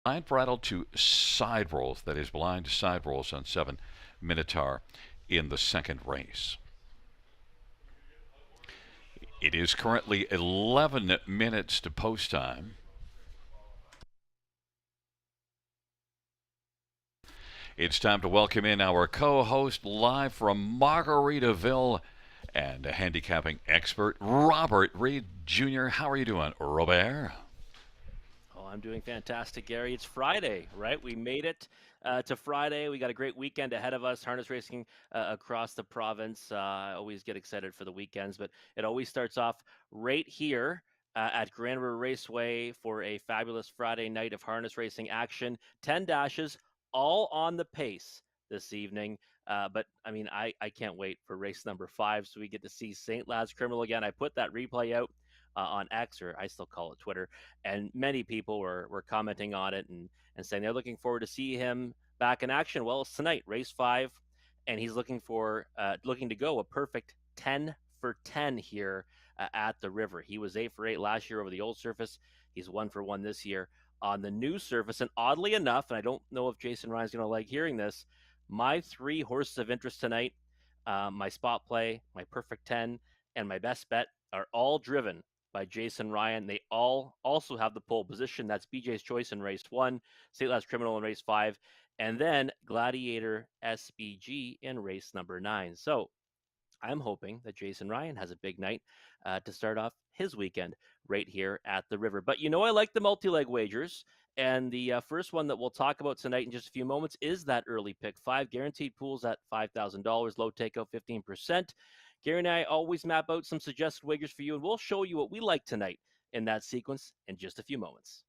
blind bridle to side rolls. That is blind to side rolls on 7 Minotaur in the second race. It is currently 11 minutes to post time. It's time to welcome in our co host live from Margaritaville and a handicapping expert, Robert Reed Jr. How are you doing, Robert? Oh, I'm doing fantastic, Gary. It's Friday, right? We made it to Friday. We got a great weekend ahead of us. Harness racing across the province. I always get excited for the weekends, but it always starts off right here at Grand River Raceway for a fabulous Friday night of harness racing action. 10 dashes, all on the pace this evening. But I mean, I can't wait for race number 5 so we get to see St. Lad's Criminal again. I put that replay out on X, or I still call it Twitter, and many people were commenting on it and saying they're looking forward to see him back in action. Well, it's tonight, race 5, and he's looking to go a perfect 10 for 10 here at the river. He was 8 for 8 last year over the old surface. He's 1 for 1 this year on the new surface. And oddly enough, and I don't know if Jason Ryan's going to like hearing this, my 3 horses of interest tonight, my spot play, my perfect 10, and my best bet are all driven by Jason Ryan. They all also have the pole position. That's BJ's Choice in race 1, St. Lad's Criminal in race 5, and then Gladiator SBG in race number 9. So I'm hoping that Jason Ryan has a big night to start off his weekend right here at the river. But I like the multi-leg wagers. And the first one that we'll talk about tonight in just a few moments is that early pick 5, guaranteed pools at $5,000, low takeout 15%. Gary and I always map out some suggested wagers for you, and we'll show you what we like tonight in that sequence in just a few moments.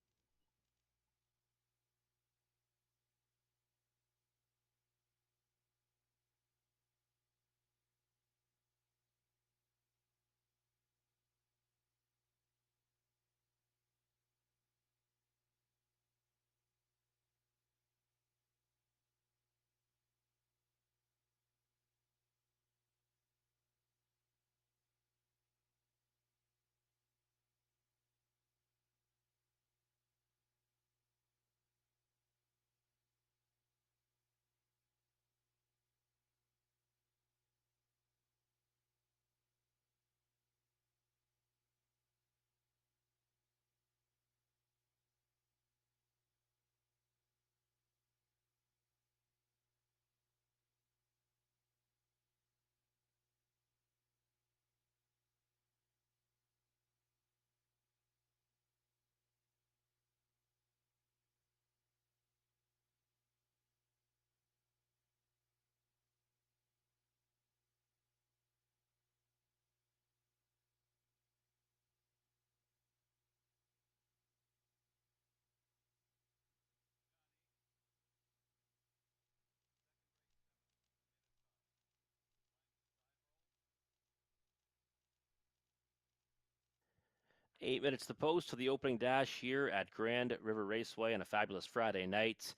8 minutes to post to the opening dash here at Grand River Raceway on a fabulous Friday night.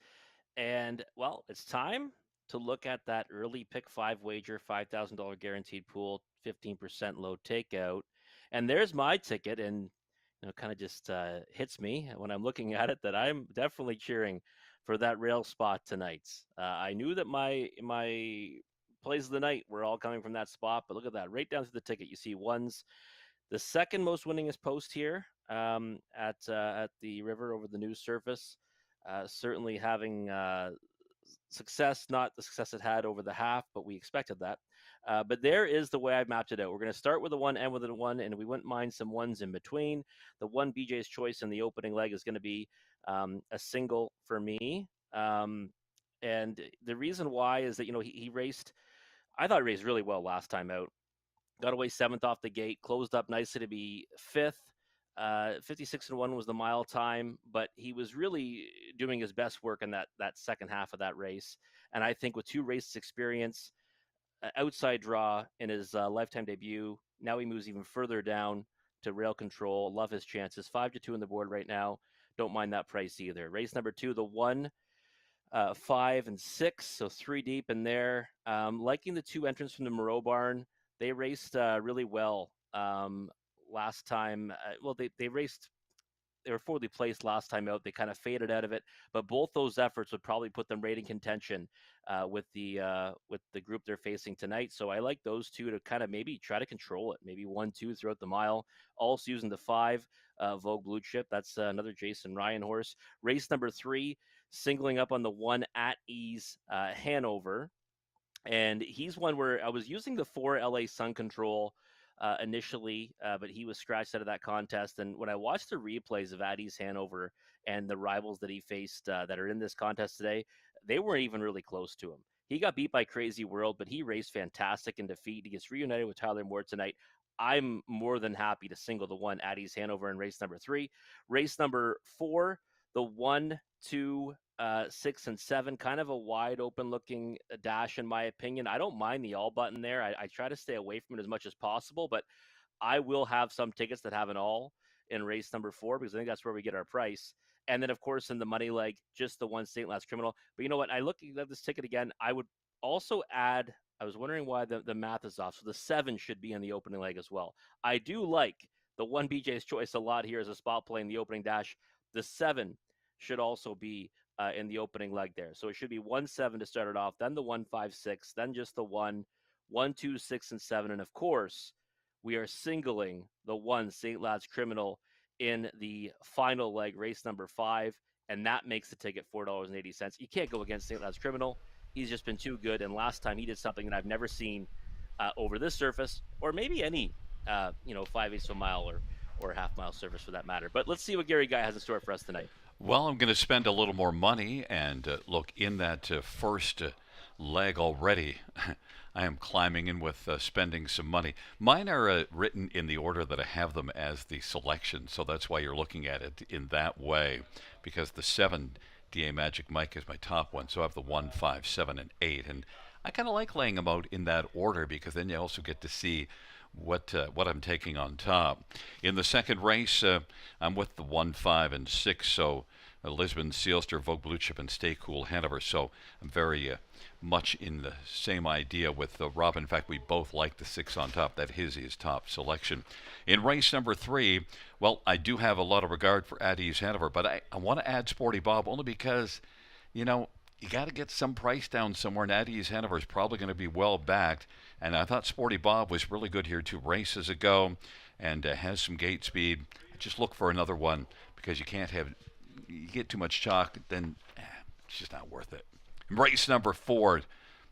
And, well, it's time to look at that early pick 5 wager, $5,000 guaranteed pool, 15% low takeout. And there's my ticket. And, kind of just hits me when I'm looking at it that I'm definitely cheering for that rail spot tonight. I knew that my plays of the night were all coming from that spot, but look at that. Right down through the ticket, you see ones. The second most winningest post here at the river over the new surface. Certainly having success, not the success it had over the half, but we expected that. But there is the way I've mapped it out. We're going to start with a 1, end with a 1, and we wouldn't mind some ones in between. The 1 BJ's Choice in the opening leg is going to be a single for me. And the reason why is that, he raced, I thought he raced really well last time out. Got away 7th off the gate, closed up nicely to be 5th. 56-1 was the mile time, but he was really doing his best work in that second half of that race. And I think with 2 races experience, outside draw in his lifetime debut, now he moves even further down to rail control. Love his chances. 5-2 on the board right now. Don't mind that price either. Race number 2, the 1, 5, and 6, so 3 deep in there. Liking the 2 entrants from the Moreau barn. They raced really well last time. Well, they raced they were fourthly placed last time out. They kind of faded out of it, but both those efforts would probably put them right in contention with the group they're facing tonight. So I like those two to kind of maybe try to control it, maybe 1-2 throughout the mile. Also using the 5 Vogue Blue Chip. That's another Jason Ryan horse. Race number 3, singling up on the 1 At Ease Hanover, and he's one where I was using the 4 LA Sun Control initially, but he was scratched out of that contest. And when I watched the replays of Addie's Hanover and the rivals that he faced that are in this contest today, they weren't even really close to him. He got beat by Crazy World, but he raced fantastic in defeat. He gets reunited with Tyler Moore tonight. I'm more than happy to single the 1 Addie's Hanover in race number 3. Race number 4, the 1, 2, 6 and 7, kind of a wide open looking dash in my opinion. I don't mind the all button there. I try to stay away from it as much as possible, but I will have some tickets that have an all in race number 4 because I think that's where we get our price. And then, of course, in the money leg, just the 1 St. Last Criminal. But you know what? I look at this ticket again. I would also add, I was wondering why the math is off. So the 7 should be in the opening leg as well. I do like the 1 BJ's Choice a lot here as a spot play in the opening dash. The 7 should also be in the opening leg there. So it should be 1-7 to start it off, then the 1-5-6, then just the 1-2-6 and 7. And of course, we are singling the 1 St. Lad's Criminal in the final leg, race number 5, and that makes the ticket $4.80. You can't go against St. Lad's Criminal. He's just been too good, and last time he did something that I've never seen over this surface, or maybe any 5/8 of a mile or a half mile surface for that matter. But let's see what Gary Guy has in store for us tonight. Well, I'm going to spend a little more money and look in that first leg already. I am climbing in with spending some money. Mine are written in the order that I have them as the selection, so that's why you're looking at it in that way. Because the 7 DA Magic Mike is my top one, so I have the 1, 5, 7, and 8, and I kind of like laying them out in that order because then you also get to see what I'm taking on top. In the second race, I'm with the 1, 5, and 6, so Lisbon, Sealster, Vogue Blue Chip, and Stay Cool Hanover. So I'm very much in the same idea with Rob. In fact, we both like the 6 on top. That is his top selection. In race number 3, well, I do have a lot of regard for Addie's Hanover, but I want to add Sporty Bob only because, you know, you got to get some price down somewhere, and Addie's Hanover is probably going to be well backed. And I thought Sporty Bob was really good here 2 races ago and has some gate speed. Just look for another one because you get too much chalk, then it's just not worth it. Race number 4,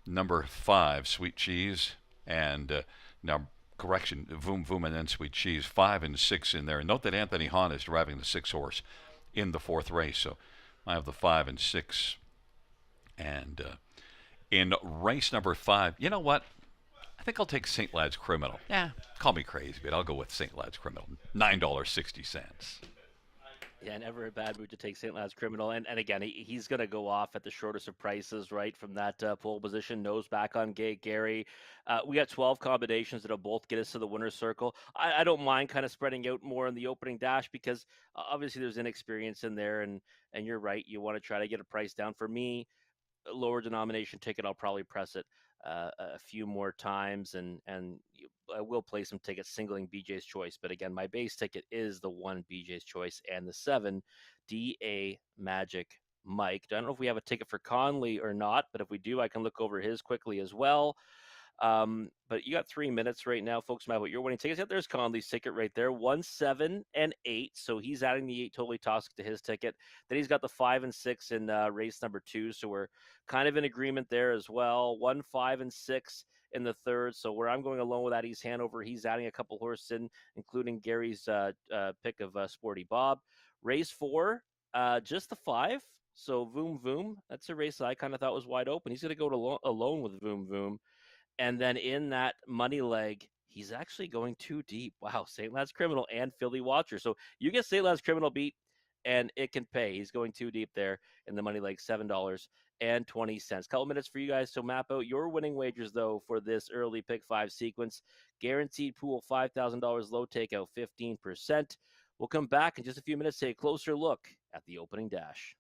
number 5, Sweet Cheese, and now correction, Voom Voom and then Sweet Cheese, 5 and 6 in there. And note that Anthony Hahn is driving the 6 horse in the 4th race, so I have the 5 and 6. And in race number 5, you know what? I think I'll take St. Lad's Criminal. Yeah, call me crazy, but I'll go with St. Lad's Criminal. $9.60. Yeah, never a bad move to take St. Lad's Criminal. And again, he's going to go off at the shortest of prices, right, from that pole position, nose back on Gary. We got 12 combinations that'll both get us to the winner's circle. I don't mind kind of spreading out more in the opening dash because obviously there's inexperience in there. And you're right, you want to try to get a price down. For me, a lower denomination ticket, I'll probably press it a few more times, and I will play some tickets singling BJ's Choice. But again, my base ticket is the 1 BJ's Choice and the 7 DA Magic Mike. I don't know if we have a ticket for Conley or not, but if we do, I can look over his quickly as well. But you got 3 minutes right now, folks. Matt, what you're winning tickets. Yeah, there's Conley's ticket right there. 1, 7, and 8. So he's adding the 8 totally tossed to his ticket. Then he's got the 5 and 6 in race number 2. So we're kind of in agreement there as well. 1, 5, and 6 in the third. So where I'm going alone with Addie's Hanover, he's adding a couple horses in, including Gary's pick of Sporty Bob. Race 4, just the 5. So Voom Voom. That's a race that I kind of thought was wide open. He's going to go alone with Voom Voom. And then in that money leg, he's actually going too deep. Wow, St. Lad's Criminal and Philly Watcher. So you get St. Lad's Criminal beat, and it can pay. He's going too deep there in the money leg, $7.20. Couple minutes for you guys to map out your winning wagers, though, for this early pick 5 sequence. Guaranteed pool, $5,000, low takeout, 15%. We'll come back in just a few minutes to take a closer look at the opening dash.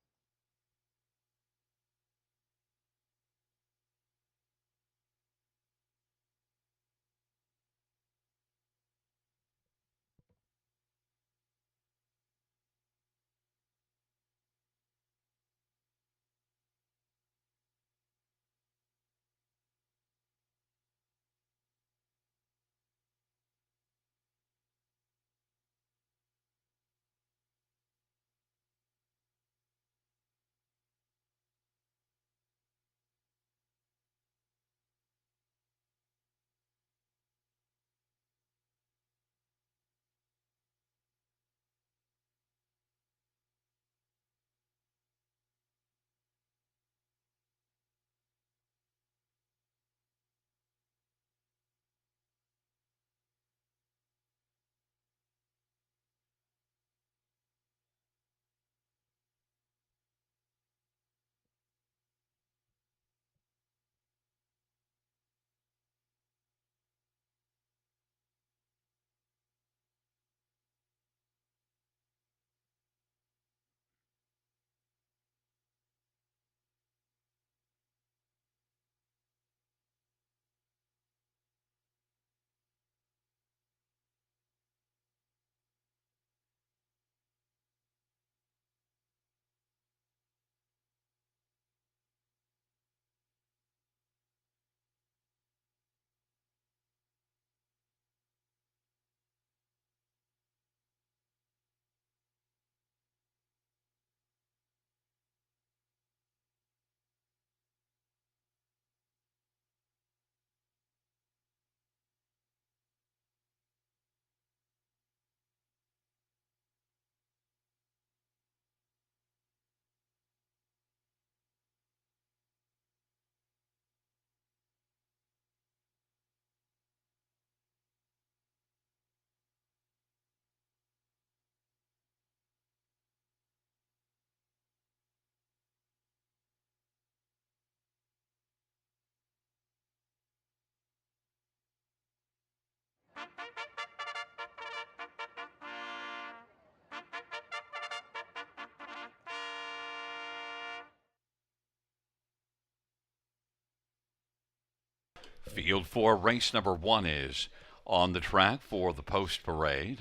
Field 4, race number 1 is on the track for the post parade.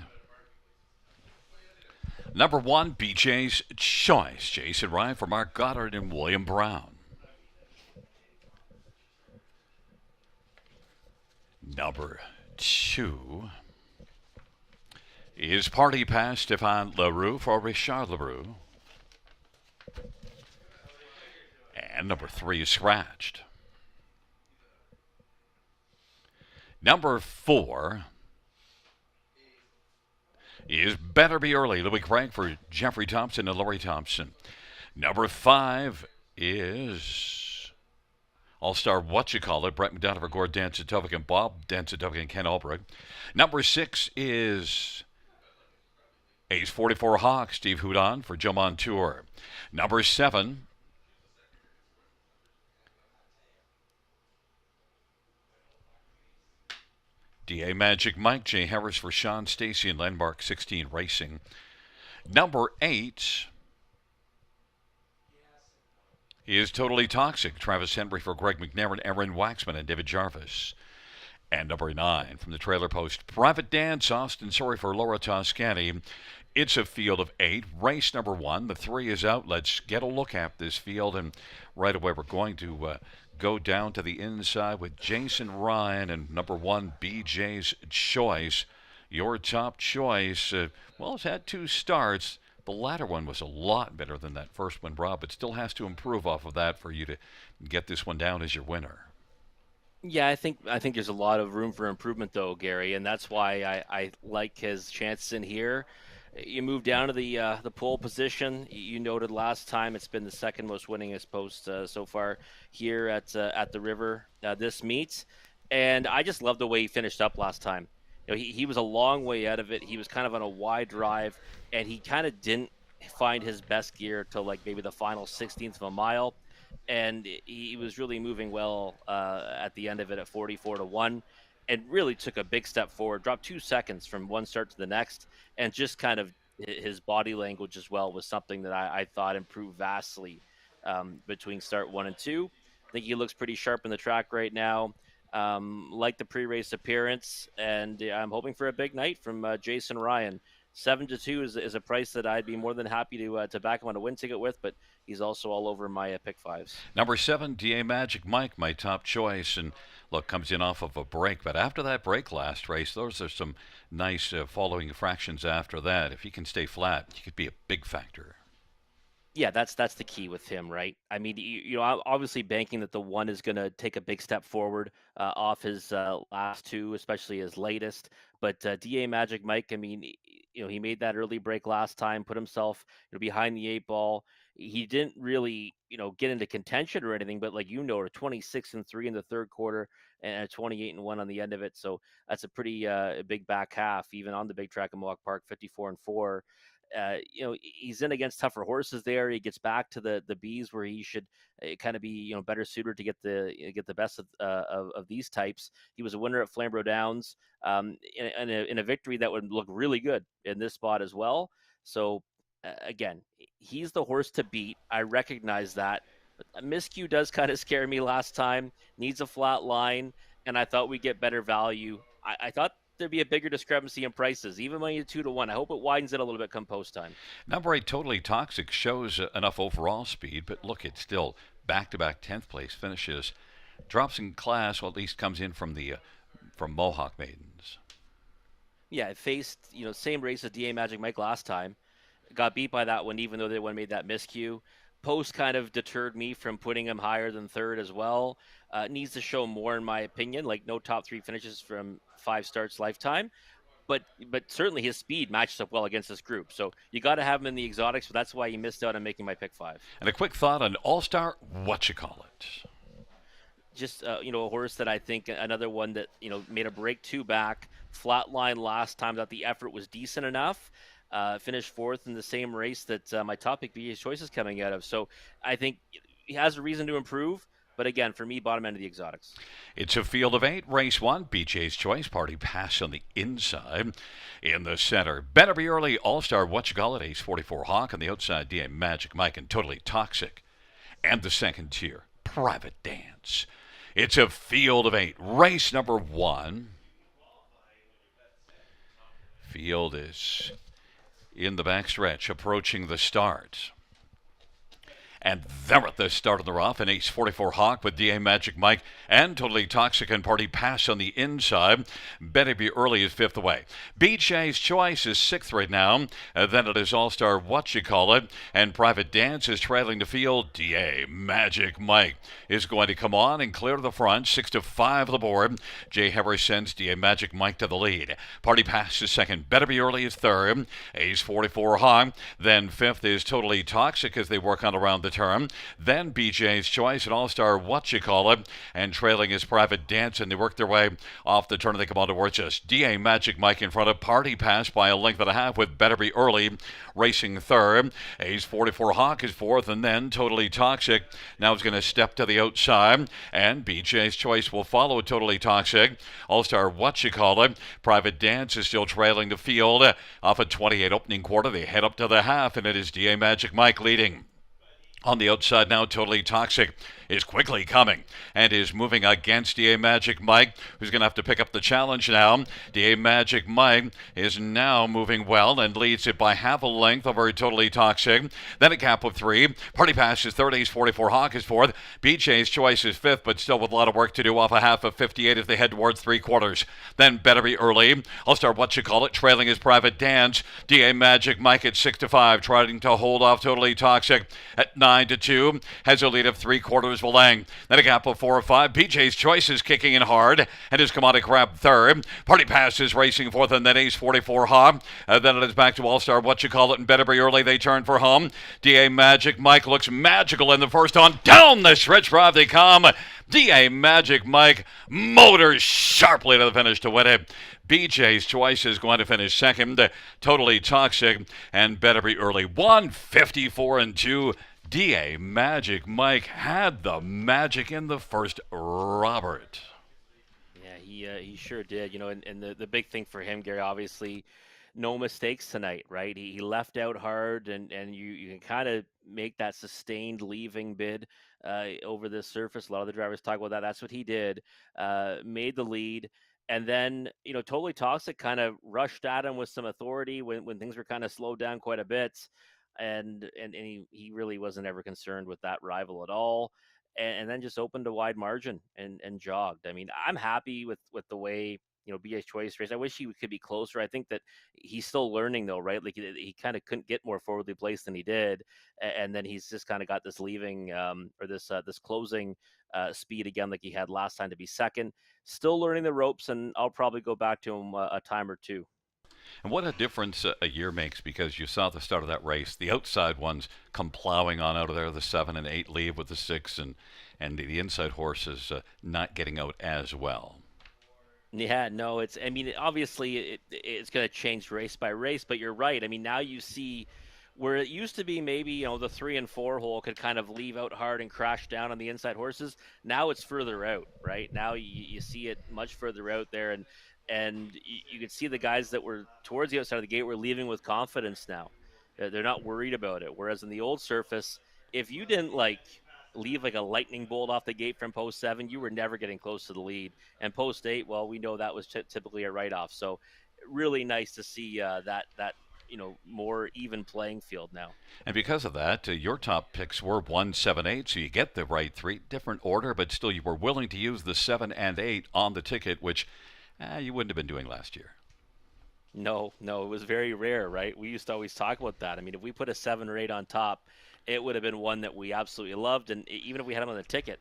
Number 1, BJ's Choice. Jason Ryan for Mark Goddard and William Brown. Number 2 is Party Pass Stéphane Leroux for Richard Leroux. And number 3 is scratched. Number 4 is Better Be Early, Louis Craig for Jeffrey Thompson and Laurie Thompson. Number 5 is All-Star Whatchacallit, Brett McDonough for Gord Dancitovic and Bob Dancitovic and Ken Albrecht. Number 6 is Ace 44 Hawk, Steve Houdon for Joe Montour. Number 7 DA Magic Mike, Jay Harris for Sean Stacy and Landmark 16 Racing. Number 8 is Totally Toxic, Travis Henry for Greg McNair, Aaron Waxman and David Jarvis. And number 9 from the trailer post, Private Dance, Austin Sorry for Laura Toscani. It's a field of 8. Race number 1. The 3 is out. Let's get a look at this field. And right away we're going to go down to the inside with Jason Ryan and number 1, BJ's Choice. Your top choice, well, it's had 2 starts. The latter one was a lot better than that first one, Rob, but still has to improve off of that for you to get this one down as your winner. Yeah, I think there's a lot of room for improvement though, Gary, and that's why I like his chances in here. You move down to the pole position. You noted last time it's been the second most winningest post so far here at the River this meet, and I just love the way he finished up last time. You know, he was a long way out of it. He was kind of on a wide drive, and he kind of didn't find his best gear till like maybe the final 16th of a mile, and he was really moving well at the end of it at 44-1, and really took a big step forward, dropped 2 seconds from one start to the next, and just kind of his body language as well was something that I thought improved vastly between start 1 and 2. I think he looks pretty sharp in the track right now. Like the pre-race appearance, and I'm hoping for a big night from Jason Ryan. 7-2 is a price that I'd be more than happy to back him on a win ticket with, but he's also all over my pick fives. Number 7, DA Magic Mike, my top choice, and look, comes in off of a break, but after that break last race, those are some nice following fractions after that. If he can stay flat, he could be a big factor. Yeah, that's the key with him, right? I mean, obviously banking that the 1 is going to take a big step forward off his last 2, especially his latest. But DA Magic Mike, I mean, he made that early break last time, put himself behind the 8 ball. He didn't really, get into contention or anything, but like a 26-3 in the third quarter and a 28-1 on the end of it. So that's a pretty big back half, even on the big track in Mohawk Park, 54-4. He's in against tougher horses there. He gets back to the Bs where he should kind of be better suited to get the best of these types. He was a winner at Flamborough Downs in a victory that would look really good in this spot as well. So again, he's the horse to beat. I recognize that. But Miscue does kind of scare me last time. Needs a flat line, and I thought we'd get better value. I thought there'd be a bigger discrepancy in prices, even money 2-1. I hope it widens it a little bit come post time. Number 8, Totally Toxic, shows enough overall speed, but look, it's still back-to-back 10th place finishes. Drops in class, well, at least comes in from from Mohawk Maidens. Yeah, it faced same race as DA Magic Mike last time. Got beat by that one, even though they one made that miscue. Post kind of deterred me from putting him higher than third as well. Needs to show more, in my opinion. Like no top 3 finishes from 5 starts lifetime, but certainly his speed matches up well against this group. So you got to have him in the exotics, but that's why he missed out on making my pick 5. And a quick thought on All-Star Whatchacallit. Just a horse that I think another one that made a break 2 back, flatline last time. That the effort was decent enough. Finished 4th in the same race that my top pick BJ's Choice is coming out of. So I think he has a reason to improve. But again, for me, bottom end of the exotics. It's a field of 8. Race 1, BJ's Choice, Party Pass on the inside. In the center, Better Be Early, All-Star Whatchacallit, Ace 44 Hawk. On the outside, DA Magic Mike and Totally Toxic. And the second tier, Private Dance. It's a field of 8. Race number 1. Field is in the backstretch, approaching the start. And they're at the start of the rough. An ace 44 Hawk with DA Magic Mike and Totally Toxic and Party Pass on the inside. Better Be Early is fifth away. BJ's Choice is sixth right now. Then it is All Star What You Call It. And Private Dance is trailing the field. DA Magic Mike is going to come on and clear the front. 6-5 the board. Jay Harris sends DA Magic Mike to the lead. Party Pass is second. Better Be Early is third. Ace 44 Hawk. Then fifth is Totally Toxic as they work on around the term. Then BJ's Choice and All-Star What You Call It. And trailing is Private Dance, and they work their way off the turn. They come on towards us. DA Magic Mike in front of Party Pass by a length and a half with Better Be Early racing third. Ace 44 Hawk is fourth, and then Totally Toxic now is going to step to the outside, and BJ's Choice will follow Totally Toxic. All-Star What You Call It. Private Dance is still trailing the field off a 28 opening quarter. They head up to the half, and it is DA Magic Mike leading. On the outside now, Totally Toxic is quickly coming and is moving against DA Magic Mike, who's going to have to pick up the challenge now. DA Magic Mike is now moving well and leads it by half a length over Totally Toxic. Then a gap of 3. Party Pass is third, Ace 44 Hawk is fourth. BJ's Choice is fifth, but still with a lot of work to do off a half of 58 as they head towards three quarters. Then Better Be Early. I'll start What You Call It, trailing his Private Dance. DA Magic Mike at 6-5, trying to hold off Totally Toxic at 9-2. Has a lead of three quarters. Valang. Then a gap of 4 or 5. BJ's Choice is kicking in hard and is come on to grab third. Party Pass is racing fourth, and then Ace 44 Hawk. Then it is back to All Star What You Call It and Better Be Early. They turn for home. DA Magic Mike looks magical in the first on. Down the stretch drive they come. DA Magic Mike motors sharply to the finish to win it. BJ's Choice is going to finish second. Totally Toxic and Better Be Early. 154-2. DA Magic Mike had the magic in the first. Robert. Yeah, he sure did. And the big thing for him, Gary, obviously, no mistakes tonight, right? He left out hard, and you can kind of make that sustained leaving bid over this surface. A lot of the drivers talk about that. That's what he did. Made the lead. And then, Totally Toxic kind of rushed at him with some authority when things were kind of slowed down quite a bit. And he really wasn't ever concerned with that rival at all. And then just opened a wide margin and jogged. I mean, I'm happy with the way, BA's Choice race. I wish he could be closer. I think that he's still learning though, right? Like he kind of couldn't get more forwardly placed than he did. And then he's just kind of got this leaving or this closing speed again, like he had last time to be second. Still learning the ropes, and I'll probably go back to him a time or two. And what a difference a year makes, because you saw at the start of that race, the outside ones come plowing on out of there. The 7 and 8 leave with the 6, and the inside horses not getting out as well. Yeah, no, I mean, obviously it's going to change race by race, but you're right. I mean, now you see where it used to be maybe, the 3 and 4 hole could kind of leave out hard and crash down on the inside horses. Now it's further out, right? Now you see it much further out there, and you could see the guys that were towards the outside of the gate were leaving with confidence now. They're not worried about it. Whereas in the old surface, if you didn't leave like a lightning bolt off the gate from post 7, you were never getting close to the lead. And post 8, well, we know that was typically a write-off. So really nice to see that more even playing field now. And because of that, your top picks were 1, 7, 8, so you get the right three. Different order, but still you were willing to use the 7 and 8 on the ticket, which you wouldn't have been doing last year. No, it was very rare, right? We used to always talk about that. I mean, if we put a 7 or 8 on top, it would have been one that we absolutely loved. And even if we had them on the ticket,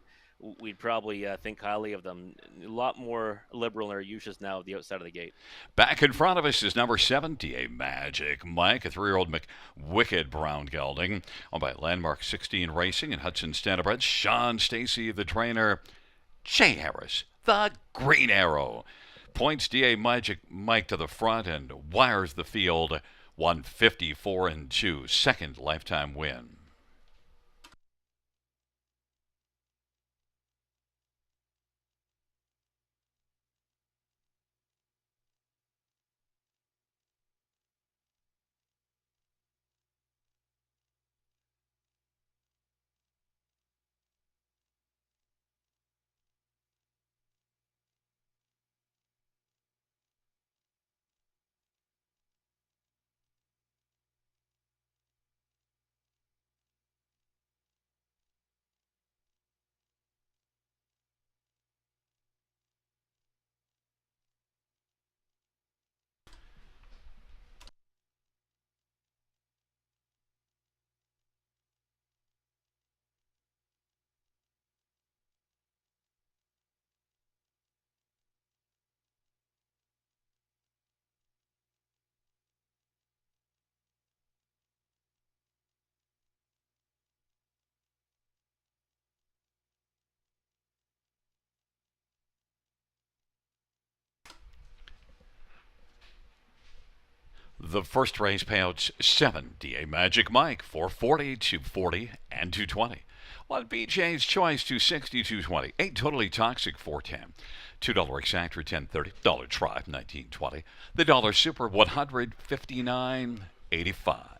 we'd probably think highly of them. A lot more liberal in our uses now at the outside of the gate. Back in front of us is number 7, DA Magic Mike, a 3-year-old McWicked brown gelding, owned by Landmark 16 Racing and Hudson Standardbred. Sean Stacy, the trainer. Jay Harris, the Green Arrow. Points DA Magic Mike to the front and wires the field. 154-2, second lifetime win. The first race payouts 7. DA Magic Mike 440, 240, and 220. 1 BJ's Choice 260, 220. 8 Totally Toxic 410. $2 Exactor 1030. Dollar Tribe 1920. The Dollar Super 159.85.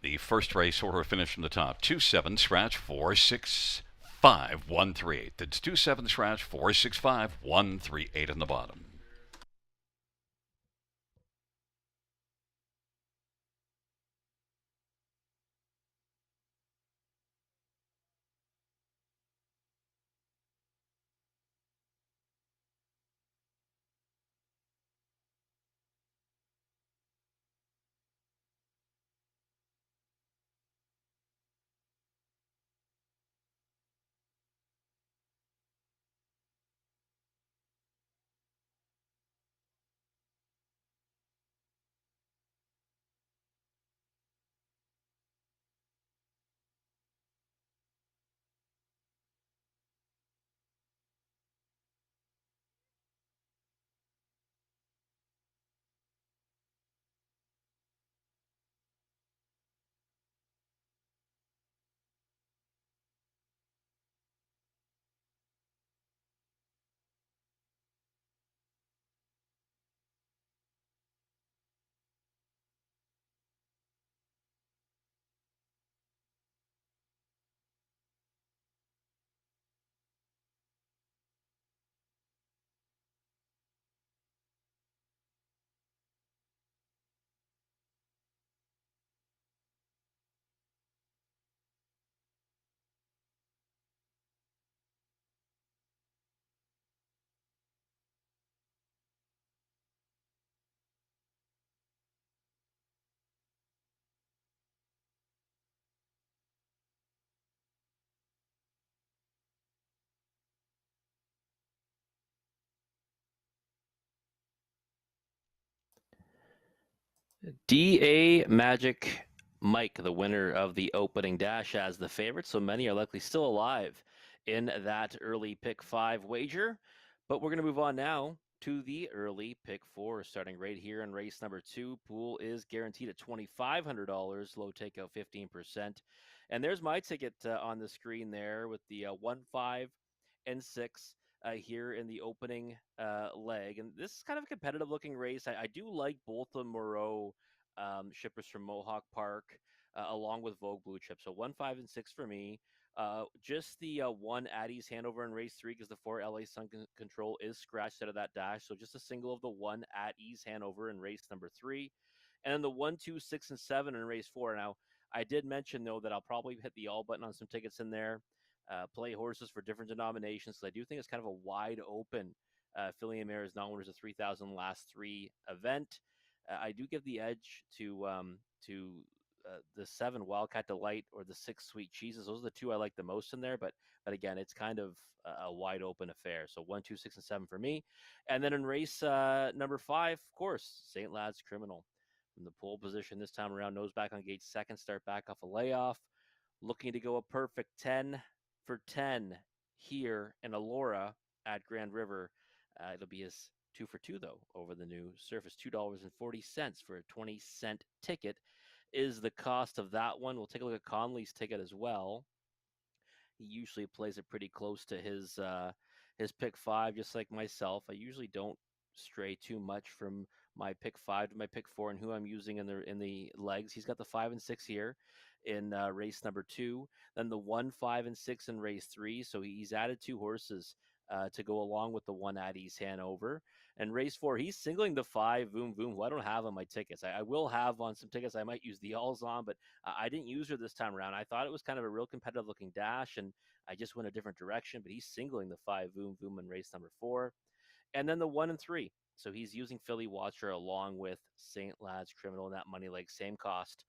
The first race order finished from the top. 2-7, scratch 4-6-5-1-3-8. That's 2-7, scratch 4-6-5-1-3-8 in the bottom. DA Magic Mike, the winner of the opening dash, as the favorite, so many are likely still alive in that early pick 5 wager. But we're going to move on now to the early pick 4, starting right here in race number 2. Pool is guaranteed at $2,500, low takeout 15%. And there's my ticket on the screen there with the 1, 5, and 6 here in the opening leg. And this is kind of a competitive looking race. I do like both the Moreau shippers from Mohawk Park, along with Vogue Blue Chip. So 1, 5, and 6 for me. Just the 1 Addie's Hanover in race 3 because the 4 LA Sun Control is scratched out of that dash. So just a single of the 1 at Ease Hanover in race number 3. And then the 1, 2, 6, and 7 in race 4. Now, I did mention, though, that I'll probably hit the all button on some tickets in there. Play horses for different denominations. So I do think it's kind of a wide open Philly and Mares non-winners of 3,000 last 3 event. I do give the edge to the 7 Wildcat Delight or the 6 Sweet Cheeses. Those are the 2 I like the most in there. But again, it's kind of a wide open affair. So 1, 2, 6, and 7 for me. And then in race number 5, of course, St. Lad's Criminal. From the pole position this time around, nose back on gate second, start back off a layoff. Looking to go a perfect 10 for 10 here in Elora at Grand River. It'll be his 2 for 2, though, over the new surface. $2.40 for a 20-cent ticket is the cost of that one. We'll take a look at Conley's ticket as well. He usually plays it pretty close to his pick 5, just like myself. I usually don't stray too much from my pick 5 to my pick 4 and who I'm using in the legs. He's got the 5 and 6 here in race number 2, then the 1, 5, and 6 in race 3. So he's added 2 horses to go along with the 1 at East Hanover. And race 4, he's singling the 5 Voom Voom, who I don't have on my tickets. I will have on some tickets. I might use the alls on, but I didn't use her this time around. I thought it was kind of a real competitive looking dash, and I just went a different direction. But he's singling the 5 Voom Voom in race number 4. And then the 1 and 3. So he's using Philly Watcher along with St. Lad's Criminal in that money leg. Same cost,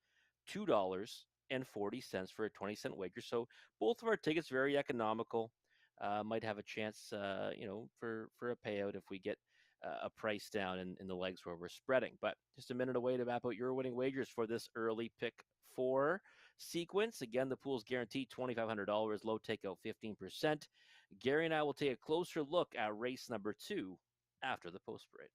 $2.40 for a 20-cent wager. So both of our tickets very economical. Might have a chance, for a payout if we get a price down in the legs where we're spreading. But just a minute away to map out your winning wagers for this early pick 4 sequence. Again, the pool's guaranteed $2,500, low takeout 15%. Gary and I will take a closer look at race number 2 after the post break.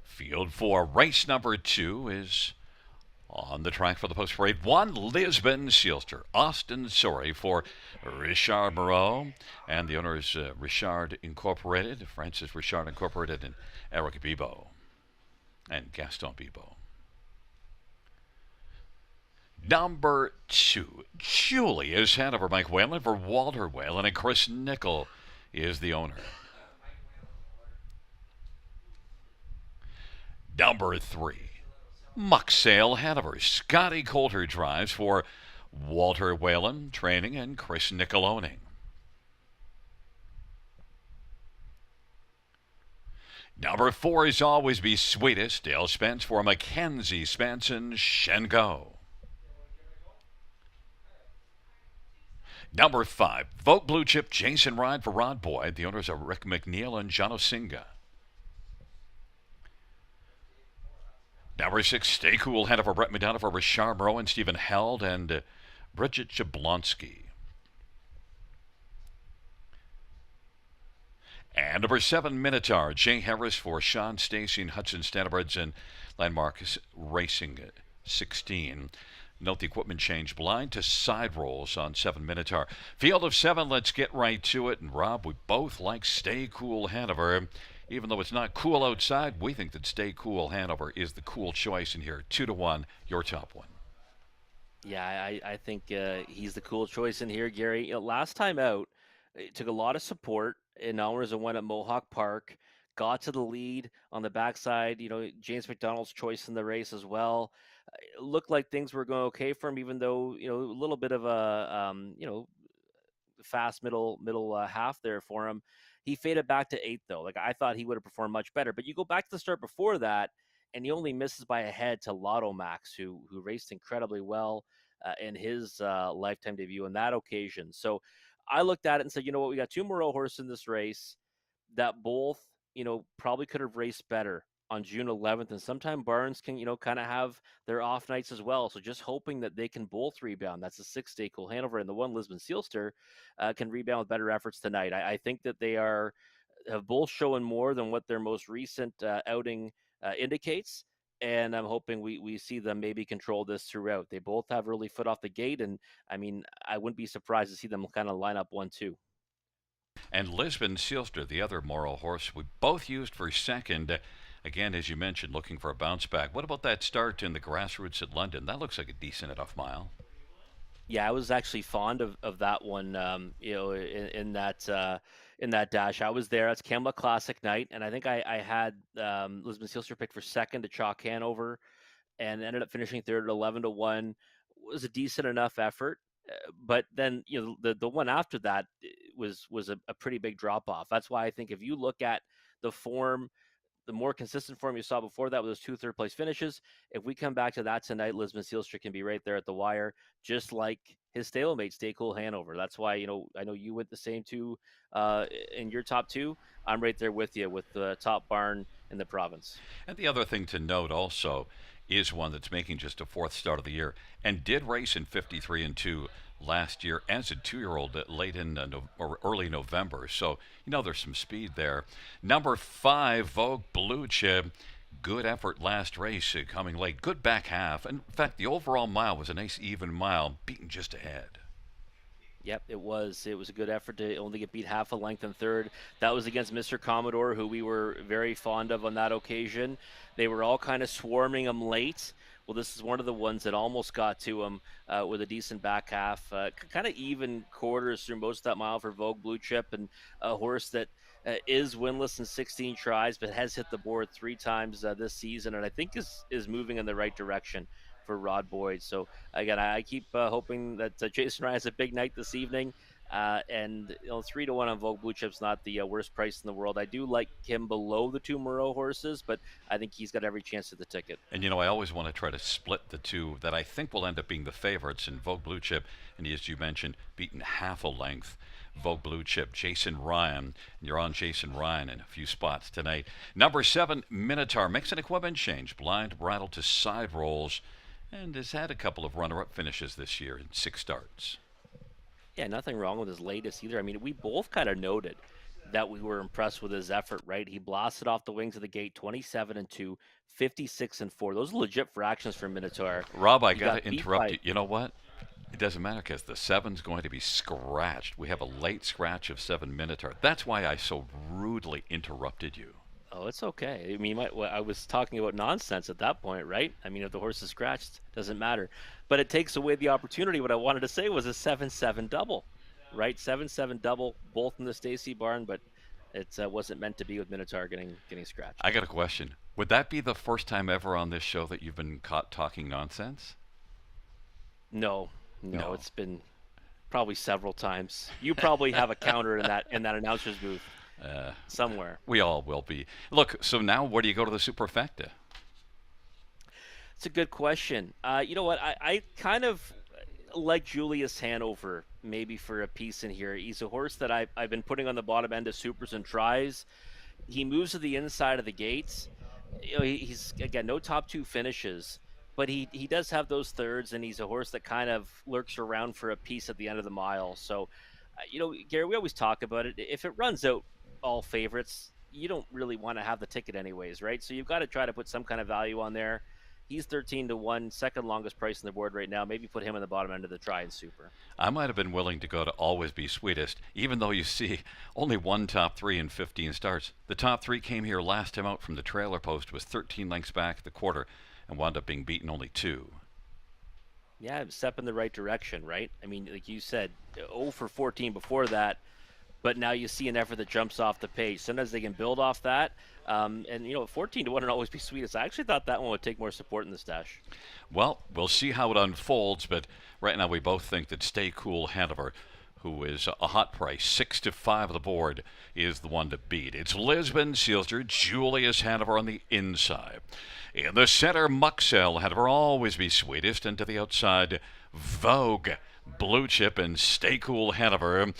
Field 4, race number 2 is on the track for the post parade. 1, Lisbon Sealster, Austin Sorry for Richard Moreau, and the owner is Richard Incorporated, Francis Richard Incorporated, and Eric Bibo, and Gaston Bibo. Number 2, Julius Hanover, Mike Whalen for Walter Whalen, and Chris Nickel is the owner. Number 3, Mucksale Hanover, Scotty Coulter drives for Walter Whalen training and Chris Nickel owning. Number 4 is Always Be Sweetest, Dale Spence for Mackenzie Spence and Shenko. Number 5, Vote Blue Chip Jason Ride for Rod Boyd. The owners are Rick McNeil and John Osinga. Number 6, Stay Cool Hanover, Brett Medina for Richard Moreau and Stephen Held and Bridget Jablonski. And number 7, Minotaur, Jay Harris for Sean Stacy and Hudson Standards and Landmark Racing 16. Note the equipment change blind to side rolls on 7 Minotaur. Field of 7, let's get right to it. And Rob, we both like Stay Cool Hanover. Even though it's not cool outside, we think that Stay Cool Hanover is the cool choice in here. 2-1, your top one. Yeah, I think he's the cool choice in here, Gary. Last time out, it took a lot of support in hours and went at Mohawk Park, got to the lead on the backside. James McDonald's choice in the race as well. It looked like things were going okay for him, even though a little bit of a fast middle half there for him. He faded back to eighth though. Like I thought he would have performed much better. But you go back to the start before that, and he only misses by a head to Lotto Max, who raced incredibly well in his lifetime debut on that occasion. So I looked at it and said, you know what, we got two Moreau horses in this race that both, probably could have raced better on June 11th. And sometime Barnes can, kind of have their off nights as well. So just hoping that they can both rebound. That's the 6 Cool Hanover, and the one Lisbon Sealster can rebound with better efforts tonight. I think that they have both shown more than what their most recent outing indicates. And I'm hoping we see them maybe control this throughout. They both have early foot off the gate. And I mean, I wouldn't be surprised to see them kind of line up 1-2. And Lisbon Sealster, the other Morrow horse, we both used for second. Again, as you mentioned, looking for a bounce back. What about that start in the grassroots at London? That looks like a decent enough mile. Yeah, I was actually fond of that one. In that dash, I was there. It's Camelot Classic night, and I think I had Lisbon Sealster picked for second to Chalk Hanover, and ended up finishing third at 11-1. Was a decent enough effort, but then the one after that was a pretty big drop off. That's why I think if you look at the form, the more consistent form you saw before that with those two third place finishes. If we come back to that tonight, Lisbon Sealster can be right there at the wire, just like his stablemate, Stay Cool Hanover. That's why, I know you went the same two in your top two. I'm right there with you with the top barn in the province. And the other thing to note also is one that's making just a fourth start of the year and did race in 53 and 2 last year as a 2-year-old late in or early November. So, there's some speed there. Number 5, Vogue Blue Chip. Good effort last race, coming late. Good back half. In fact, the overall mile was a nice even mile, beaten just ahead. Yep, it was. It was a good effort to only get beat half a length in third. That was against Mr. Commodore, who we were very fond of on that occasion. They were all kind of swarming him late. Well, this is one of the ones that almost got to him with a decent back half. Kind of even quarters through most of that mile for Vogue Blue Chip, and a horse that is winless in 16 tries, but has hit the board 3 times this season, and I think is moving in the right direction for Rod Boyd. So again, I keep hoping that Jason Ryan has a big night this evening. And 3-1 on Vogue Blue Chip's not the worst price in the world. I do like him below the two Moreau horses, but I think he's got every chance at the ticket. And I always want to try to split the two that I think will end up being the favorites in Vogue Blue Chip. And as you mentioned, beaten half a length. Vogue Blue Chip, Jason Ryan. And you're on Jason Ryan in a few spots tonight. Number 7, Minotaur makes an equipment change, blind bridle to side rolls, and has had a couple of runner-up finishes this year in 6 starts. Yeah, nothing wrong with his latest either. I mean, we both kind of noted that we were impressed with his effort, right? He blasted off the wings of the gate, 27 and 2, 56 and 4. Those are legit fractions for Minotaur. Rob, I He got got to beat interrupt by you. You know what? It doesn't matter because the 7's going to be scratched. We have a late scratch of 7 Minotaur. That's why I so rudely interrupted you. Oh, it's okay. I mean, I was talking about nonsense at that point, right? I mean, if the horse is scratched, doesn't matter. But it takes away the opportunity. What I wanted to say was a 7-7 double, right? 7-7 double, both in the Stacy barn, but it wasn't meant to be with Minotaur getting scratched. I got a question. Would that be the first time ever on this show that you've been caught talking nonsense? No, No. it's been probably several times. You probably have a counter in that announcer's booth somewhere. We all will be. Look, so now where do you go to the superfecta? It's a good question. You know what? I kind of like Julius Hanover maybe for a piece in here. He's a horse that I've been putting on the bottom end of supers and tries. He moves to the inside of the gates. He's again no top 2 finishes, but he does have those thirds, and he's a horse that kind of lurks around for a piece at the end of the mile. So, Gary, we always talk about it. If it runs out all favorites, you don't really want to have the ticket anyways, right? So you've got to try to put some kind of value on there. He's 13-1, second longest price on the board right now. Maybe put him in the bottom end of the try and super. I might have been willing to go to Always Be Sweetest, even though you see only one top three in 15 starts. The top three came here last time out from the trailer post, was 13 lengths back at the quarter, and wound up being beaten only two. Yeah, step in the right direction, right? I mean, like you said, 0 for 14 before that, but now you see an effort that jumps off the page. Sometimes they can build off that. And 14-1 and always be sweetest. I actually thought that one would take more support in the stash. Well, we'll see how it unfolds, but right now we both think that Stay Cool Hanover, who is a hot price, 6 to 5 of the board, is the one to beat. It's Lisbon Sealster, Julius Hanover on the inside. In the center, Muxell Hanover, always be sweetest, and to the outside, Vogue, Blue Chip, and Stay Cool Hanover.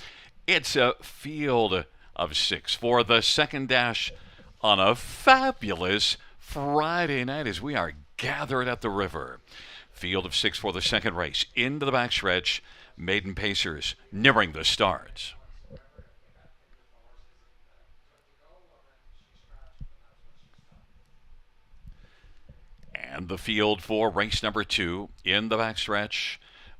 It's a field of six for the second dash on a fabulous Friday night as we are gathered at the river. Field of six for the second race. Into the backstretch, maiden pacers nearing the start. And the field for race number two in the backstretch.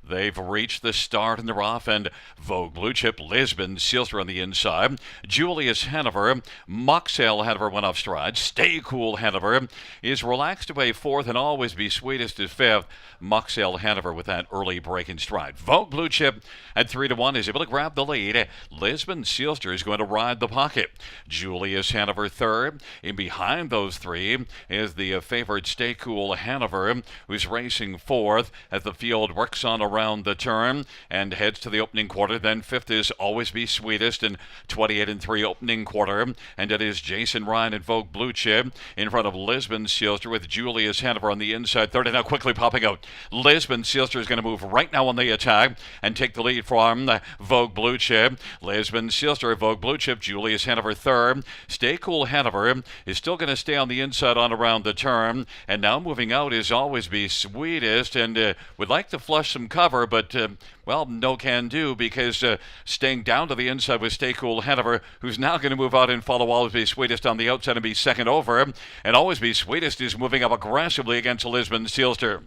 They've reached the start and they're off, and Vogue Blue Chip, Lisbon, Sealster on the inside. Julius Hanover, Moxell Hanover went off stride. Stay Cool Hanover is relaxed away fourth, and Always Be Sweetest is fifth. Moxell Hanover with that early break in stride. Vogue Blue Chip at 3 to 1 is able to grab the lead. Lisbon Sealster is going to ride the pocket. Julius Hanover third. In behind those three is the favored Stay Cool Hanover, who's racing fourth as the field works on around the turn and heads to the opening quarter. Then fifth is Always Be Sweetest in 28-3 opening quarter, and it is Jason Ryan and Vogue Blue Chip in front of Lisbon Sealster with Julius Hanover on the inside third, and now quickly popping out. Lisbon Sealster is going to move right now on the attack and take the lead from Vogue Blue Chip. Lisbon Sealster, Vogue Blue Chip, Julius Hanover third. Stay Cool Hanover is still going to stay on the inside on around the turn, and now moving out is Always Be Sweetest, and would like to flush some cover, but no can do, because staying down to the inside with Stay Cool Hanover, who's now going to move out and follow Always Be Sweetest on the outside and be second over, and Always Be Sweetest is moving up aggressively against Lisbon Sealster.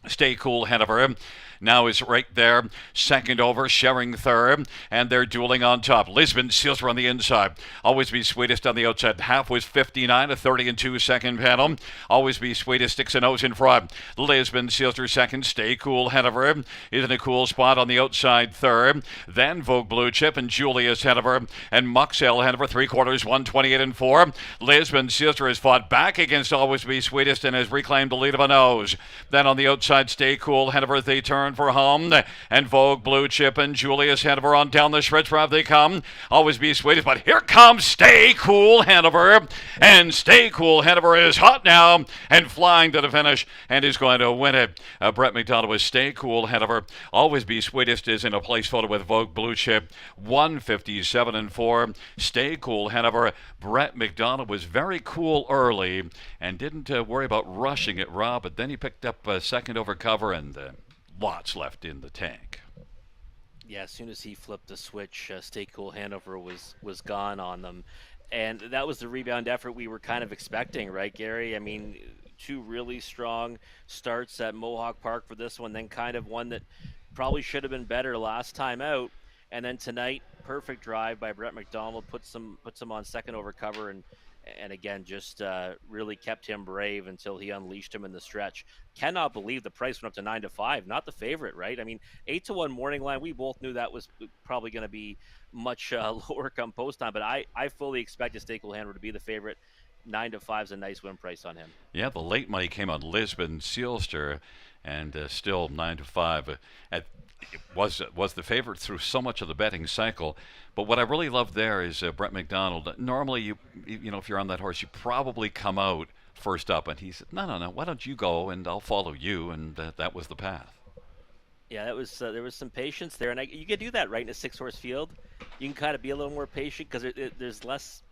Stay Cool Hanover now is right there, second over, sharing third, and they're dueling on top. Lisbon Sealster on the inside. Always Be Sweetest on the outside. Half was 59, a 30-2 second panel. Always Be Sweetest, 6 and 0's in front. Lisbon Sealster second. Stay Cool Hanover is in a cool spot on the outside third. Then Vogue Blue Chip and Julius Hanover and Moxell Hanover, 3/4, 128-4. Lisbon Sealster has fought back against Always Be Sweetest and has reclaimed the lead of a nose. Then on the outside, Stay Cool Hanover, they turn for home, and Vogue Blue Chip and Julius Hanover on down the stretch where they come. Always Be Sweetest, but here comes Stay Cool Hanover, and Stay Cool Hanover is hot now and flying to the finish and is going to win it. Brett McDonald with Stay Cool Hanover. Always Be Sweetest is in a place photo with Vogue Blue Chip, 157-4. Stay Cool Hanover. Brett McDonald was very cool early and didn't worry about rushing it, Rob, but then he picked up a second over cover and lots left in the tank. Yeah, as soon as he flipped the switch, Stay Cool Hanover was gone on them. And that was the rebound effort we were kind of expecting, right, Gary? I mean, two really strong starts at Mohawk Park for this one, then kind of one that probably should have been better last time out. And then tonight, perfect drive by Brett McDonald, puts him on second over cover, and again, just really kept him brave until he unleashed him in the stretch. Cannot believe the price went up to 9-5. Not the favorite, right? I mean, 8-1 morning line. We both knew that was probably going to be much lower come post time, but I fully expected Stay Cool Hanover to be the favorite. 9-5 is a nice win price on him. Yeah, the late money came on Lisbon Sealster, and still 9-5. It was the favorite through so much of the betting cycle. But what I really love there is Brett McDonald. Normally, you know, if you're on that horse, you probably come out first up, and he said, no, why don't you go and I'll follow you, and that was the path. Yeah, that was there was some patience there, and you can do that right in a 6-horse field. You can kind of be a little more patient because there's less,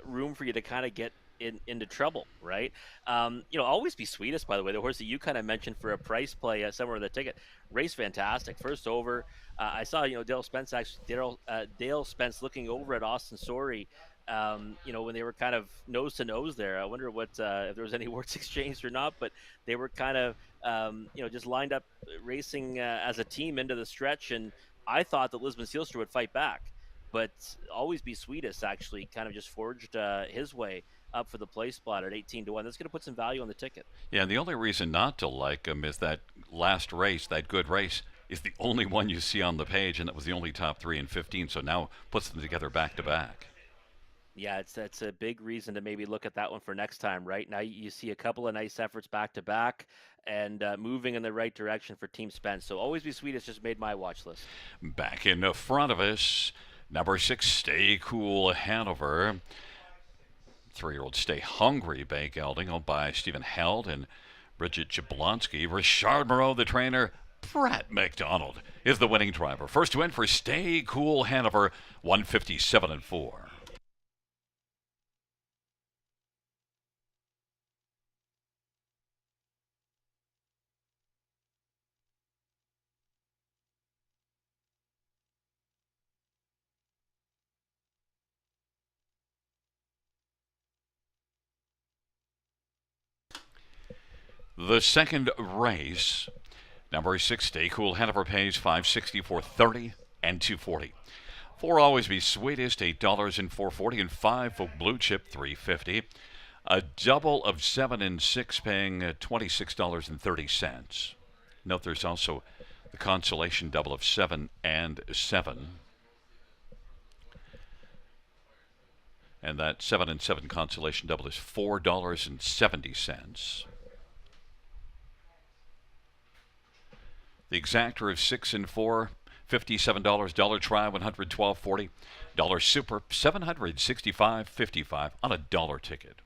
room for you to kind of get into trouble, right? Always Be Sweetest, by the way, the horse that you kind of mentioned for a price play somewhere in the ticket. Race fantastic, first over. I saw Dale Spence looking over at Austin Sorey when they were kind of nose to nose there. I wonder what if there was any words exchanged or not, but they were kind of just lined up racing as a team into the stretch, and I thought that Lisbon Sealster would fight back, but Always Be Sweetest actually kind of just forged his way up for the place spot at 18 to 1. That's going to put some value on the ticket. Yeah, and the only reason not to like him is that last race, that good race, is the only one you see on the page, and that was the only top three in 15. So now puts them together back to back. Yeah, that's a big reason to maybe look at that one for next time. Right now, you see a couple of nice efforts back to back, and moving in the right direction for Team Spence. So Always Be Sweetest just made my watch list. Back in the front of us, number 6, Stay Cool Hanover. 3-year-old Stay Hungry, Bay Gelding, owned by Stephen Held and Bridget Jablonski. Richard Moreau, the trainer. Brett McDonald is the winning driver. First win for Stay Cool Hanover, 157-4. The second race, number 6, Stay Cool Hanover pays 564 30 and 240. 4 Always Be Sweetest, $8 and 440, and 5 for Blue Chip, 350. A double of 7 and 6 paying $26.30. Note there's also the consolation double of 7 and 7. And that 7 and 7 consolation double is $4.70. The exactor of 6 and 4, $57. Dollar try, $112.40. Dollar super, $765.55 on a dollar ticket.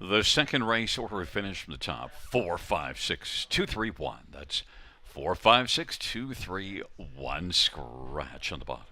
The second race order finished from the top. 4, 5, 6, 2, 3, 1. That's 4, 5, 6, 2, 3, 1. Scratch on the bottom.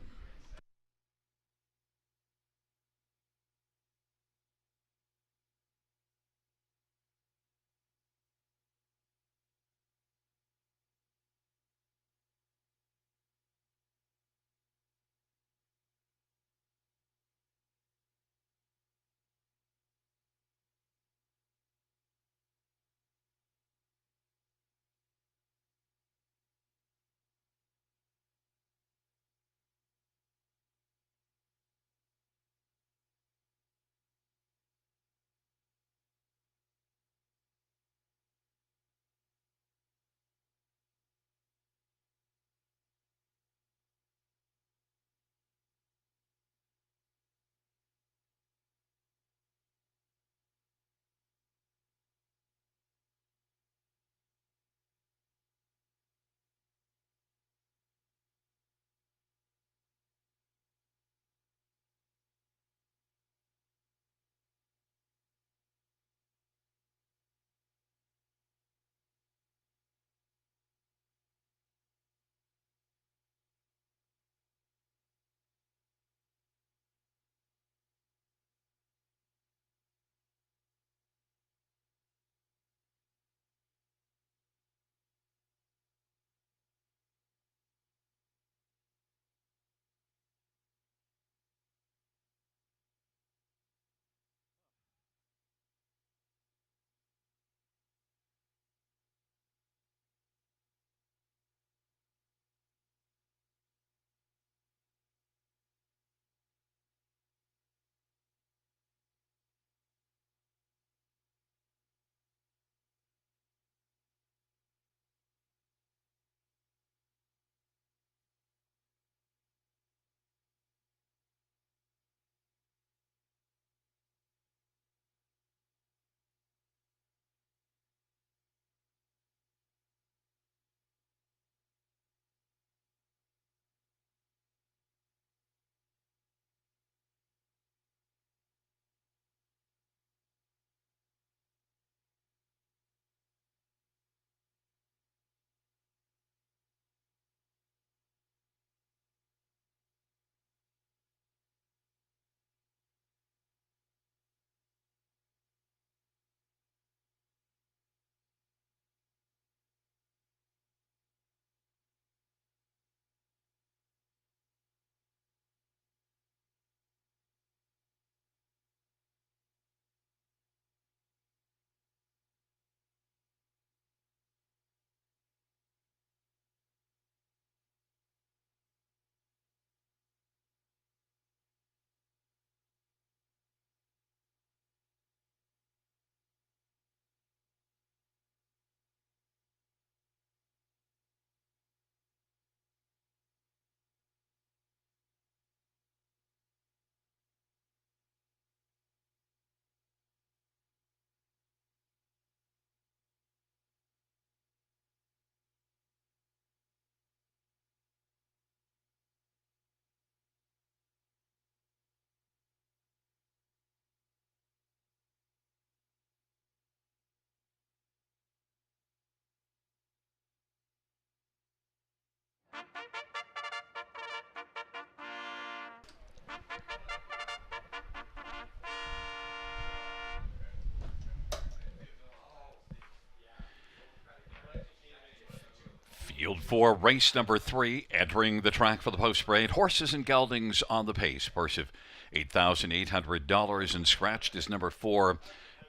Field 4, race number 3, entering the track for the post parade. Horses and geldings on the pace. Purse of $8,800 and scratched is number 4,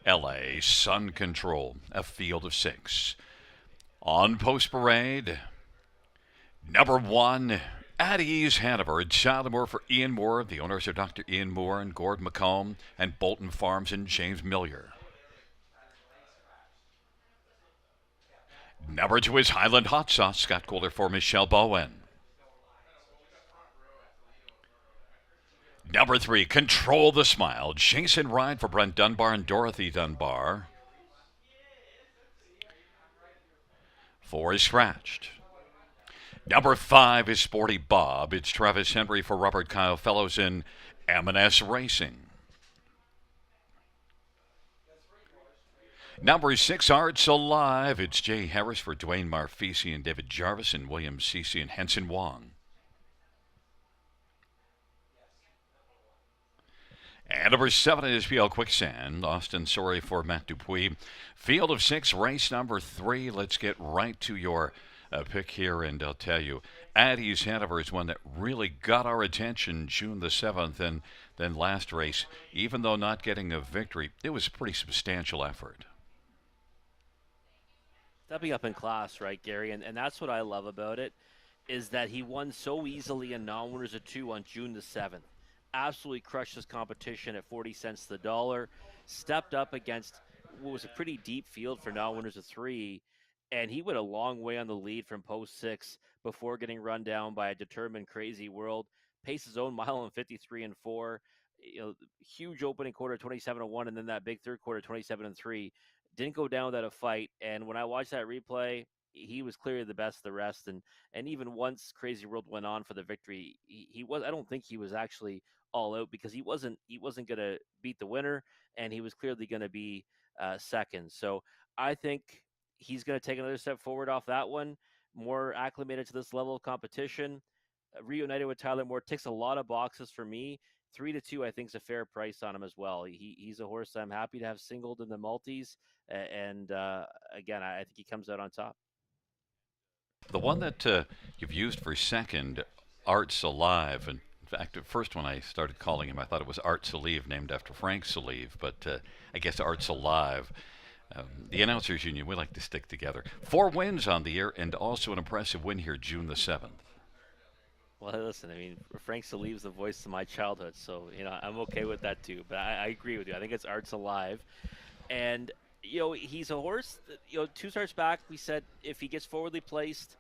LA Sun Control, a field of 6. On post parade, number 1, At Ease Hanover. Child Moore for Ian Moore. The owners are Dr. Ian Moore and Gord McComb and Bolton Farms and James Millier. Number 2 is Highland Hot Sauce. Scott Kohler for Michelle Bowen. Number 3, Control the Smile. Jason Ride for Brent Dunbar and Dorothy Dunbar. 4 is scratched. Number 5 is Sporty Bob. It's Travis Henry for Robert Kyle Fellows in M&S Racing. Number 6, Arts Alive. It's Jay Harris for Dwayne Marfisi and David Jarvis and William Cece and Henson Wong. And number 7 is PL Quicksand. Austin Sorry for Matt Dupuis. Field of 6, race number 3. Let's get right to your pick here, and I'll tell you, Addie's Hanover is one that really got our attention June the 7th, and then last race, even though not getting a victory, it was a pretty substantial effort. Stepping up in class, right, Gary? And that's what I love about it, is that he won so easily in non-winners of 2 on June the 7th. Absolutely crushed his competition at 40 cents to the dollar. Stepped up against what was a pretty deep field for non-winners of 3, and he went a long way on the lead from post 6 before getting run down by a determined Crazy World. Paced his own mile in 53 and 4. Huge opening quarter 27 and 1, and then that big third quarter 27 and 3. Didn't go down without a fight. And when I watched that replay, he was clearly the best of the rest. And even once Crazy World went on for the victory, he was, I don't think he was actually all out, because he wasn't going to beat the winner, and he was clearly going to be second. So I think he's going to take another step forward off that one, more acclimated to this level of competition. Reunited with Tyler Moore ticks a lot of boxes for me. 3-2, I think, is a fair price on him as well. He's a horse I'm happy to have singled in the multis, and again, I think he comes out on top. The one that you've used for second, Arts Alive, and in fact, at first when I started calling him, I thought it was Art Salive, named after Frank Salive, but I guess Arts Alive. The Announcers Union, we like to stick together. 4 wins on the year, and also an impressive win here, June the 7th. Well, listen, I mean, Frank Salive's the voice of my childhood, so, I'm okay with that too. But I agree with you. I think it's Arts Alive. And, he's a horse that, 2 starts back, we said if he gets forwardly placed,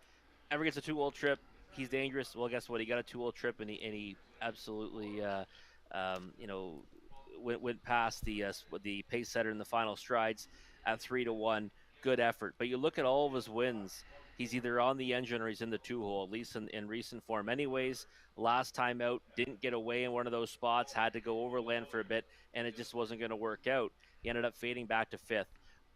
ever gets a 2-hole trip, he's dangerous. Well, guess what? He got a 2-hole trip, and he absolutely, went past the pace setter in the final strides at 3-1. Good effort. But you look at all of his wins, he's either on the engine or he's in the 2-hole, at least in recent form. Anyways, last time out, didn't get away in one of those spots, had to go overland for a bit, and it just wasn't going to work out. He ended up fading back to 5th.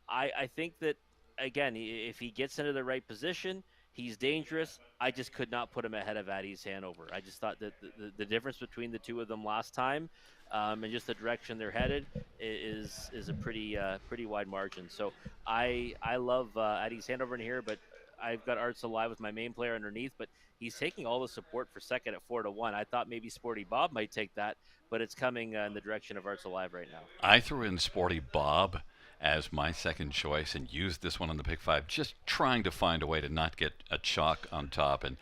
I think that, again, if he gets into the right position, he's dangerous. I just could not put him ahead of Addie's Hanover. I just thought that the difference between the two of them last time, and just the direction they're headed, is a pretty wide margin. So I love Addie's Hanover in here, but I've got Arts Alive with my main player underneath, but he's taking all the support for second at 4-1. I thought maybe Sporty Bob might take that, but it's coming in the direction of Arts Alive right now. I threw in Sporty Bob as my second choice and used this one on the pick 5, just trying to find a way to not get a chalk on top. And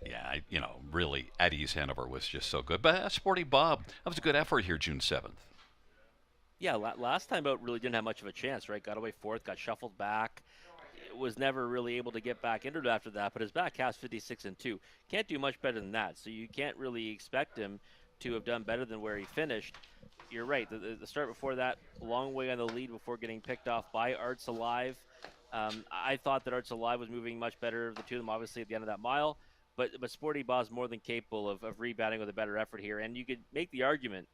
yeah, really, Addie's Hanover was just so good. But Sporty Bob, that was a good effort here, June 7th. Yeah, last time out really didn't have much of a chance, right? Got away 4th, got shuffled back. Was never really able to get back into it after that, but his back half's 56 and 2. Can't do much better than that, so you can't really expect him to have done better than where he finished. You're right. The start before that, a long way on the lead before getting picked off by Arts Alive. I thought that Arts Alive was moving much better of the two of them, obviously, at the end of that mile. But Sporty Bob's more than capable of rebounding with a better effort here. And you could make the argument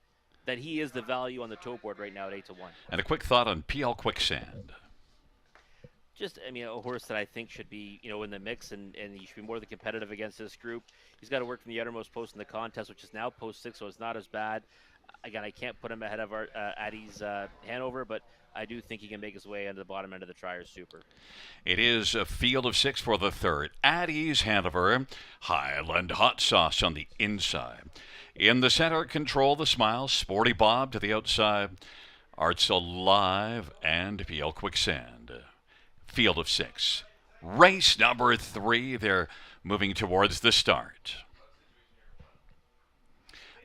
that he is the value on the toe board right now at 8-1. And a quick thought on PL Quicksand. Just, a horse that I think should be, in the mix, and he should be more than competitive against this group. He's got to work from the uttermost post in the contest, which is now post 6, so it's not as bad. Again, I can't put him ahead of Addie's Hanover, but I do think he can make his way into the bottom end of the Triers Super. It is a field of 6 for the third. Addie's Hanover, Highland Hot Sauce on the inside. In the center, Control the Smile, Sporty Bob to the outside, Arts Alive, and PL Quicksand. Field of 6. Race number 3. They're moving towards the start.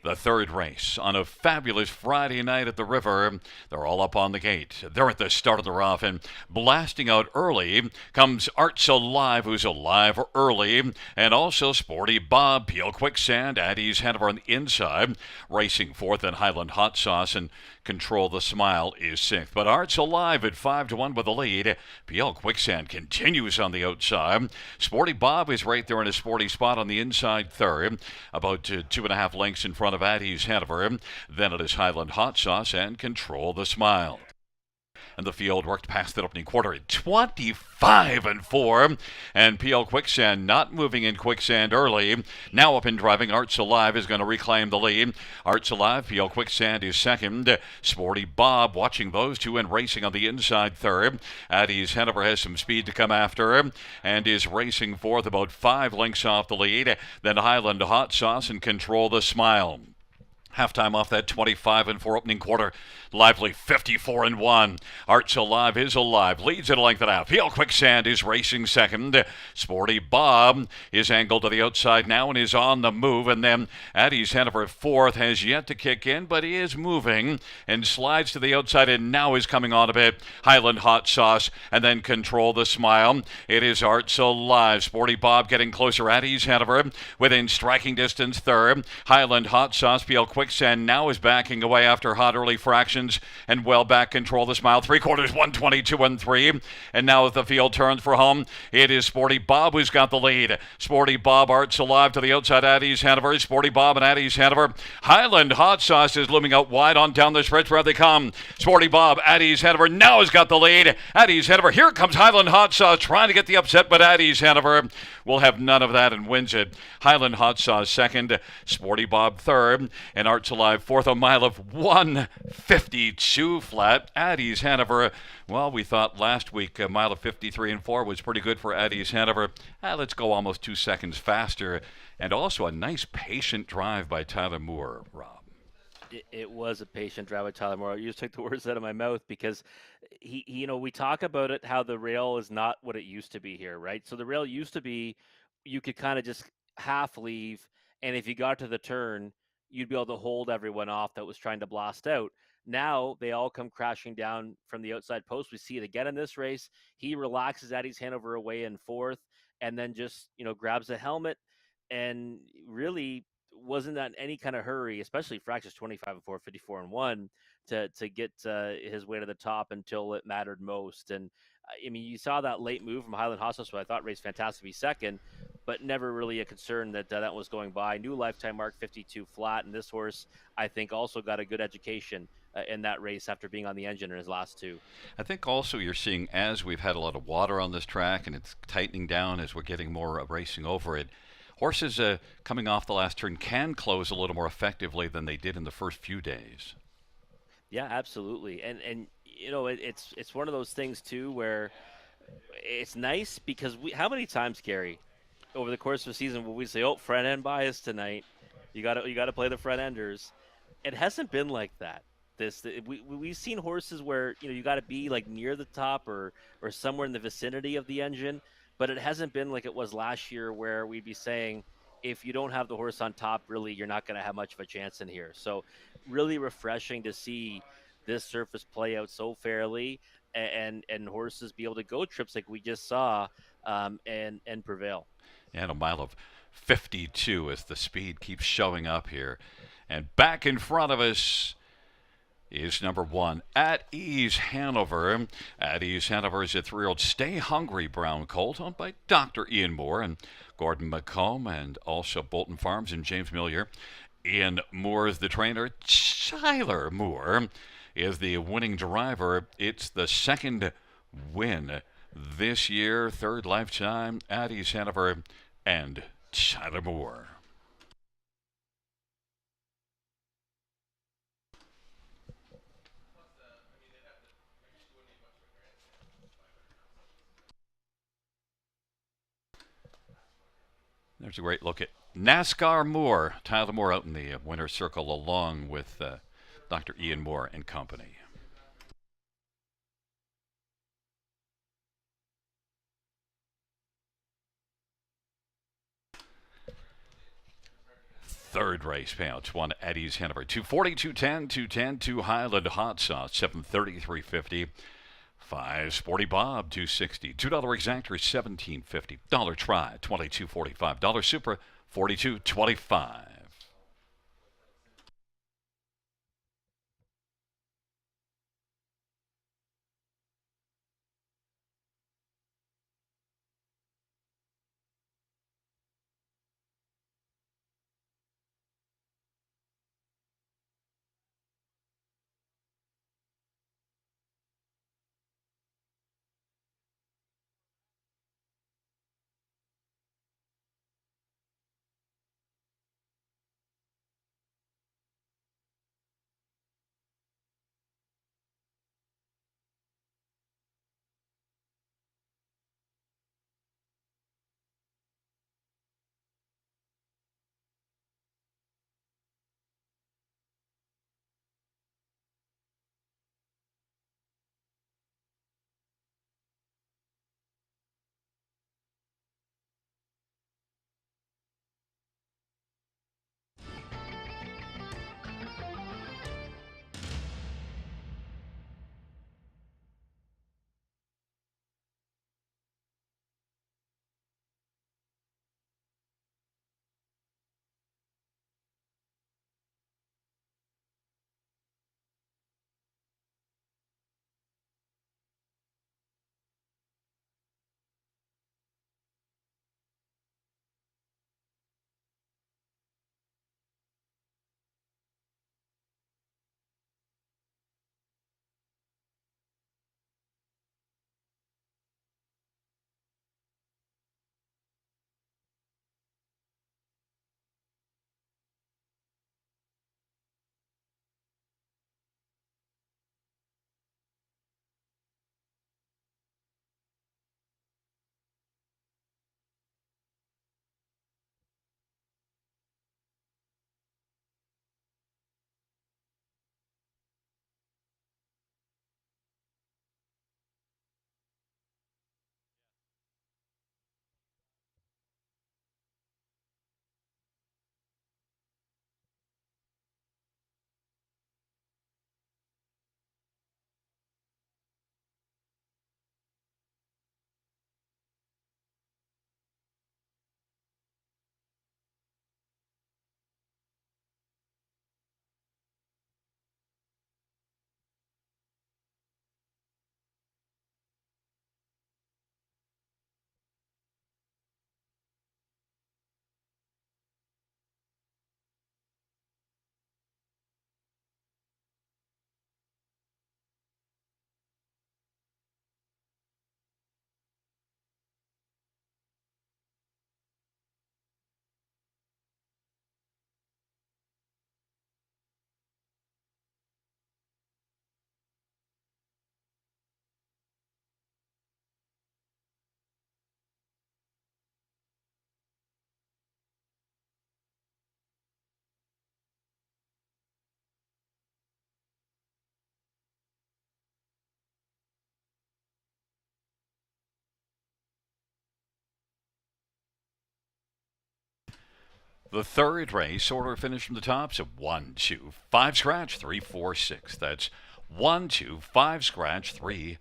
The third race on a fabulous Friday night at the river. They're all up on the gate. They're at the start of the rough, and blasting out early comes Arts Alive, who's alive early, and also Sporty Bob, PL Quicksand, Addie's Hanover on the inside, racing 4th, and Highland Hot Sauce, and Control the Smile is 6th. But Arts Alive at 5-1 with the lead. PL Quicksand continues on the outside. Sporty Bob is right there in a sporty spot on the inside third, about 2.5 lengths in front of Addie's Hanover. Then it is Highland Hot Sauce and Control the Smile. And the field worked past that opening quarter at 25-4. And PL Quicksand not moving in quicksand early. Now up and driving, Arts Alive is going to reclaim the lead. Arts Alive, PL Quicksand is second. Sporty Bob watching those two and racing on the inside third. Addie's Hanover has some speed to come after and is racing fourth, about 5 lengths off the lead. Then Highland Hot Sauce and Control the Smile. Halftime off that 25-4 opening quarter. Lively 54-1. Arts Alive is alive. Leads at a length and a half. PL Quicksand is racing second. Sporty Bob is angled to the outside now and is on the move. And then Addie's Hanover fourth has yet to kick in, but he is moving and slides to the outside and now is coming on a bit. Highland Hot Sauce and then Control the Smile. It is Arts Alive. Sporty Bob getting closer. Addie's Hanover within striking distance third. Highland Hot Sauce. PL Quicksand now is backing away after hot early fractions and well back. Control the Smile. 3/4, 122-3. And now as the field turns for home, it is Sporty Bob who's got the lead. Sporty Bob, Arts Alive to the outside. Addie's Hanover. Sporty Bob and Addie's Hanover. Highland Hot Sauce is looming out wide on down the stretch where they come. Sporty Bob, Addie's Hanover now has got the lead. Addie's Hanover. Here comes Highland Hot Sauce trying to get the upset, but Addie's Hanover will have none of that and wins it. Highland Hot Sauce second. Sporty Bob third. And Arts Alive fourth, a mile of 1:52 flat. Addie's Hanover, well, we thought last week a mile of 53-4 was pretty good for Addie's Hanover. Let's go almost 2 seconds faster. And also a nice patient drive by Tyler Moore, Rob. It was a patient drive by Tyler Moore. You just took the words out of my mouth because we talk about it, how the rail is not what it used to be here, right? So the rail used to be, you could kind of just half leave, and if you got to the turn, you'd be able to hold everyone off that was trying to blast out. Now they all come crashing down from the outside post. We see it again in this race. He relaxes Addie's Hanover away in fourth, and then just grabs the helmet, and really wasn't in any kind of hurry, especially fractions 25-4, 54-1, to get his way to the top until it mattered most. And I mean, you saw that late move from Highland Hospital, so I thought raced fantastic to be second, but never really a concern that that was going by. New lifetime mark 52 flat, and this horse I think also got a good education in that race after being on the engine in his last two. I think also you're seeing, as we've had a lot of water on this track and it's tightening down as we're getting more racing over it, horses coming off the last turn can close a little more effectively than they did in the first few days. Yeah, absolutely. And it's one of those things too where it's nice because how many times, Gary, over the course of the season will we say, "Oh, front end bias tonight. You got to play the front enders." It hasn't been like that. We've seen horses where you got to be like near the top or somewhere in the vicinity of the engine, but it hasn't been like it was last year where we'd be saying if you don't have the horse on top, really you're not going to have much of a chance in here. So really refreshing to see this surface play out so fairly and horses be able to go trips like we just saw and prevail. And a mile of 52 as the speed keeps showing up here. And back in front of us is number 1, At Ease Hanover. At Ease Hanover is a 3-year-old Stay Hungry brown colt owned by Dr. Ian Moore and Gordon McComb and also Bolton Farms and James Millier. Ian Moore is the trainer. Tyler Moore is the winning driver. It's the second win this year, third lifetime, At Ease Hanover and Tyler Moore. There's a great look at NASCAR Moore. Tyler Moore out in the winner's circle along with Dr. Ian Moore and company. Third race payouts. 1 At Ease Hanover. 240, 210, 210, 2 Highland Hot Sauce. 733 50. 5 Sporty Bob, 260. $2 exactor, $17.50. Dollar Try, $22.45. Dollar Supra, $42.25. The third race order finish from the top. So 1, 2, 5 scratch, 3, 4, 6. That's 1, 2, 5 scratch, 3,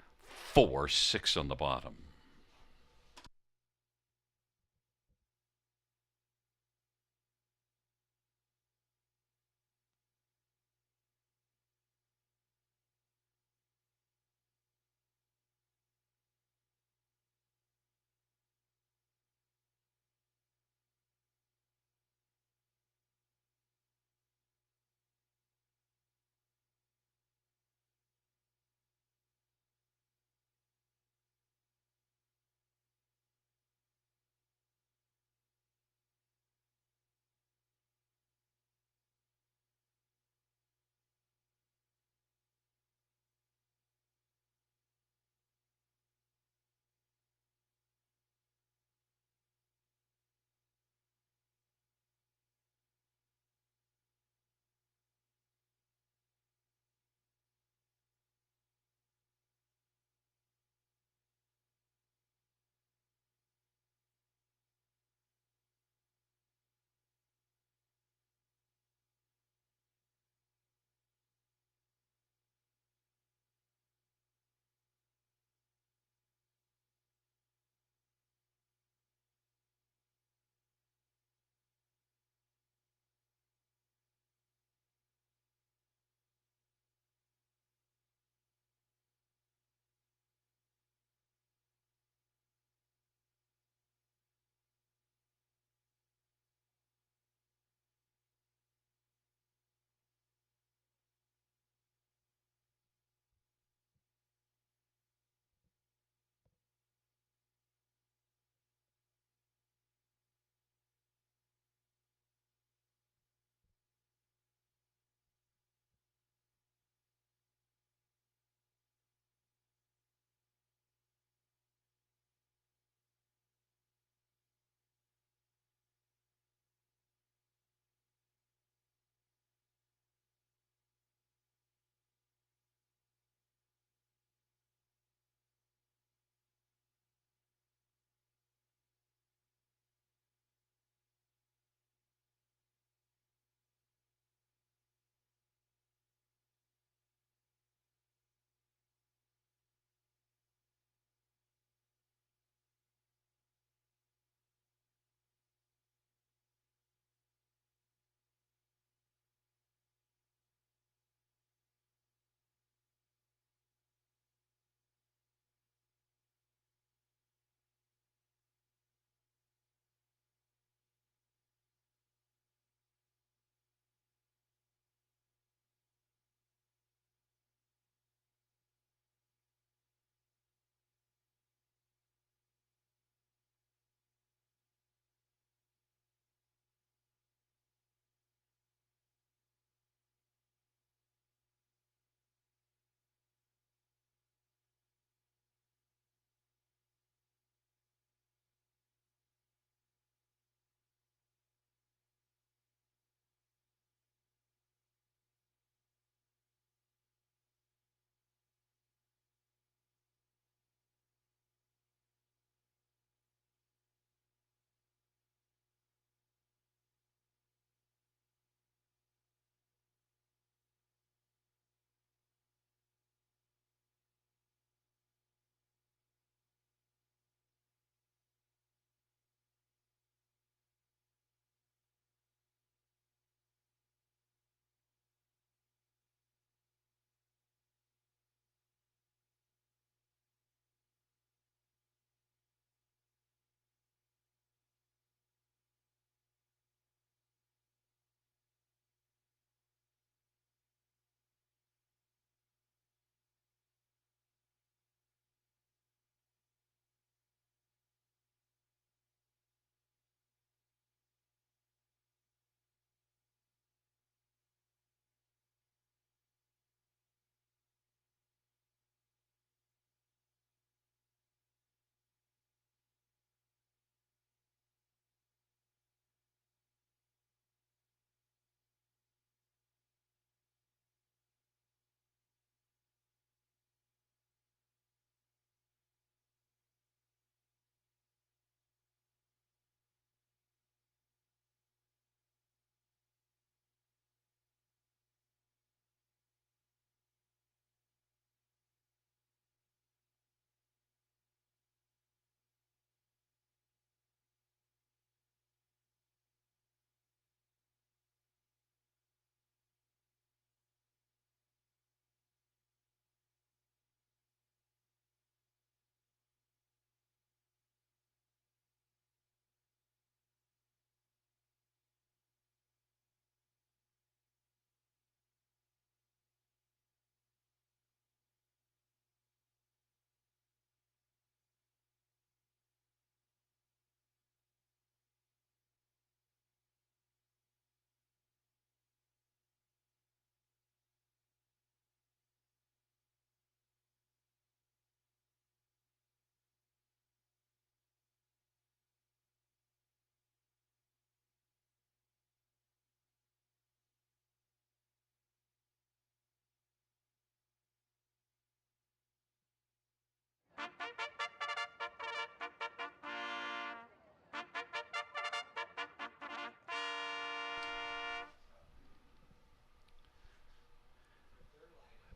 4, 6 on the bottom.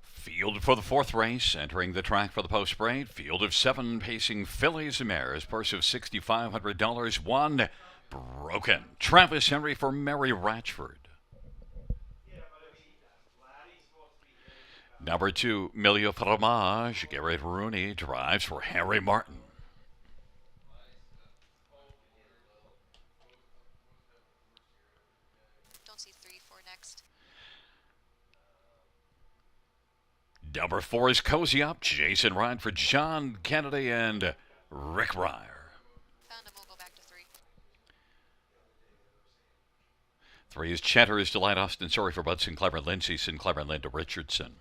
Field for the fourth race, entering the track for the post parade. Field of 7 pacing fillies and mares. Purse of $6,500. One broken. Travis Henry for Mary Ratchford. Number 2, Milio Fromage. Garrett Rooney drives for Harry Martin. Don't see 3-4 next. Number 4 is Cozy Up. Jason Ryan for John Kennedy and Rick Ryer. Found him. We'll go back to 3. 3 is Cheddar's Delight. Austin Sorry for Bud Sinclair and Lindsay Sinclair and Linda Richardson.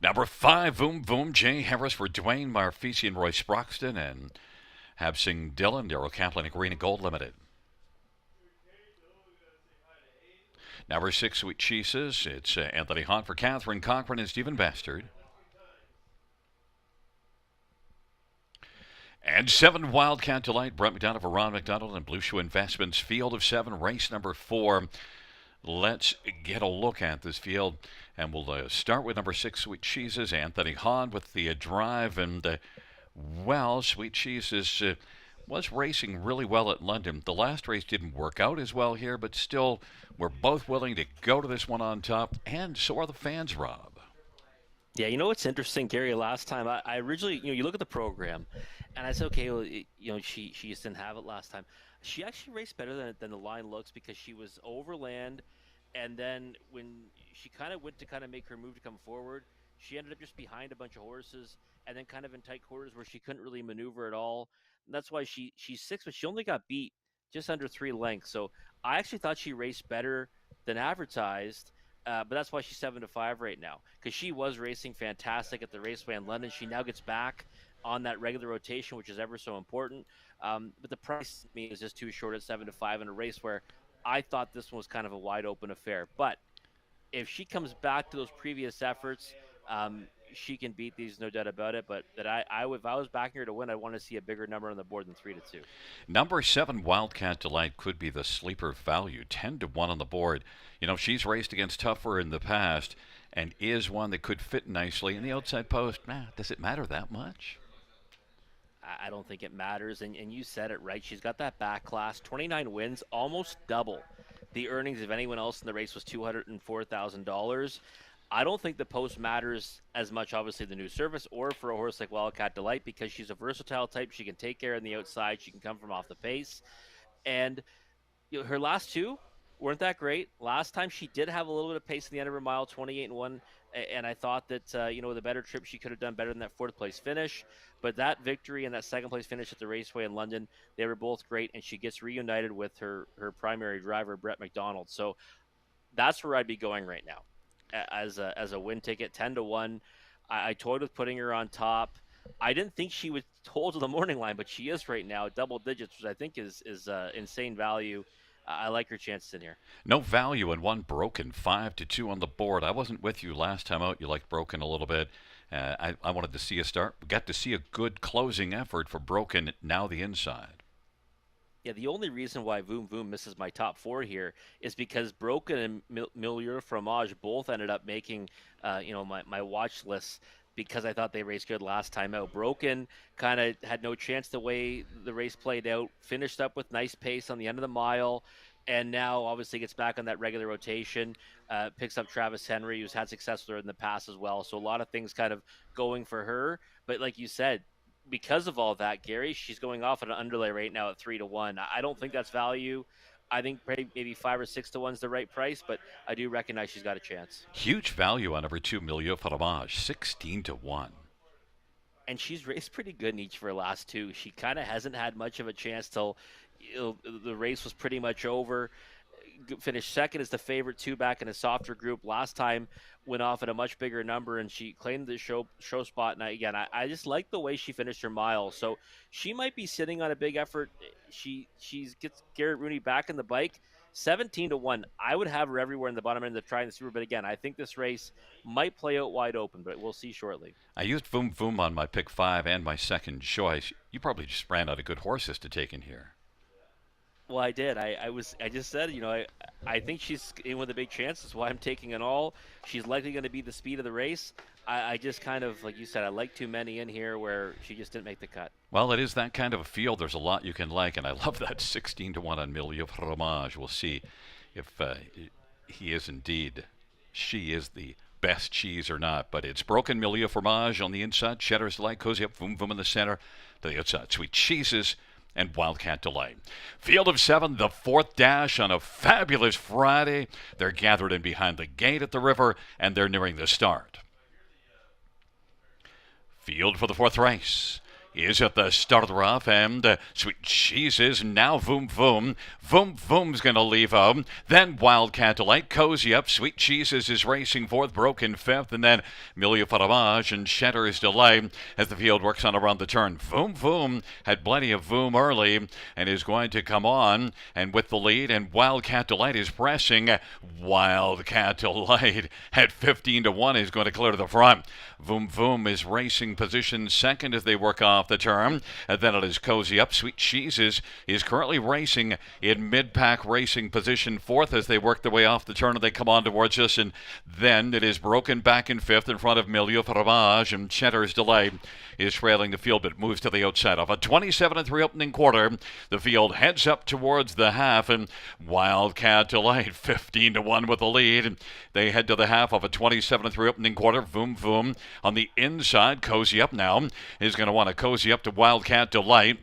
Number 5, Voom Voom. Jay Harris for Dwayne Marfisi and Roy Sproxton and Habsing Dillon, Daryl Kaplan and Green and Gold Limited. Number 6, Sweet Cheeses. It's Anthony Hahn for Catherine Cochran and Stephen Bastard. And 7, Wildcat Delight. Brett McDonald for Ron McDonald and Blue Shoe Investments. Field of 7, race number 4. Let's get a look at this field. And we'll start with number 6, Sweet Cheeses. Anthony Hahn with the drive. And, well, Sweet Cheeses was racing really well at London. The last race didn't work out as well here, but still, we're both willing to go to this one on top. And so are the fans, Rob. Yeah, you know what's interesting, Gary? Last time, I originally, you look at the program, and I said, okay, well, she just didn't have it last time. She actually raced better than the line looks because she was overland, and then when she kind of went to kind of make her move to come forward, she ended up just behind a bunch of horses, and then kind of in tight quarters where she couldn't really maneuver at all. And that's why she's 6, but she only got beat just under 3 lengths. So I actually thought she raced better than advertised. But that's why she's 7-5 right now, because she was racing fantastic at the Raceway in London. She now gets back on that regular rotation, which is ever so important. But the price to me is just too short at 7-5 in a race where I thought this one was kind of a wide open affair. But if she comes back to those previous efforts, she can beat these, no doubt about it. But if I was backing her to win, I want to see a bigger number on the board than 3-2. Number 7, Wildcat Delight, could be the sleeper value, 10-1 on the board. She's raced against tougher in the past and is one that could fit nicely in the outside post. Does it matter that much? I don't think it matters. And you said it right. She's got that back class, 29 wins, almost double the earnings of anyone else in the race was $204,000. I don't think the post matters as much, obviously, the new service or for a horse like Wildcat Delight, because she's a versatile type. She can take care on the outside. She can come from off the pace. And her last 2 weren't that great. Last time she did have a little bit of pace in the end of her mile, 28-1. And I thought that, with a better trip, she could have done better than that 4th place finish. But that victory and that 2nd place finish at the Raceway in London, they were both great. And she gets reunited with her primary driver, Brett McDonald. So that's where I'd be going right now as a win ticket, 10-1. I toyed with putting her on top. I didn't think she would hold to the morning line, but she is right now, double digits, which I think is insane value. I like her chances in here. No value in one broken, 5-2 on the board. I wasn't with you last time out. You liked broken a little bit. I wanted to see a start. We got to see a good closing effort for broken, now the inside. Yeah, the only reason why Voom Voom misses my top 4 here is because Broken and Milieu Fromage both ended up making, my watch list because I thought they raced good last time out. Broken kind of had no chance the way the race played out, finished up with nice pace on the end of the mile, and now obviously gets back on that regular rotation, picks up Travis Henry, who's had success with her in the past as well. So a lot of things kind of going for her. But like you said, because of all that, Gary, she's going off at an underlay right now at 3-1. I don't think that's value. I think maybe 5 or 6-1 is the right price, but I do recognize she's got a chance. Huge value on number 2, Milieu Fromage, 16-1. And she's raced pretty good in each of her last 2. She kind of hasn't had much of a chance till the race was pretty much over. Finished 2nd as the favorite 2 back in a softer group. Last time went off at a much bigger number, and she claimed the show spot. And again, I just like the way she finished her mile. So she might be sitting on a big effort. She gets Garrett Rooney back in the bike. 17-1. I would have her everywhere in the bottom end of trying the super, but again, I think this race might play out wide open, but we'll see shortly. I used Voom Voom on my pick 5 and my second choice. You probably just ran out of good horses to take in here. Well, I did. I just said, I think she's in with a big chance. That's why I'm taking an all. She's likely going to be the speed of the race. I just kind of, like you said, I like too many in here where she just didn't make the cut. Well, it is that kind of a field. There's a lot you can like, and I love that 16-1 on Milieu Fromage. We'll see if he is indeed, she is the best cheese or not. But it's Broken Milieu Fromage on the inside, Cheddar's Delight, Cozy Up, Voom Voom in the center, to the outside, Sweet Cheeses, and Wildcat Delight. Field of 7, the 4th dash on a fabulous Friday. They're gathered in behind the gate at the river, and they're nearing the start. Field for the 4th race is at the start of the rough, and Sweet Cheeses, now Voom Voom. Voom Voom's going to leave out. Then Wildcat Delight, Cozy Up. Sweet Cheeses is racing 4th, Broken 5th, and then Milieu Fromage and Cheddar's Delight as the field works on around the turn. Voom Voom had plenty of Voom early and is going to come on and with the lead, and Wildcat Delight is pressing. Wildcat Delight at 15-1 is going to clear to the front. Voom Voom is racing position 2nd as they work off the turn. And then it is Cozy Up. Sweet Cheeses is currently racing in mid-pack racing position 4th as they work their way off the turn and they come on towards us. And then it is Broken back in 5th in front of Milieu Fromage, and Cheddar's Delight is trailing the field but moves to the outside of a 27-3 opening quarter. The field heads up towards the half, and Wildcat Delight 15-1 with the lead. They head to the half of a 27-3 opening quarter. Voom Voom on the inside. Cozy Up now is going to want to cozy up to Wildcat Delight.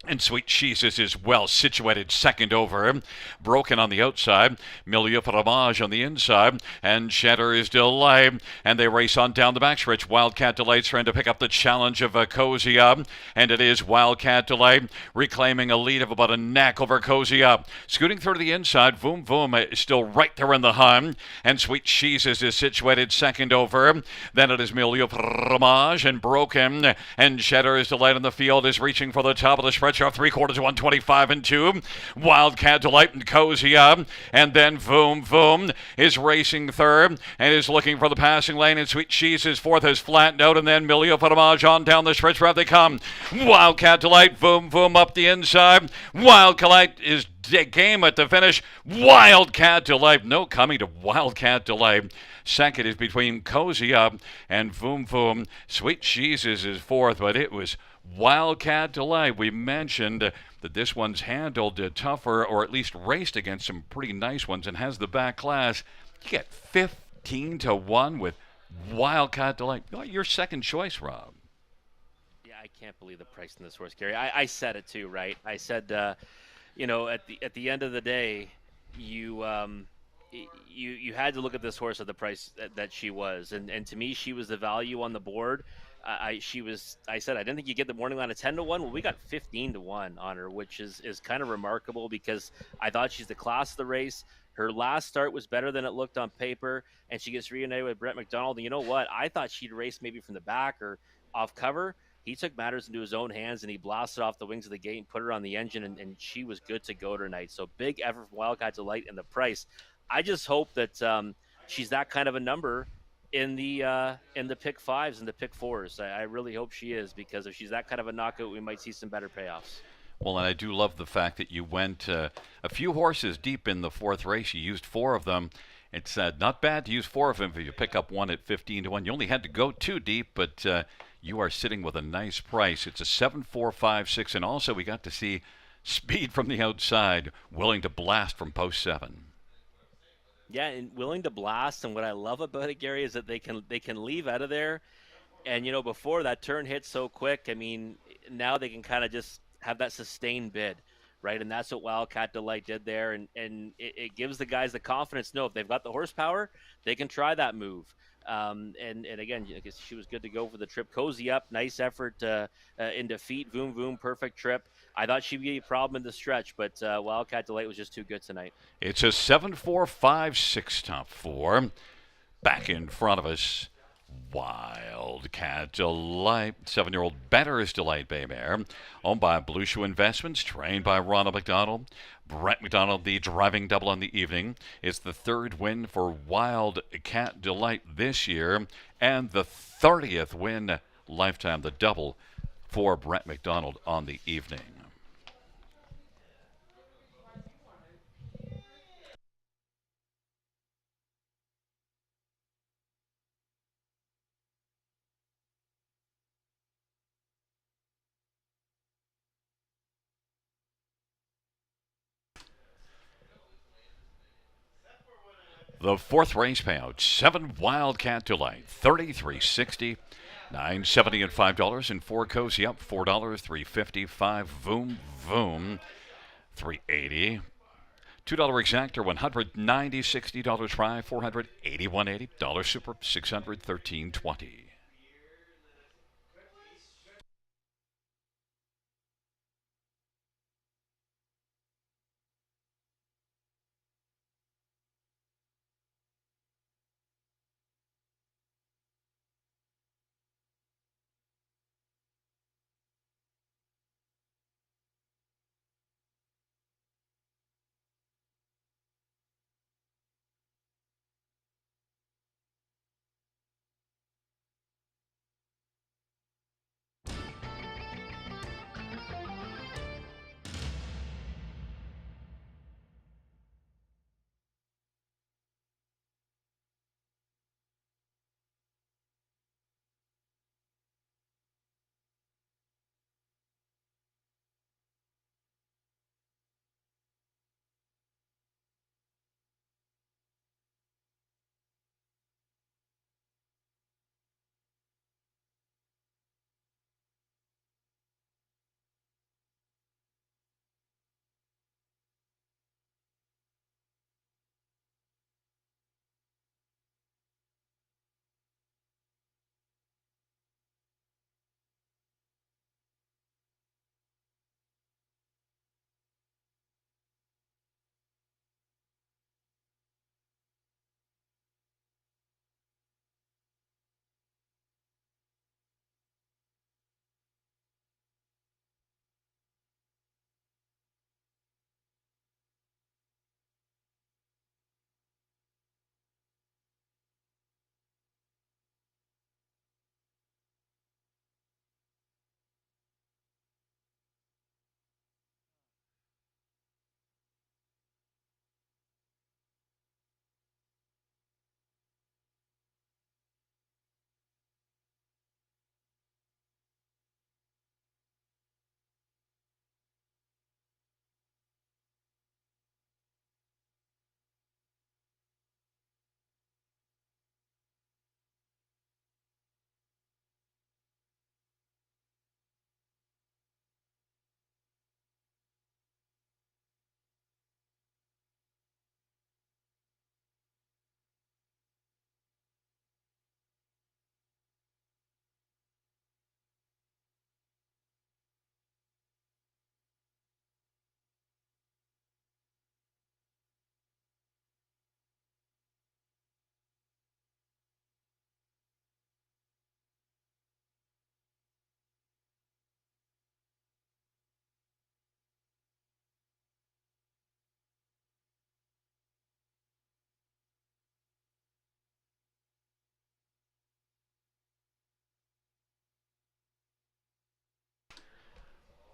And Sweet Cheeses is well situated 2nd over. Broken on the outside. Milieu Fromage on the inside. And Cheddar's Delight. And they race on down the backstretch. Wildcat Delight's trying to pick up the challenge of Cozy Up. And it is Wildcat Delight reclaiming a lead of about a neck over Cozy Up. Scooting through to the inside. Voom Voom is still right there in the hunt. And Sweet Cheeses is situated 2nd over. Then it is Milieu Fromage and Broken. And Cheddar's Delight in the field is reaching for the top of the spread. Off 3/4, 125 and 2. Wildcat Delight and Cozy Up. And then Voom Voom is racing 3rd and is looking for the passing lane. And Sweet Cheeses 4th has flattened out. And then Milieu Fromage on down the stretch where they come. Wildcat Delight, Voom Voom up the inside. Wildcat Delight is game at the finish. Wildcat Delight, no coming to Wildcat Delight. 2nd is between Cozy Up and Voom Voom. Sweet Cheeses is 4th, but it was Wildcat Delight. We mentioned that this one's handled tougher, or at least raced against some pretty nice ones, and has the back class. You get 15-1 with Wildcat Delight. Your second choice, Rob. Yeah, I can't believe the price in this horse, Gary. I said it too, right? I said, at the end of the day, you had to look at this horse at the price that she was, and to me, she was the value on the board. I said I didn't think you get the morning line of 10-1. Well, we got 15-1 on her, which is kind of remarkable because I thought she's the class of the race. Her last start was better than it looked on paper, and she gets reunited with Brett McDonald. And you know what? I thought she'd race maybe from the back or off cover. He took matters into his own hands and he blasted off the wings of the gate and put her on the engine, and she was good to go tonight. So big effort from Wildcat Delight and the price. I just hope that she's that kind of a number in the pick 5s and the pick 4s. I really hope she is, because if she's that kind of a knockout, we might see some better payoffs. Well, and I do love the fact that you went a few horses deep in the 4th race. You used 4 of them. It's not bad to use 4 of them if you pick up one at 15-1. You only had to go 2 deep, but you are sitting with a nice price. It's a 7, 4, 5, 6, and also we got to see speed from the outside, willing to blast from post 7. Yeah, and willing to blast. And what I love about it, Gary, is that they can leave out of there. And before that turn hit so quick, I mean, now they can kind of just have that sustained bid, right? And that's what Wildcat Delight did there. And it gives the guys the confidence to know if they've got the horsepower, they can try that move. And again, I guess she was good to go for the trip. Cozy Up, nice effort in defeat. Voom Voom, perfect trip. I thought she'd be a problem in the stretch, but Wildcat Delight was just too good tonight. It's a 7, 4, 5, 6 top 4. Back in front of us, Wildcat Delight, 7-year-old Better's Delight Bay Mare, owned by Blue Shoe Investments, trained by Ronald McDonald. Brett McDonald, the driving double on the evening. It's the third win for Wildcat Delight this year, and the 30th win lifetime, the double for Brett McDonald on the evening. The fourth race payout, 7 Wildcat Delight, 33.60, 9.70 and $5, and 4 Cozy up, $4, 3.55, Voom Voom, 3.80. $2 exactor, $190, $60 try, 481.80. Dollar super, 613.20.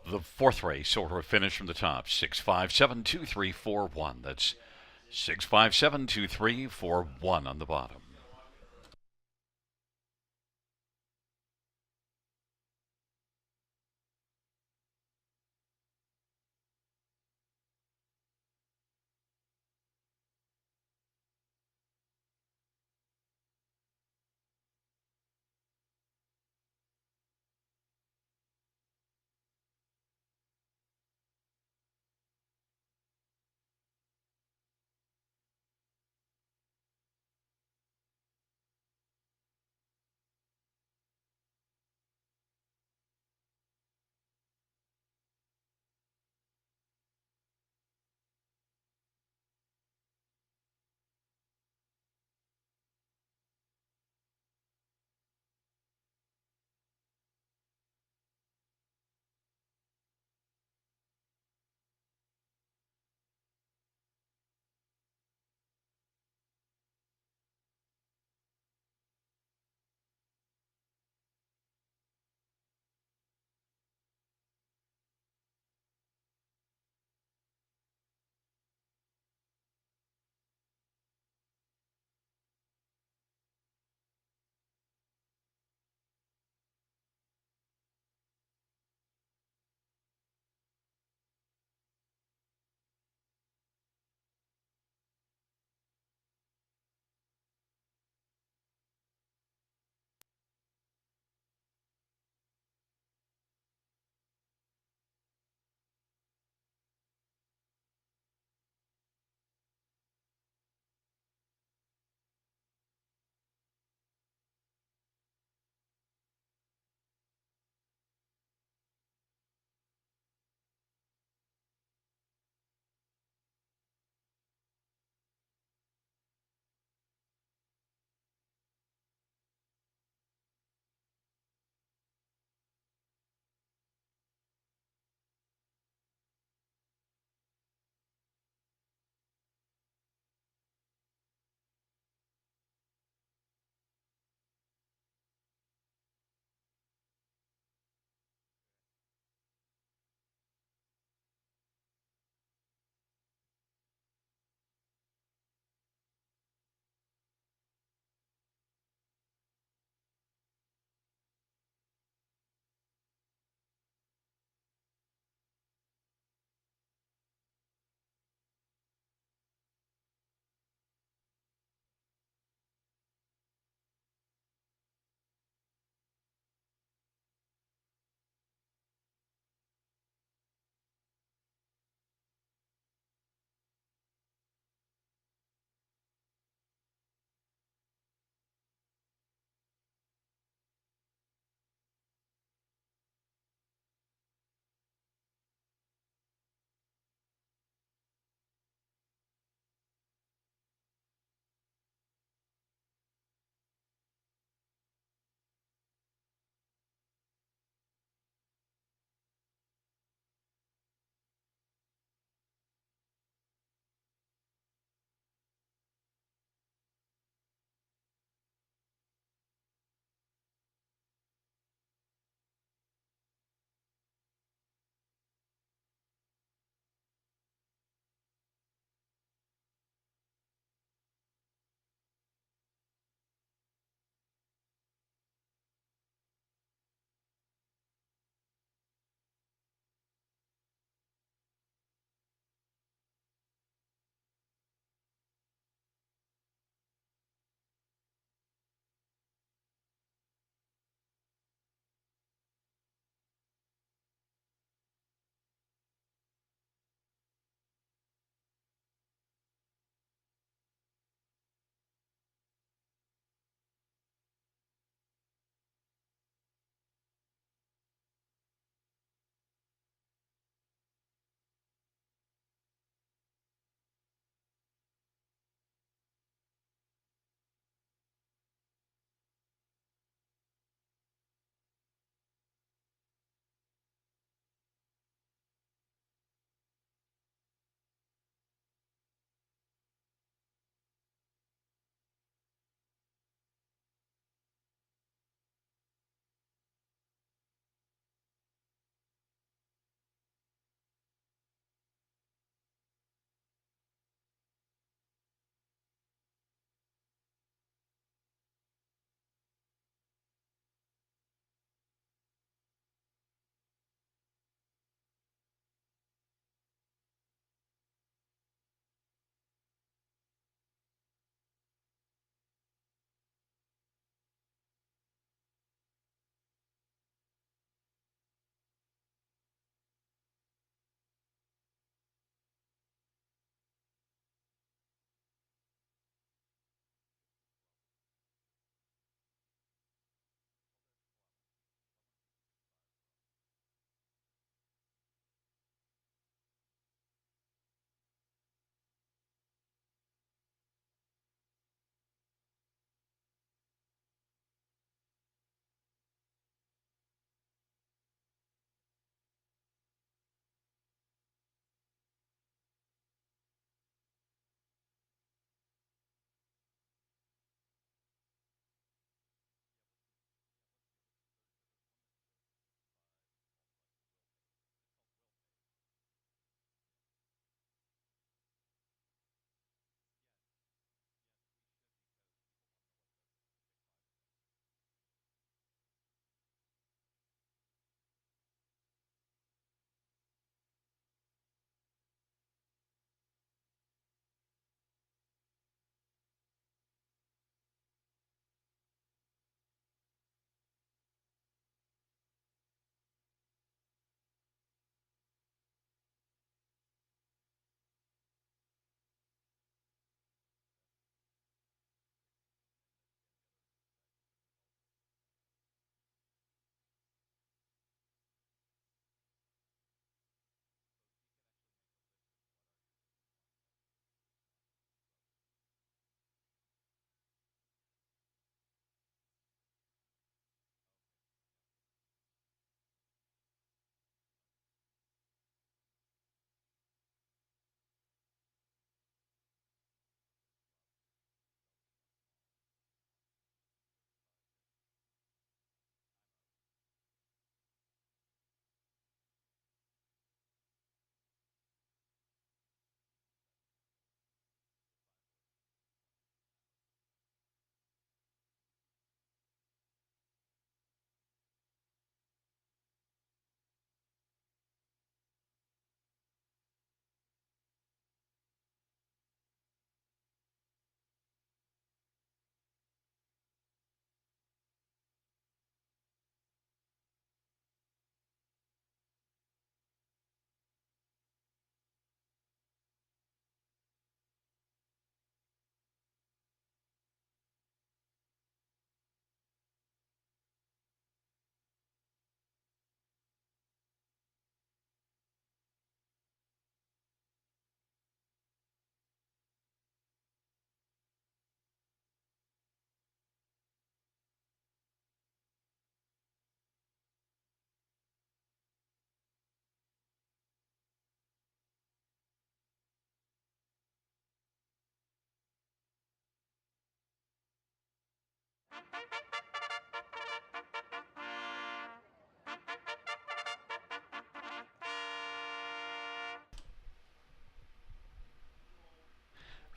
The fourth race, order of finish from the top, 6572341. That's 6572341 on the bottom.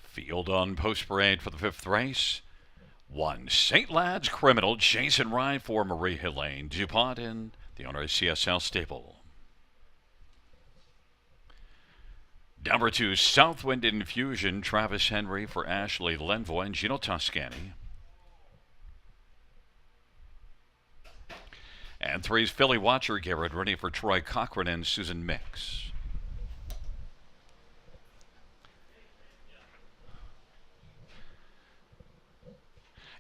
Field on post parade for the fifth race. One St. Lad's Criminal, Jason Ryan for Marie Helene DuPont in the owner of CSL Stable. Number 2, Southwind Infusion, Travis Henry for Ashley Lenvoy and Gino Toscani. And 3's Philly Watcher, Garrett Rennie for Troy Cochran and Susan Mix.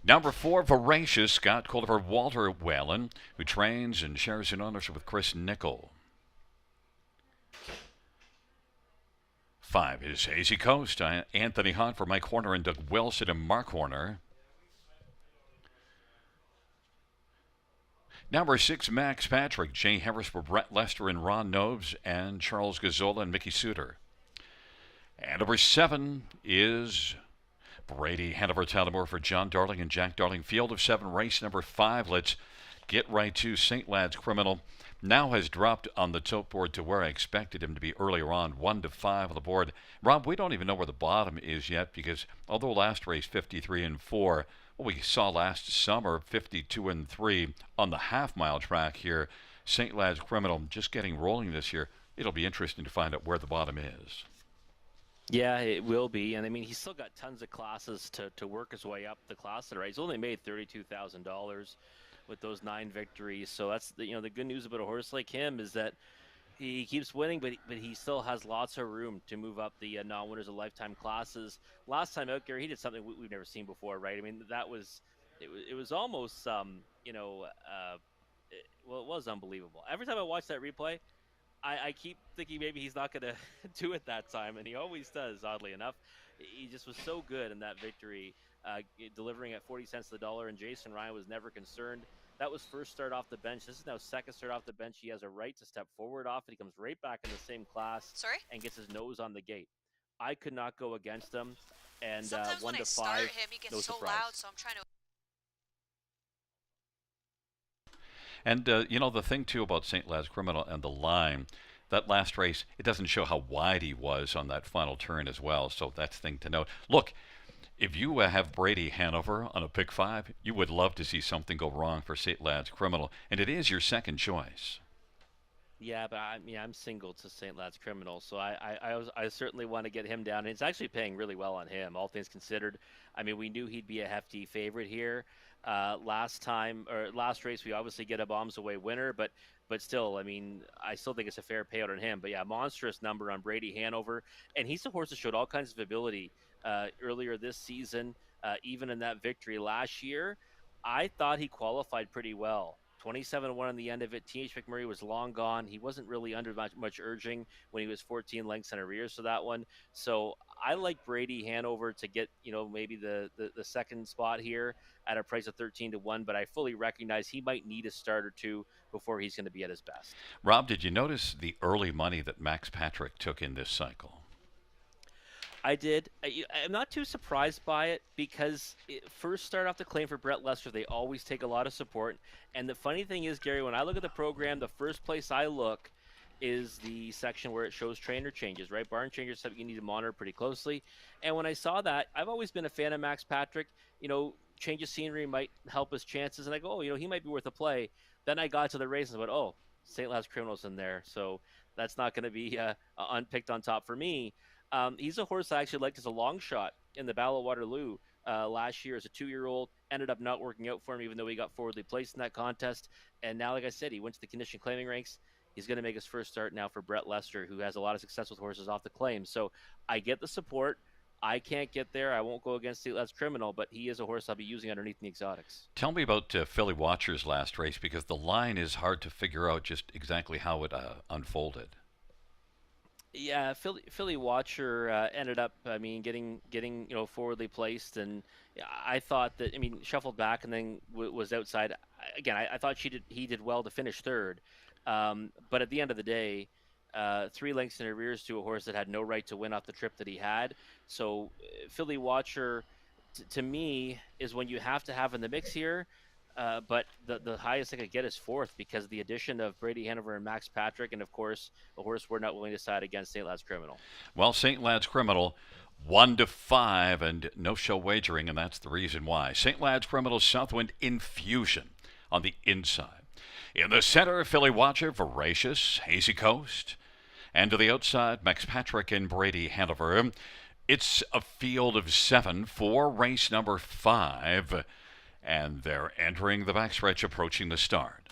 Number 4, Voracious, Scott Calder for Walter Whalen, who trains and shares in ownership with Chris Nickel. 5 is Hazy Coast, Anthony Hunt for Mike Horner and Doug Wilson and Mark Horner. Number 6, Max Patrick, Jay Harris for Brett Lester and Ron Nobes and Charles Gazzola and Mickey Suter. And number 7 is Brady Hanover Tallimore for John Darling and Jack Darling. Field of 7, race number 5. Let's get right to St. Lad's Criminal. Now has dropped on the tote board to where I expected him to be earlier on, 1 to 5 on the board. Rob, we don't even know where the bottom is yet because although last race 53 and 4, what we saw last summer 52 and 3 on the half-mile track here, St. Lad's Criminal just getting rolling this year. It'll be interesting to find out where the bottom is. Yeah, it will be. And I mean, he's still got tons of classes to work his way up the class ladder. He's only made $32,000 with those 9 victories. So that's the good news about a horse like him is that he keeps winning, but he still has lots of room to move up the non-winners of lifetime classes. Last time out, Gary, he did something we've never seen before, right? I mean, it was almost it was unbelievable. Every time I watch that replay, I keep thinking maybe he's not going to do it that time, and he always does, oddly enough. He just was so good in that victory, delivering at 40 cents to the dollar, and Jason Ryan was never concerned. That was first start off the bench. This is now second start off the bench. He has a right to step forward off it. He comes right back in the same class Sorry? and gets his nose on the gate. I could not go against him, and Sometimes 1 when I to start 5, him, he gets no so surprise. loud, so I'm trying to. And, the thing, too, about St. Lad's Criminal and the line, that last race, it doesn't show how wide he was on that final turn as well, so that's the thing to note. Look, if you have Brady Hanover on a pick 5, you would love to see something go wrong for St. Lad's Criminal, and it is your second choice. Yeah, but I'm single to St. Lad's Criminal, so I certainly want to get him down. And it's actually paying really well on him, all things considered. I mean, we knew he'd be a hefty favorite here. Last race, we obviously get a bombs away winner, but still, I mean, I still think it's a fair payout on him. But yeah, monstrous number on Brady Hanover, and he's a horse that showed all kinds of ability earlier this season, even in that victory last year. I thought he qualified pretty well. 27-1 on the end of it. T.H. McMurray was long gone. He wasn't really under much urging when he was 14 lengths in arrears for that one. So I like Brady Hanover to get, maybe the second spot here at a price of 13-1, but I fully recognize he might need a start or two before he's going to be at his best. Rob, did you notice the early money that Max Patrick took in this cycle? I did. I'm not too surprised by it because first start off the claim for Brett Lester, they always take a lot of support. And the funny thing is, Gary, when I look at the program, the first place I look is the section where it shows trainer changes, right? Barn changes, something you need to monitor pretty closely. And when I saw that, I've always been a fan of Max Patrick. Change of scenery might help his chances. And I go, he might be worth a play. Then I got to the race and went, St. Lad's Criminal's in there. So that's not going to be unpicked on top for me. He's a horse I actually liked as a long shot in the Battle of Waterloo last year as a 2-year-old. Ended up not working out for him, even though he got forwardly placed in that contest. And now, like I said, he went to the condition claiming ranks. He's going to make his first start now for Brett Lester, who has a lot of success with horses off the claim. So I get the support. I can't get there. I won't go against St. Lad's Criminal, but he is a horse I'll be using underneath the exotics. Tell me about Philly Watcher's last race, because the line is hard to figure out just exactly how it unfolded. Yeah, Philly Watcher ended up, getting forwardly placed, and I thought that, shuffled back and then was outside. Again, I thought he did well to finish third, but at the end of the day, 3 lengths in arrears to a horse that had no right to win off the trip that he had. So Philly Watcher to me is when you have to have in the mix here. But the highest I could get is fourth because the addition of Brady Hanover and Max Patrick, and of course, a horse we're not willing to side against, St. Lad's Criminal. Well, St. Lad's Criminal 1-5 and no show wagering, and that's the reason why. St. Lad's Criminal Southwind Infusion on the inside. In the center, Philly Watcher, Voracious, Hazy Coast. And to the outside, Max Patrick and Brady Hanover. It's a field of 7 for race number 5. And they're entering the backstretch, approaching the start.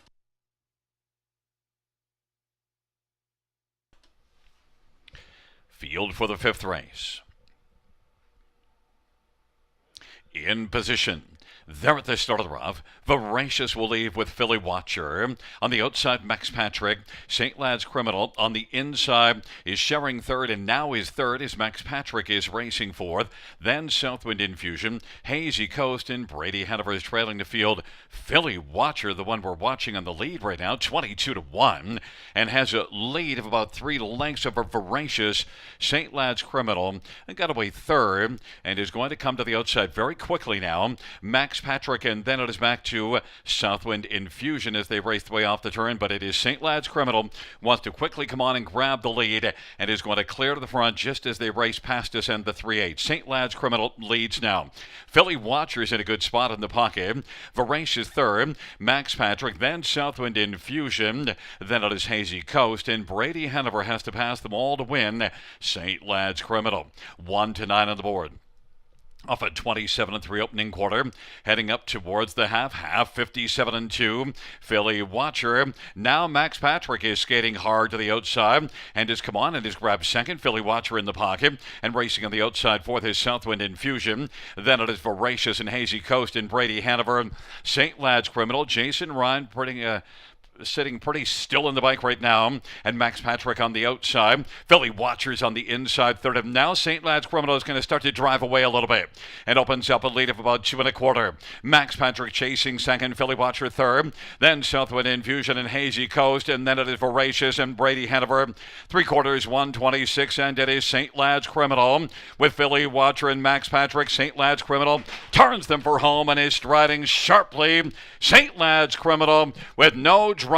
Field for the 5th race. In position. There at the start of the rough, Voracious will leave with Philly Watcher. On the outside, Max Patrick. St. Lad's Criminal on the inside is sharing third, and now is third as Max Patrick is racing fourth. Then Southwind Infusion, Hazy Coast, and Brady Hanover is trailing the field. Philly Watcher, the one we're watching on the lead right now, 22-1, and has a lead of about 3 lengths over Voracious. St. Lad's Criminal got away third and is going to come to the outside very quickly now. Max Patrick, and then it is back to Southwind Infusion as they race the way off the turn, but it is St. Lad's Criminal wants to quickly come on and grab the lead and is going to clear to the front just as they race past us and the 3-8. St. Lad's Criminal leads now. Philly Watcher's in a good spot in the pocket. Voracious third, Max Patrick, then Southwind Infusion, then it is Hazy Coast, and Brady Hanover has to pass them all to win St. Lad's Criminal. 1-9 on the board. Off at 27-3 opening quarter, heading up towards the half 57-2. Philly Watcher. Now Max Patrick is skating hard to the outside and has come on and has grabbed second. Philly Watcher in the pocket and racing on the outside fourth is Southwind Infusion. Then it is Voracious and Hazy Coast and Brady Hanover. St. Lad's Criminal. Jason Ryan sitting pretty still in the bike right now, and Max Patrick on the outside. Philly Watchers on the inside third. And now St. Lad's Criminal is going to start to drive away a little bit and opens up a lead of about 2.25. Max Patrick chasing second, Philly Watcher third, then Southwind Infusion and Hazy Coast, and then it is Voracious and Brady Hanover. 3/4, 126, and it is St. Lad's Criminal with Philly Watcher and Max Patrick. St. Lad's Criminal turns them for home and is striding sharply. St. Lad's Criminal with no driving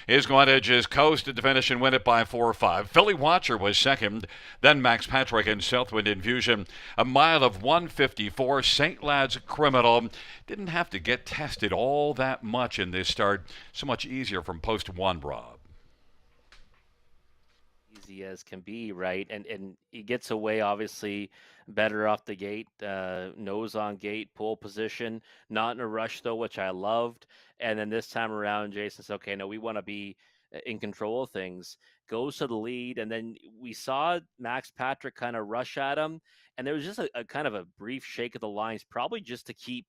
is going to just coast to the finish and win it by 4 or 5. Philly Watcher was second, then Max Patrick and Southwind Infusion. A mile of 154. St. Lad's Criminal didn't have to get tested all that much in this start. So much easier from post one, Rob. Easy as can be, right? And he gets away obviously better off the gate, nose on gate, pole position, not in a rush though, which I loved. And then this time around, Jason says, "Okay, no, we want to be in control of things." Goes to the lead, and then we saw Max Patrick kind of rush at him, and there was just a kind of a brief shake of the lines, probably just to keep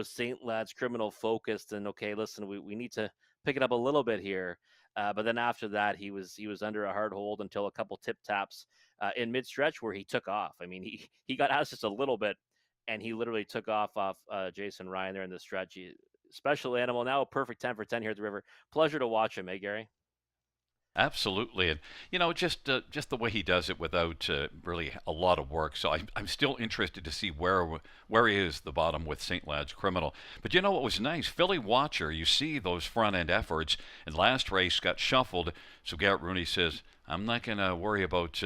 St. Lad's Criminal focused and okay, listen, we need to pick it up a little bit here. But then after that, he was under a hard hold until a couple tip taps in mid stretch where he took off. I mean, he got out just a little bit, and he literally took off Jason Ryan there in the stretch. Special animal, now a perfect 10 for 10 here at the river. Pleasure to watch him, Gary? Absolutely, and just the way he does it without really a lot of work. So I'm still interested to see where he is the bottom with St. Lad's Criminal. But you know what was nice? Philly Watcher. You see those front end efforts. And last race got shuffled. So Garrett Rooney says, "I'm not going to worry about."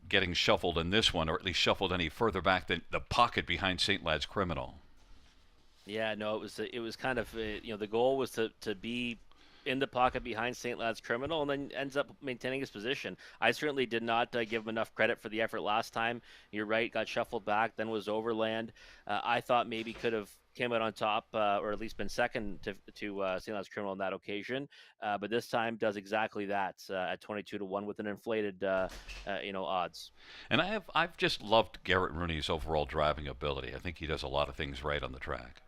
Getting shuffled in this one, or at least shuffled any further back than the pocket behind St. Lad's Criminal. Yeah, no, it was kind of the goal was to be in the pocket behind St. Lad's Criminal, and then ends up maintaining his position. I certainly did not give him enough credit for the effort last time. You're right, got shuffled back, then was overland. I thought maybe could have came out on top, or at least been second to St. Lad's Criminal on that occasion. But this time does exactly that at 22-1 with an inflated, odds. And I've just loved Garrett Rooney's overall driving ability. I think he does a lot of things right on the track.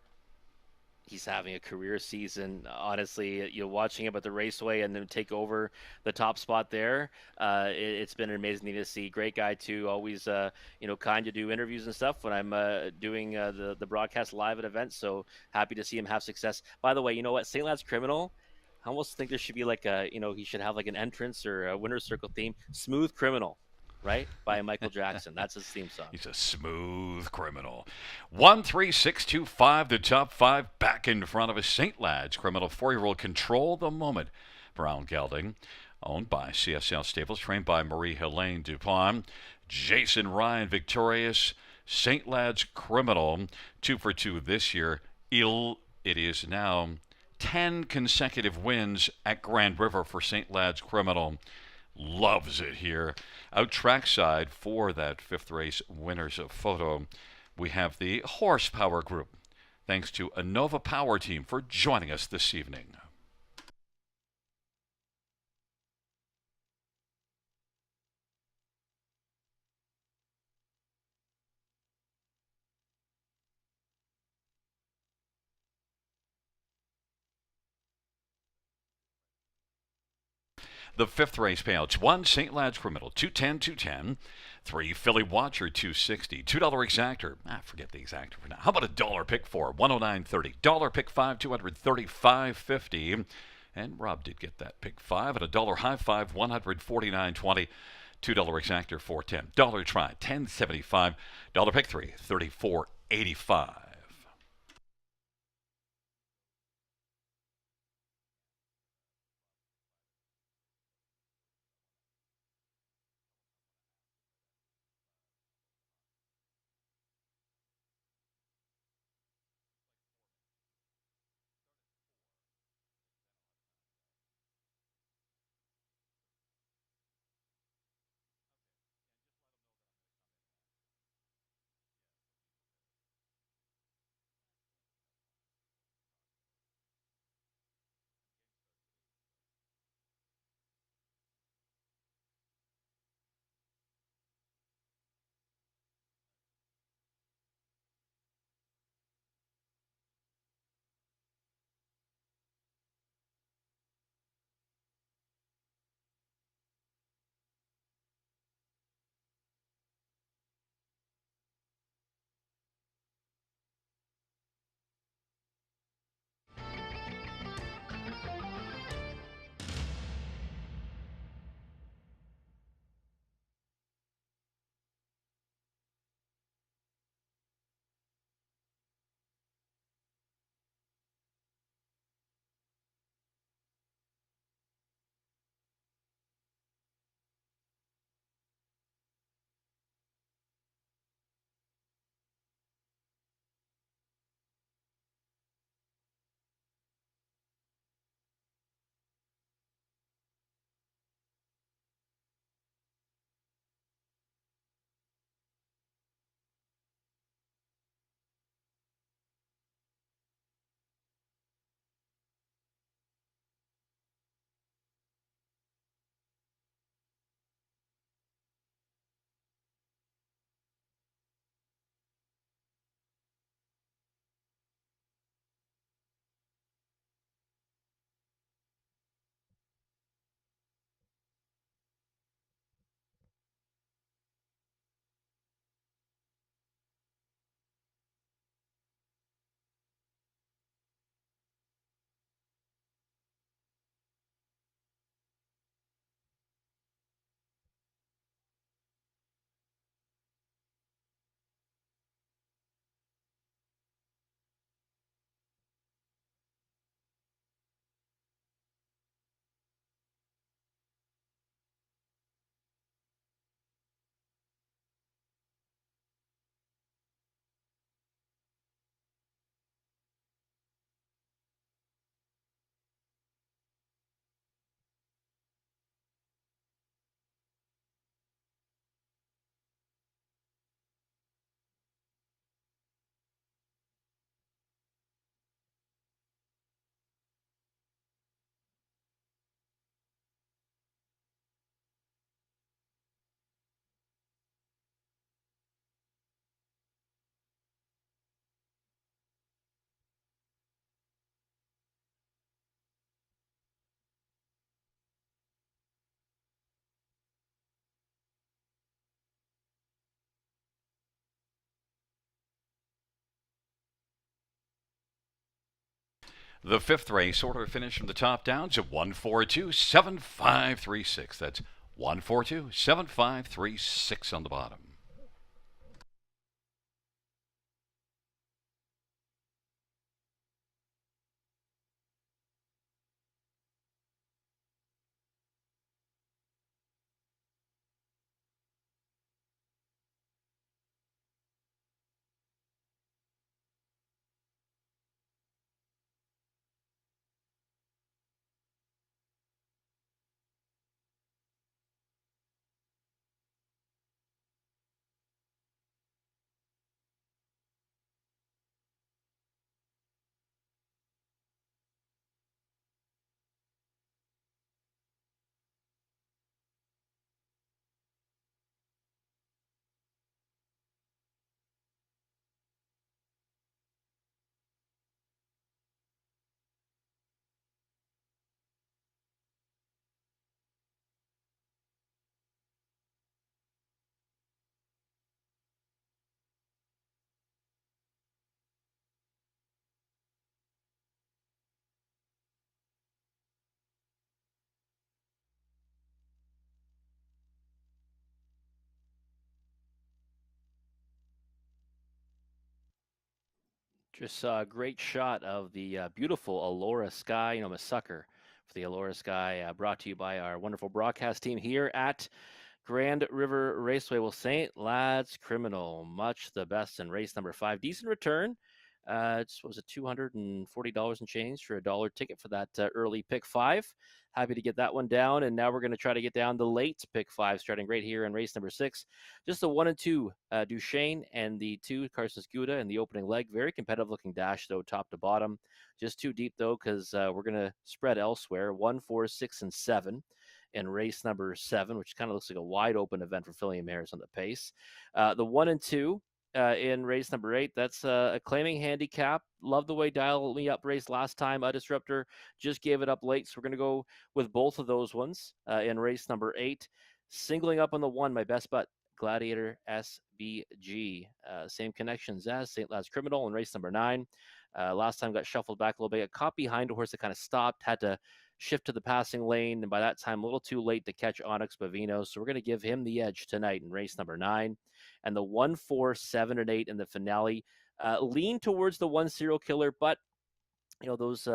He's having a career season. Honestly, watching him at the raceway and then take over the top spot there. It's been amazing to see. Great guy too. Always, kind to do interviews and stuff when I'm doing the broadcast live at events. So happy to see him have success. By the way, you know what? St. Lad's Criminal. I almost think there should be he should have like an entrance or a winner's circle theme. Smooth Criminal. right? By Michael Jackson. That's his theme song. He's a smooth criminal. 13625, the top five back in front of us. St. Lad's criminal 4-year-old Control the Moment. Brown gelding, owned by CSL Stables, trained by Marie-Helene Dupont. Jason Ryan, victorious. St. Lad's criminal, 2 for 2 this year. It is now 10 consecutive wins at Grand River for St. Lad's criminal. Loves it here. Out trackside for that fifth race winner's photo, we have the Horsepower Group. Thanks to Innova Power Team for joining us this evening. The fifth race payouts: 1 St. Lad's Criminal, 210. 3 Philly Watcher, 260. $2 exactor. Forget the exactor for now. How about a dollar pick 4, 109.30. Dollar pick 5, 235.50. And Rob did get that pick 5 at a dollar high 5, 149.20. $2 exactor 410. Dollar try 10.75. Dollar pick 3, 34.85. The fifth race order finish from the top down to 142.7536. That's 142-7536 on the bottom. Just saw a great shot of the beautiful Aurora sky. I'm a sucker for the Aurora sky. Brought to you by our wonderful broadcast team here at Grand River Raceway. Well, St. Lad's Criminal, much the best in race number 5. Decent return. It was $240 and change for a dollar ticket for that early pick 5. Happy to get that one down. And now we're going to try to get down the late pick 5, starting right here in race number 6. Just the 1 and 2, Duchesne, and the 2, Carson Scuda in the opening leg. Very competitive looking dash, though, top to bottom. Just too deep, though, because we're going to spread elsewhere. 1, 4, 6, and 7 in race number 7, which kind of looks like a wide open event for Fillion Mares on the pace. The 1 and 2 in race number 8, that's a claiming handicap. Love the way Dial Me Up race last time. A Disruptor just gave it up late, so we're going to go with both of those ones in race number 8. Singling up on the 1, my best bet, Gladiator SBG. Same connections as St. Lad's Criminal in race number 9. Last time got shuffled back a little bit. Got caught behind a horse that kind of stopped, had to shift to the passing lane, and by that time, a little too late to catch Onyx Bavino. So we're going to give him the edge tonight in race number 9. And the 1, 4, 7, and 8 in the finale lean towards the 1 serial killer, but those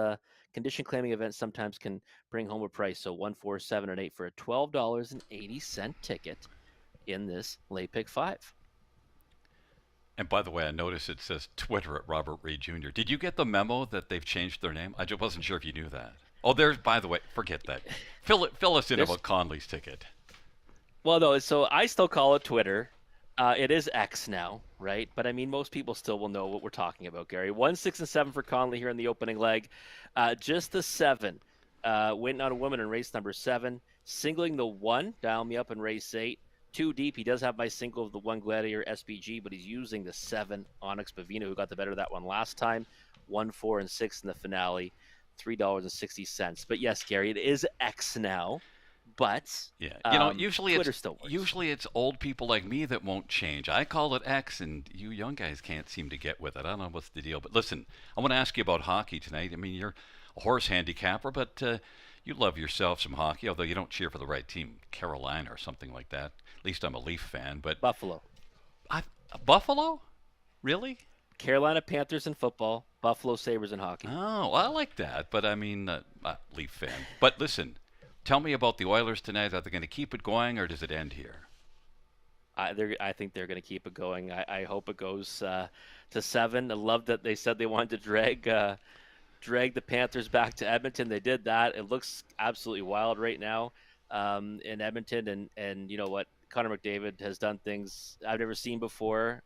condition claiming events sometimes can bring home a price. So 1, 4, 7, and 8 for a $12.80 ticket in this late pick 5. And by the way, I noticed it says Twitter at Robert Reed Jr. Did you get the memo that they've changed their name? I just wasn't sure if you knew that. Oh, there's, by the way, forget that. Fill us in about Conley's ticket. Well, no, so I still call it Twitter. It is X now, right? But I mean, most people still will know what we're talking about, Gary. 1, 6, and 7 for Conley here in the opening leg. Just the 7. Waiting on a woman in race number 7. Singling the 1, Dial Me Up in race 8. Too deep. He does have my single of the 1 Gladiator SPG, but he's using the 7 Onyx Bavino, who got the better of that one last time. 1, 4, and 6 in the finale. $3.60. But yes, Gary, it is X now. But yeah, usually Twitter still works. Usually it's old people like me that won't change. I call it X, and you young guys can't seem to get with it. I don't know what's the deal. But listen, I want to ask you about hockey tonight. I mean, you're a horse handicapper, but you love yourself some hockey, although you don't cheer for the right team, Carolina or something like that. At least I'm a Leaf fan. But Buffalo. Buffalo? Really? Carolina Panthers in football, Buffalo Sabres in hockey. Oh, I like that. But I mean, Leaf fan. But listen, tell me about the Oilers tonight. Are they going to keep it going, or does it end here? I think they're going to keep it going. I hope it goes to 7. I love that they said they wanted to drag the Panthers back to Edmonton. They did that. It looks absolutely wild right now in Edmonton. And you know what? Connor McDavid has done things I've never seen before.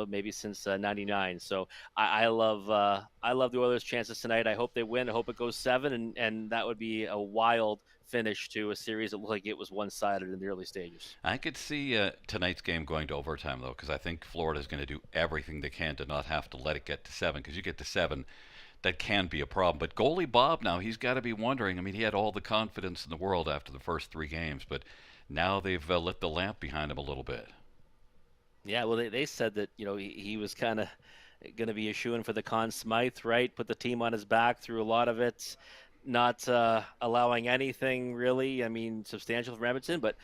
Maybe since '99. So I love the Oilers' chances tonight. I hope they win. I hope it goes 7, and that would be a wild finish to a series that looked like it was one-sided in the early stages. I could see tonight's game going to overtime, though, because I think Florida's going to do everything they can to not have to let it get to 7, because you get to 7, that can be a problem. But goalie Bob now, he's got to be wondering. I mean, he had all the confidence in the world after the first 3 games, but now they've lit the lamp behind him a little bit. Yeah, well, they said that he was kind of going to be a shoo-in for the Conn Smythe, right? Put the team on his back through a lot of it. not allowing anything really. I mean, substantial from Edmonton, but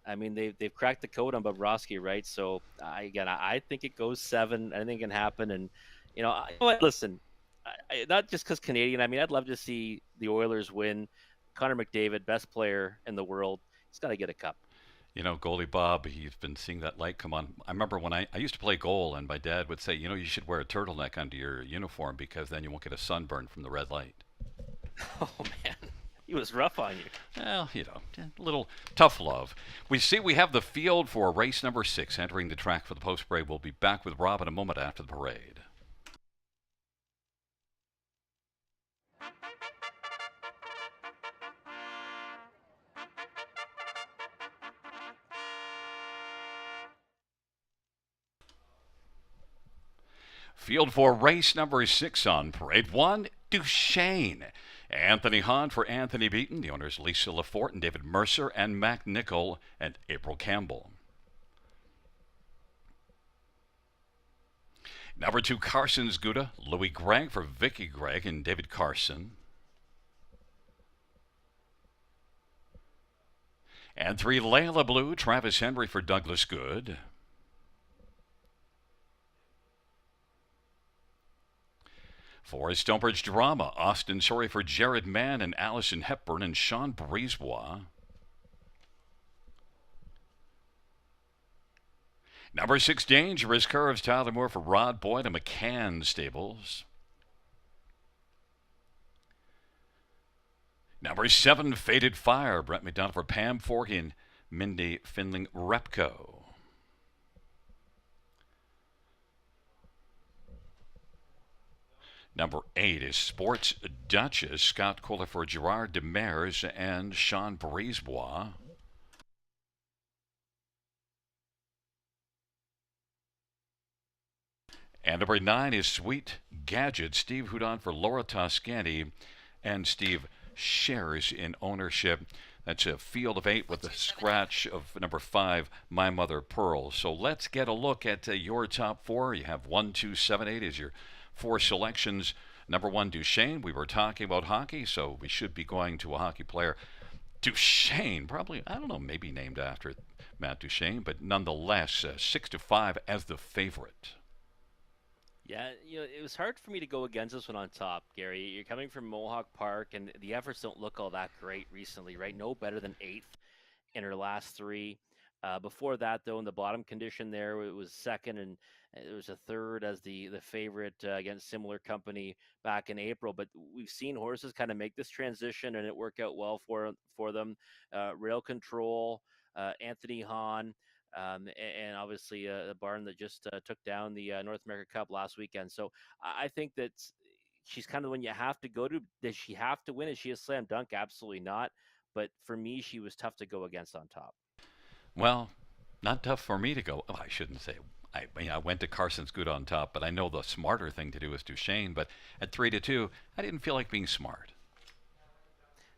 I mean they've cracked the code on Bobrovsky, right? So I think it goes 7. Anything can happen, and you know what? Listen, not just because Canadian. I mean, I'd love to see the Oilers win. Connor McDavid, best player in the world, he's got to get a cup. You know, goalie Bob, he's been seeing that light come on. I remember when I used to play goal, and my dad would say, you should wear a turtleneck under your uniform because then you won't get a sunburn from the red light. Oh man, he was rough on you. Well, a little tough love. We see we have the field for race number 6 entering the track for the post parade. We'll be back with Rob in a moment after the parade. Field for race number 6 on parade 1, Duchesne. Anthony Hahn for Anthony Beaton. The owners Lisa Lafort and David Mercer and Mac Nichol and April Campbell. Number 2, Carson's Gouda. Louis Gregg for Vicky Gregg and David Carson. And 3, Layla Blue. Travis Henry for Douglas Good. For Stonebridge Drama, Austin Sorry for Jared Mann and Allison Hepburn and Sean Brisebois. Number 6, Dangerous Curves, Tyler Moore for Rod Boyd and McCann Stables. Number 7, Faded Fire, Brett McDonald for Pam Forky and Mindy Finling Repco. Number 8 is Sports Duchess, Scott Kohler for Gerard Demers and Sean Brisebois. And number 9 is Sweet Gadget, Steve Houdon for Laura Toscani and Steve Shares in ownership. That's a field of 8 with a scratch of number 5, My Mother Pearl. So let's get a look at your top 4. You have 1, 2, 7, 8 as your 4 selections. Number 1, Duchesne. We were talking about hockey, so we should be going to a hockey player. Duchesne, probably, I don't know, maybe named after Matt Duchesne, but nonetheless, 6-5 as the favorite. Yeah, it was hard for me to go against this one on top, Gary. You're coming from Mohawk Park, and the efforts don't look all that great recently, right? No better than 8th in her last 3. Before that, though, in the bottom condition there, it was 2nd, and it was a 3rd as the favorite against similar company back in April. But we've seen horses kind of make this transition, and it worked out well for them. Rail Control, Anthony Hahn. And obviously the barn that just took down the North America Cup last weekend. So I think that she's kind of the one you have to go to. Does she have to win? Is she a slam dunk? Absolutely not. But for me, she was tough to go against on top. Well, not tough for me to go. Oh, I shouldn't say. I went to Carson's Good on top, but I know the smarter thing to do is Duchesne. But at 3-2, I didn't feel like being smart.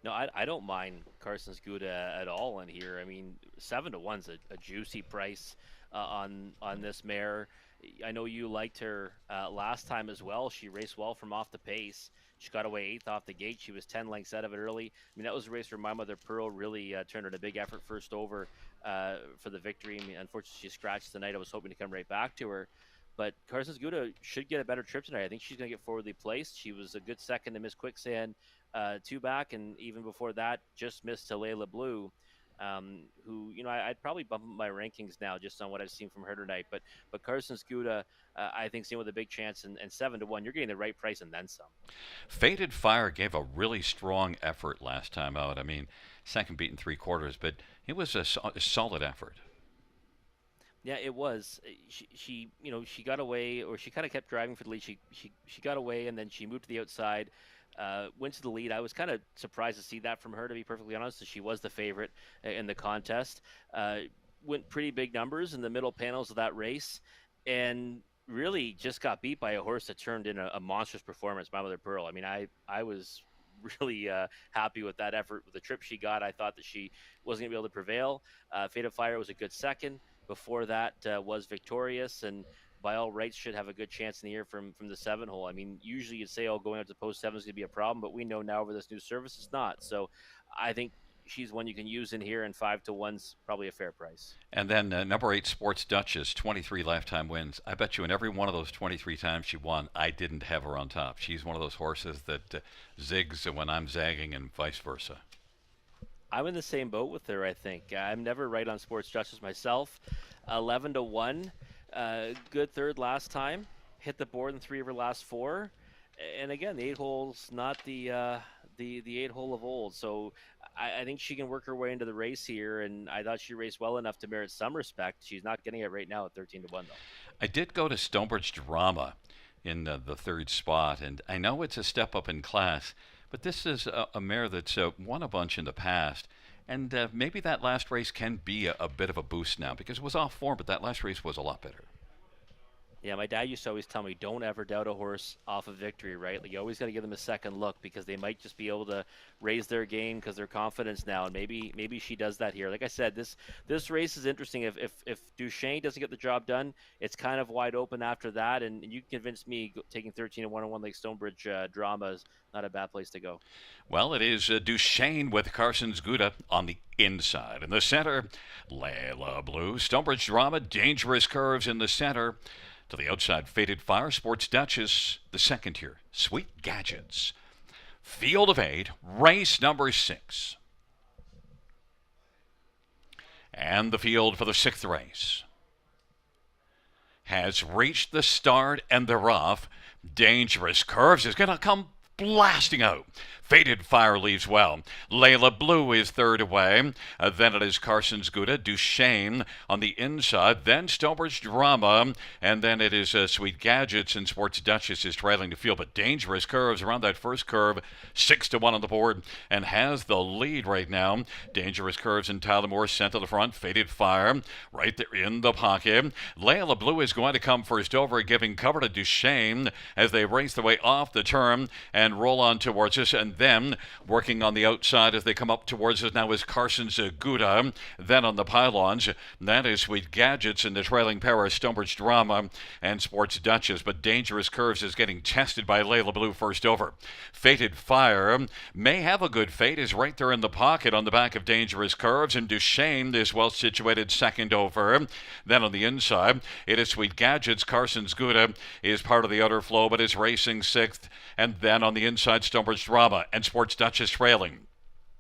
No, I don't mind Carson's Gouda at all in here. I mean, 7-1's a juicy price on this mare. I know you liked her last time as well. She raced well from off the pace. She got away 8th off the gate. She was 10 lengths out of it early. I mean, that was a race where My Mother Pearl really turned in a big effort first over for the victory. I mean, unfortunately, she scratched tonight. I was hoping to come right back to her. But Carson's Gouda should get a better trip tonight. I think she's going to get forwardly placed. She was a good second to Miss Quicksand 2 back, and even before that, just missed to Layla Blue, who I'd probably bump up my rankings now just on what I've seen from her tonight. But Carson Scuda, I think, seen with a big chance, and 7-1, you're getting the right price and then some. Faded Fire gave a really strong effort last time out. I mean, second beat in 3/4, but it was a solid effort. Yeah, it was. She got away, or she kind of kept driving for the lead. She got away, and then she moved to the outside, went to the lead. I was kind of surprised to see that from her, to be perfectly honest. So she was the favorite in the contest. Went pretty big numbers in the middle panels of that race, and really just got beat by a horse that turned in a monstrous performance, My Mother Pearl. I mean, I was really happy with that effort, with the trip she got. I thought that she wasn't going to be able to prevail. Fate of Fire was a good second. Before that was Victorious, and by all rights should have a good chance in the year from the 7 hole. I mean, usually you'd say, oh, going out to post 7 is going to be a problem, but we know now over this new service it's not. So I think she's one you can use in here, and 5-1's probably a fair price. And then number 8, Sports Duchess, 23 lifetime wins. I bet you in every one of those 23 times she won, I didn't have her on top. She's one of those horses that zigs when I'm zagging and vice versa. I'm in the same boat with her. I think I'm never right on Sports Justice myself. 11-1, good third last time. Hit the board in 3 of her last 4, and again, the 8 hole's not the 8 hole of old. So I think she can work her way into the race here, and I thought she raced well enough to merit some respect. She's not getting it right now at 13-1 though. I did go to Stonebridge Drama in the third spot, and I know it's a step up in class, but this is a mare that's won a bunch in the past. And maybe that last race can be a bit of a boost now because it was off form, but that last race was a lot better. Yeah, my dad used to always tell me, don't ever doubt a horse off of victory, right? Like, you always got to give them a second look because they might just be able to raise their game because their confidence now, and maybe she does that here. Like I said, this race is interesting. If Duchesne doesn't get the job done, it's kind of wide open after that, and you can convince me taking 13-1 on one like Stonebridge Drama is not a bad place to go. Well, it is Duchesne with Carson's Gouda on the inside. In the center, Layla Blue, Stonebridge Drama, Dangerous Curves in the center. To the outside, Faded Fire, Sports Duchess, the second here, Sweet Gadgets. Field of 8, race number 6. And the field for the 6th race has reached the start and they're off. Dangerous Curves is going to come blasting out. Faded Fire leaves well. Layla Blue is third away. Then it is Carson's Gouda, Duchesne on the inside. Then Stonebridge Drama. And then it is Sweet Gadgets, and Sports Duchess is trailing the field. But Dangerous Curves around that first curve, 6-1 on the board, and has the lead right now. Dangerous Curves and Tyler Moore sent to the front. Faded Fire right there in the pocket. Layla Blue is going to come first over, giving cover to Duchesne as they race their way off the turn and roll on towards us. And then working on the outside as they come up towards us now is Carson's Gouda. Then on the pylons, that is Sweet Gadgets, and the trailing pair is Stonebridge Drama and Sports Duchess. But Dangerous Curves is getting tested by Layla Blue first over. Fated Fire may have a good fate, is right there in the pocket on the back of Dangerous Curves, and Duchesne is well situated second over. Then on the inside, it is Sweet Gadgets. Carson's Gouda is part of the outer flow, but is racing 6th. And then on the inside, Stonebridge Drama and Sports Duchess trailing.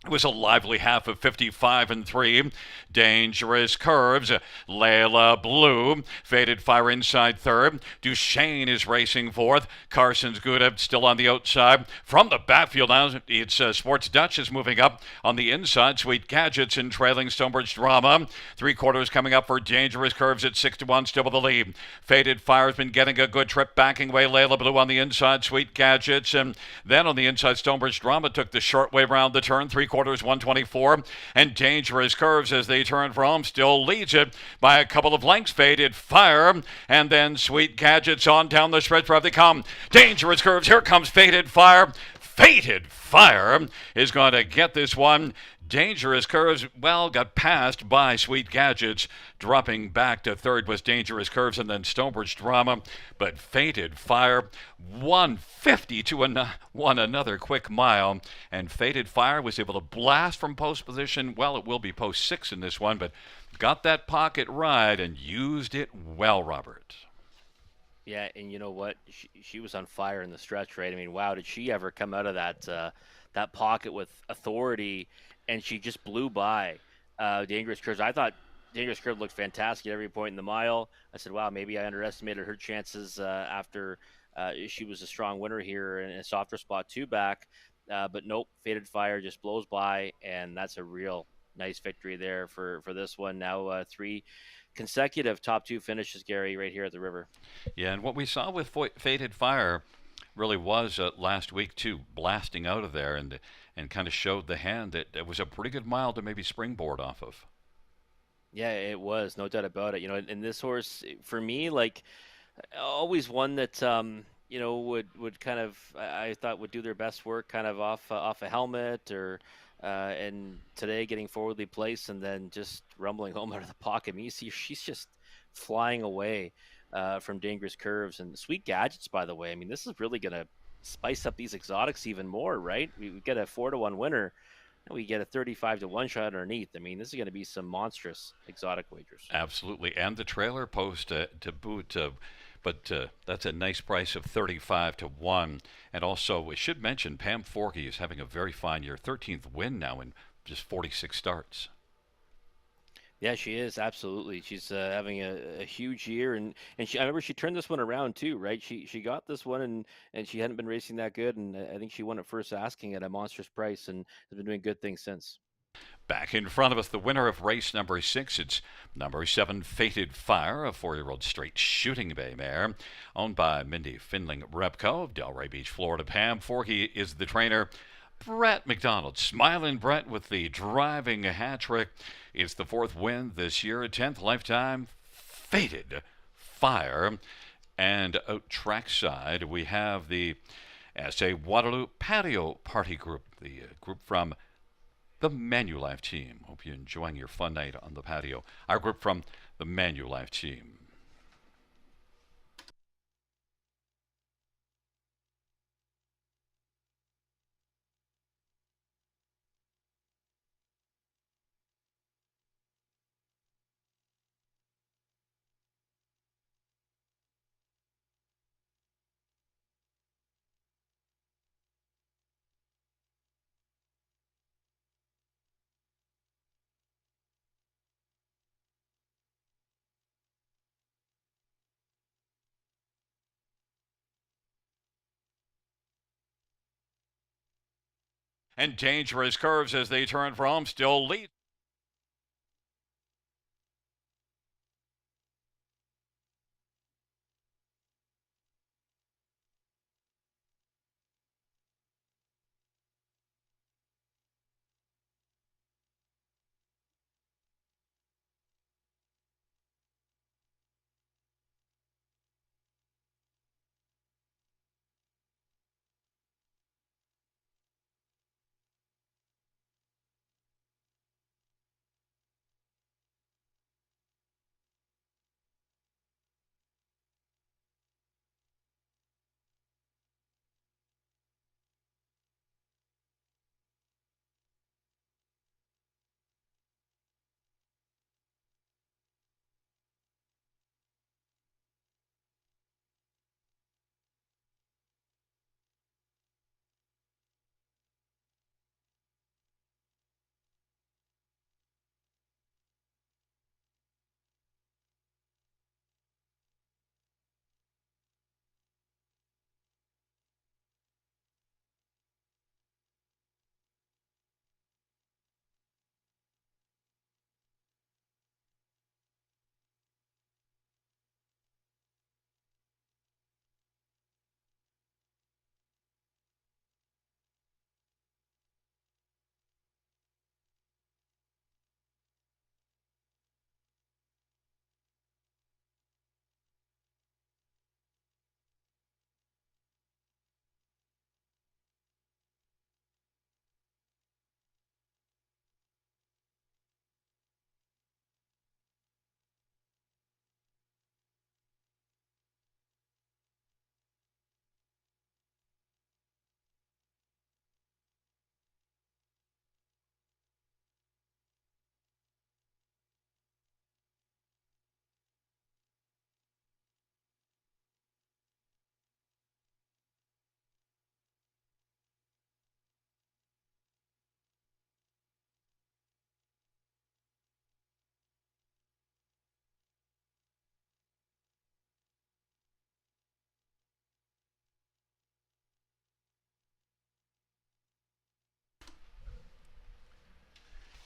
It was a lively half of 55-3. Dangerous Curves. Layla Blue. Faded Fire inside third. Duchesne is racing fourth. Carson's Gouda still on the outside. From the backfield now, it's Sports Duchess moving up on the inside. Sweet Gadgets and trailing Stonebridge Drama. 3/4 coming up for Dangerous Curves at 6-1, still with the lead. Faded Fire's been getting a good trip, backing away. Layla Blue on the inside. Sweet Gadgets. And then on the inside, Stonebridge Drama took the short way round the turn. 3/4 124, and Dangerous Curves as they turn for home still leads it by a couple of lengths. Faded Fire, and then Sweet Gadgets on down the stretch where they come. Dangerous Curves, here comes Faded Fire. Faded Fire is going to get this one. Dangerous Curves, well, got passed by Sweet Gadgets. Dropping back to third was Dangerous Curves, and then Stonebridge Drama. But Faded Fire, 150 to won another quick mile. And Faded Fire was able to blast from post position. Well, it will be post 6 in this one, but got that pocket ride and used it well, Robert. Yeah, and you know what? She was on fire in the stretch, right? I mean, wow, did she ever come out of that pocket with authority? And she just blew by Dangerous Curves. I thought Dangerous Curve looked fantastic at every point in the mile. I said, wow, maybe I underestimated her chances after she was a strong winner here in a softer spot two back. But nope, Faded Fire just blows by, and that's a real nice victory there for this one. Now 3 consecutive top 2 finishes, Gary, right here at the river. Yeah, and what we saw with Faded Fire really was last week too, blasting out of there and kind of showed the hand that it was a pretty good mile to maybe springboard off of. Yeah, it was, no doubt about it. You know, and this horse, for me, like, always one that would kind of, I thought would do their best work kind of off a helmet or and today getting forwardly placed and then just rumbling home out of the pocket. I mean, you see she's just flying away. from Dangerous Curves and Sweet Gadgets. By the way, I mean this is really going to spice up these exotics even more, right? We get a 4-1 winner, and we get a 35-1 shot underneath. I mean, this is going to be some monstrous exotic wagers. Absolutely, and the trailer post to boot. But that's a nice price of 35-1. And also, we should mention Pam Forkey is having a very fine year. 13th win now in just 46 starts. Yeah, she is absolutely. She's having a huge year, and I remember she turned this one around too, right? She got this one, and she hadn't been racing that good, and I think she won it first asking at a monstrous price, and has been doing good things since. Back in front of us, the winner of race number 6. It's number 7, Fated Fire, a 4-year-old straight shooting bay mare, owned by Mindy Finling Repco of Delray Beach, Florida. Pam Forkey is the trainer. Brett McDonald, Smiling Brett with the driving hat trick. It's the 4th win this year, 10th lifetime. Fated Fire. And out trackside, we have the SA Waterloo Patio Party Group, the group from the Manulife team. Hope you're enjoying your fun night on the patio. Our group from the Manulife team. And Dangerous Curves as they turn for home still lead.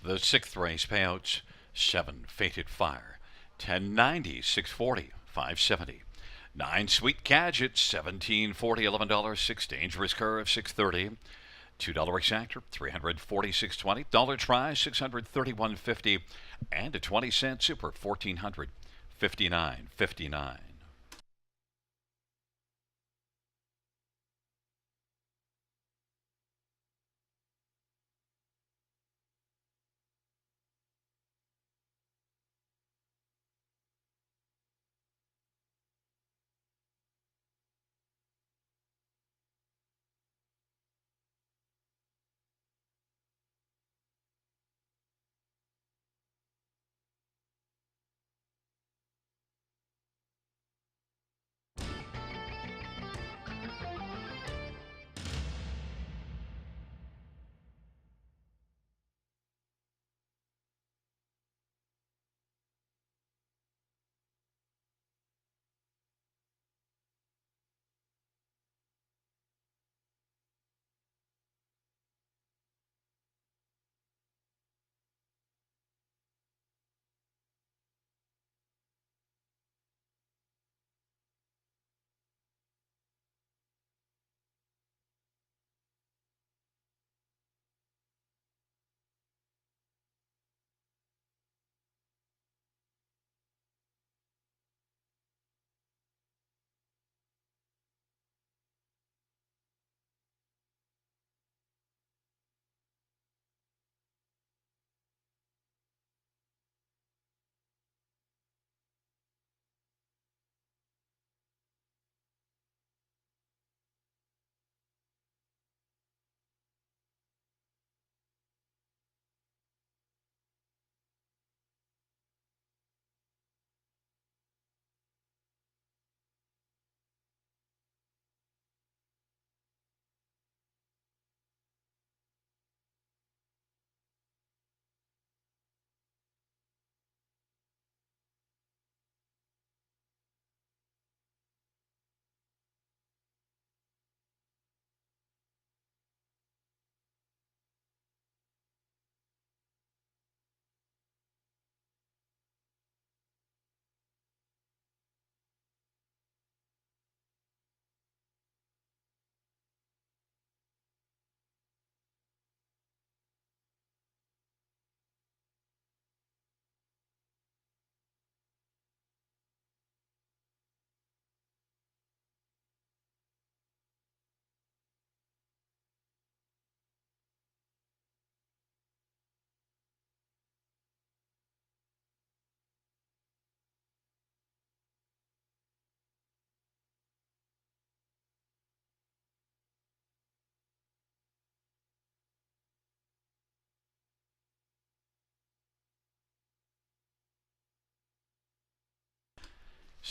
The 6th race payouts 7, Fated Fire, 1090, 640, 570. 9, Sweet Gadget, 1740, $11. 6, Dangerous Curve, 630. $2 exactor, $346.20. Dollar try, $631.50. And a 20-cent super, $1,459.59.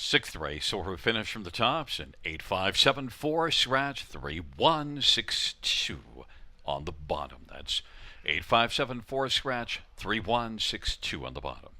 Sixth race, so we finish from the tops in 8574, scratch 3162 on the bottom. That's 8574, scratch 3162 on the bottom.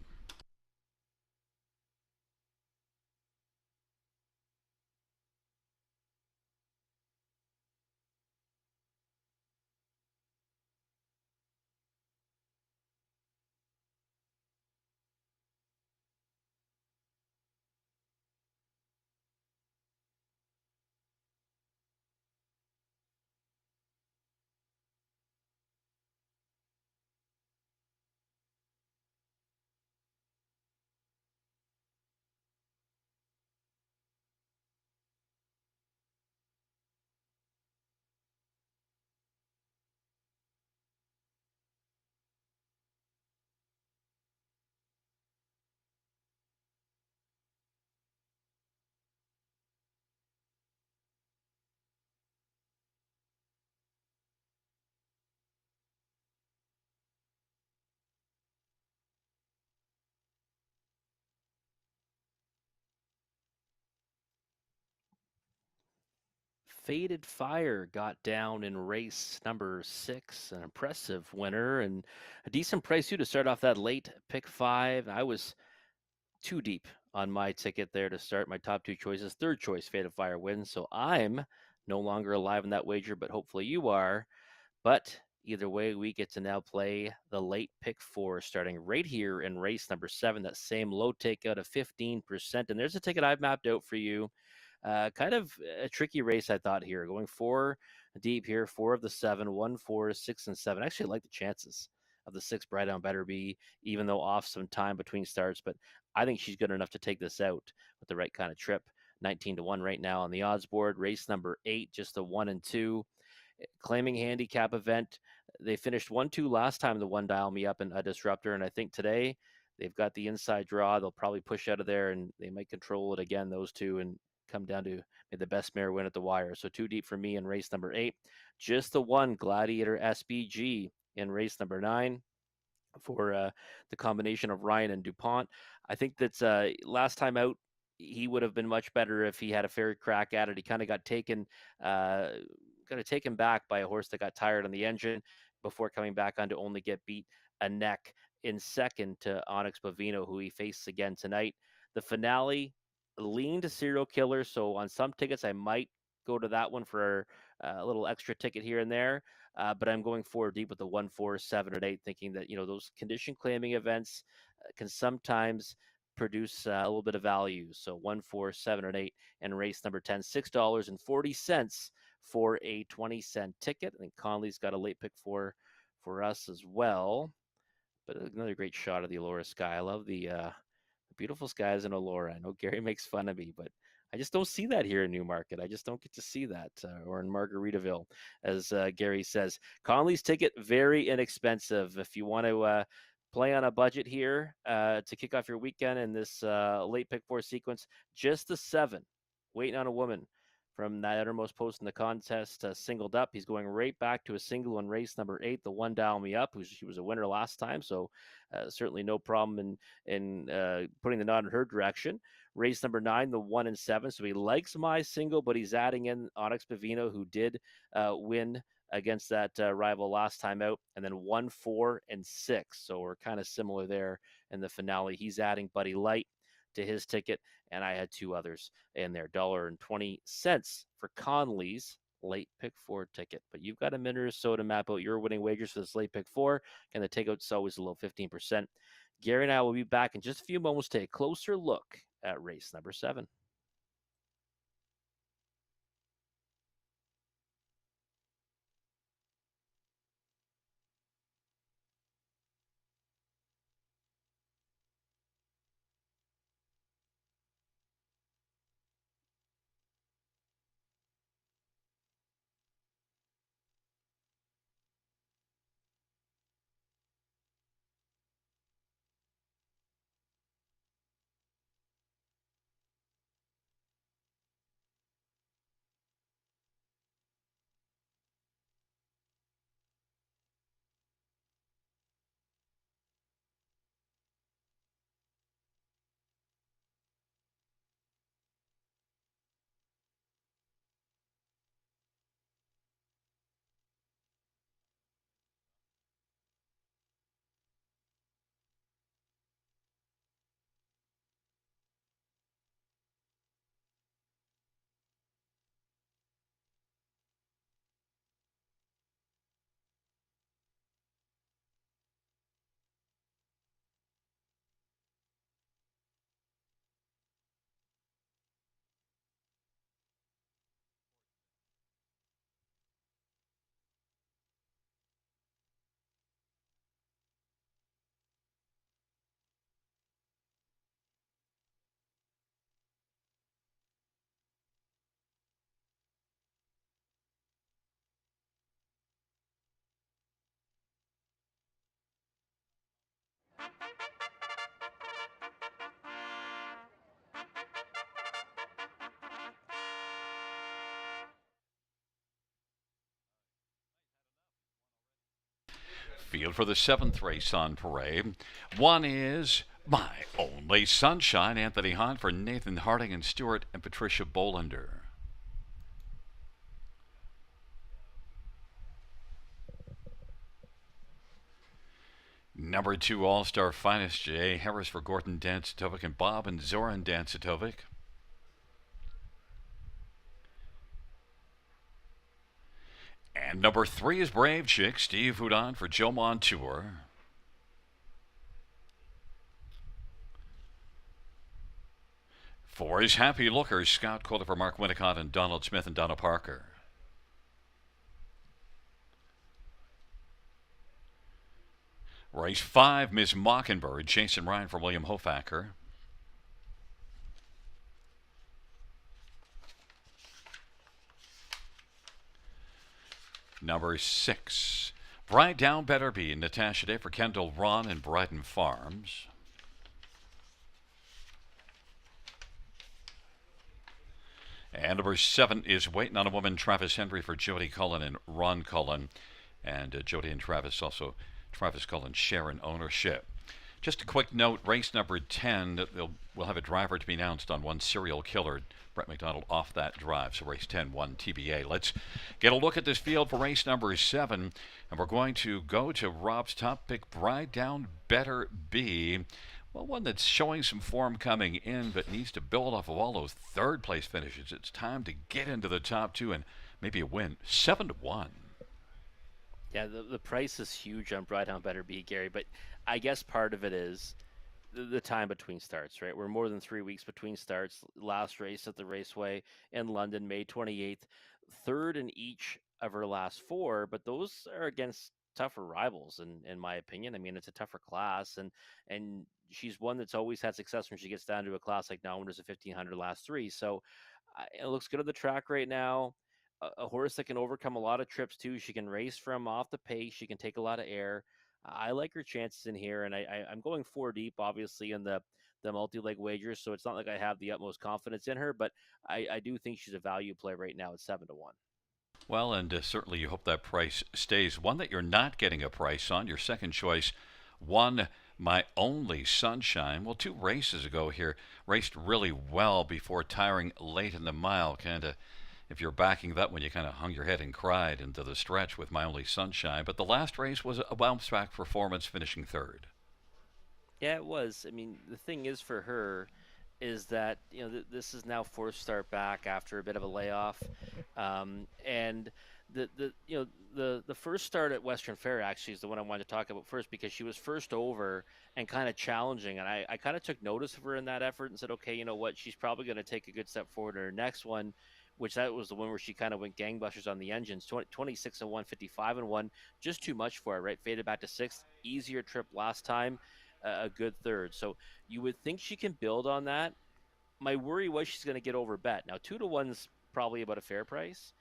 Faded Fire got down in race number 6, an impressive winner and a decent price too to start off that late pick 5. I was too deep on my ticket there to start. My top two choices. Third choice, Faded Fire wins, so I'm no longer alive in that wager, but hopefully you are. But either way, we get to now play the late pick 4 starting right here in race number 7. That same low takeout of 15%. And there's a ticket I've mapped out for you. Kind of a tricky race, I thought, here. Going 4 deep here, 4 of the 7, 1, 4, 6, and 7. Actually, I like the chances of the 6 Bright on Better Be, even though off some time between starts. But I think she's good enough to take this out with the right kind of trip. 19 to 1 right now on the odds board. Race number 8, just a 1 and 2. Claiming handicap event. They finished 1-2 last time, the one dial me up and a disruptor. And I think today they've got the inside draw. They'll probably push out of there and they might control it again, those two, and come down to the best mare win at the wire. So too deep for me in race number 8. Just the one Gladiator SBG in race number 9 for the combination of Ryan and DuPont. I think that's last time out, he would have been much better if he had a fair crack at it. He kind of got uh, taken back by a horse that got tired on the engine before coming back on to only get beat a neck in second to Onyx Bovino, who he faces again tonight. The finale leaned serial killer, so on some tickets I might go to that one for a little extra ticket here and there. But I'm going 4 deep with the 1, 4, 7, and 8, thinking that those condition claiming events can sometimes produce a little bit of value. So 1, 4, 7, and 8, and race number 10, $6.40 for a 20-cent ticket. I think Conley's got a late pick for us as well. But another great shot of the Allura sky. I love the beautiful skies in Allura. I know Gary makes fun of me, but I just don't see that here in Newmarket. I just don't get to see that, or in Margaritaville, as Gary says. Conley's ticket, very inexpensive. If you want to play on a budget here to kick off your weekend in this late pick 4 sequence, just the 7, Waiting on a Woman, from that outermost post in the contest, singled up. He's going right back to a single in race number 8, the one Dial Me Up, she was a winner last time, so certainly no problem in putting the nod in her direction. Race number 9, the 1 and 7. So he likes my single, but he's adding in Onyx Bovino, who did win against that rival last time out, and then 1, 4, and 6. So we're kind of similar there in the finale. He's adding Buddy Light to his ticket, and I had 2 others in there. $1.20 for Conley's late pick 4 ticket. But you've got a minute or so to map out your winning wagers for this late pick 4. And the takeout's always a low 15%. Gary and I will be back in just a few moments to take a closer look at race number 7. Field for the seventh race on parade. One is My Only Sunshine, Anthony Hahn for Nathan Harding and Stewart and Patricia Bolander. Number 2, All-Star Finest, Jay Harris for Gordon Dancitovic and Bob and Zoran Dancitovic. And number 3 is Brave Chick, Steve Houdon for Joe Montour. Four is Happy Looker, Scott Kohler for Mark Winnicott and Donald Smith and Donna Parker. Race 5, Miss Mockingbird, Jason Ryan for William Hofacker. Number 6, Bride Down Better Be, Natasha Day for Kendall Ron and Brighton Farms. And number 7 is Waiting on a Woman, Travis Henry for Jody Cullen and Ron Cullen. And Jody and Travis also, Travis Cullen share in ownership. Just a quick note, race number 10, we'll have a driver to be announced on one Serial Killer, Brett McDonald off that drive. So race 10, 1 TBA. Let's get a look at this field for race number 7. And we're going to go to Rob's top pick, Bride Down Better Be. Well, one that's showing some form coming in, but needs to build off of all those third place finishes. It's time to get into the top 2 and maybe a win. 7-1. Yeah, the price is huge on Bride Down Better Be, Gary, but I guess part of it is the time between starts, right? We're more than 3 weeks between starts. Last race at the Raceway in London, May 28th. Third in each of her last 4, but those are against tougher rivals, in my opinion. I mean, it's a tougher class, and she's one that's always had success when she gets down to a class like now, when there's a 1500 last 3. So it looks good on the track right now. A horse that can overcome a lot of trips too. She can race from off the pace. She can take a lot of air. I like her chances in here, and I'm going 4 deep, obviously, in the multi-leg wagers. So it's not like I have the utmost confidence in her, but I do think she's a value play right now at 7-1. Well, and certainly you hope that price stays. One that you're not getting a price on, your second choice, one My Only Sunshine. Well, 2 races ago here, raced really well before tiring late in the mile. Kind of, if you're backing that one, you kind of hung your head and cried into the stretch with My Only Sunshine. But the last race was a bounce back performance, finishing 3rd. Yeah, it was. I mean, the thing is for her is that this is now 4th start back after a bit of a layoff, and the first start at Western Fair actually is the one I wanted to talk about first, because she was first over and kind of challenging, and I kind of took notice of her in that effort and said, okay, you know what, she's probably going to take a good step forward in her next one, which that was the one where she kind of went gangbusters on the engines. 26 and 1, 55 and 1, just too much for her, right? Faded back to 6th, easier trip last time, a good 3rd. So you would think she can build on that. My worry was she's going to get over bet. Now 2-1's probably about a fair price.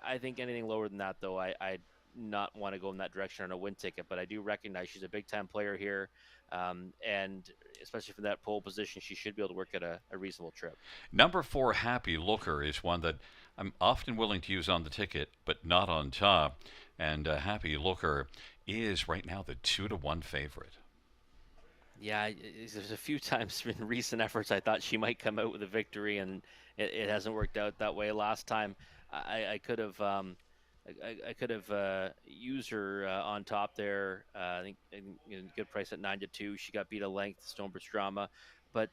I think anything lower than that, though, I'd not want to go in that direction on a win ticket. But I do recognize she's a big time player here, and especially from that pole position, she should be able to work at a reasonable trip. Number 4, Happy Looker, is one that I'm often willing to use on the ticket, but not on top. And Happy Looker is right now the 2-1 favorite. Yeah, there's a few times in recent efforts I thought she might come out with a victory, and it hasn't worked out that way. Last time, I could have I could have used her on top there. I think good price at 9-2. She got beat a length, Stonebridge Drama, but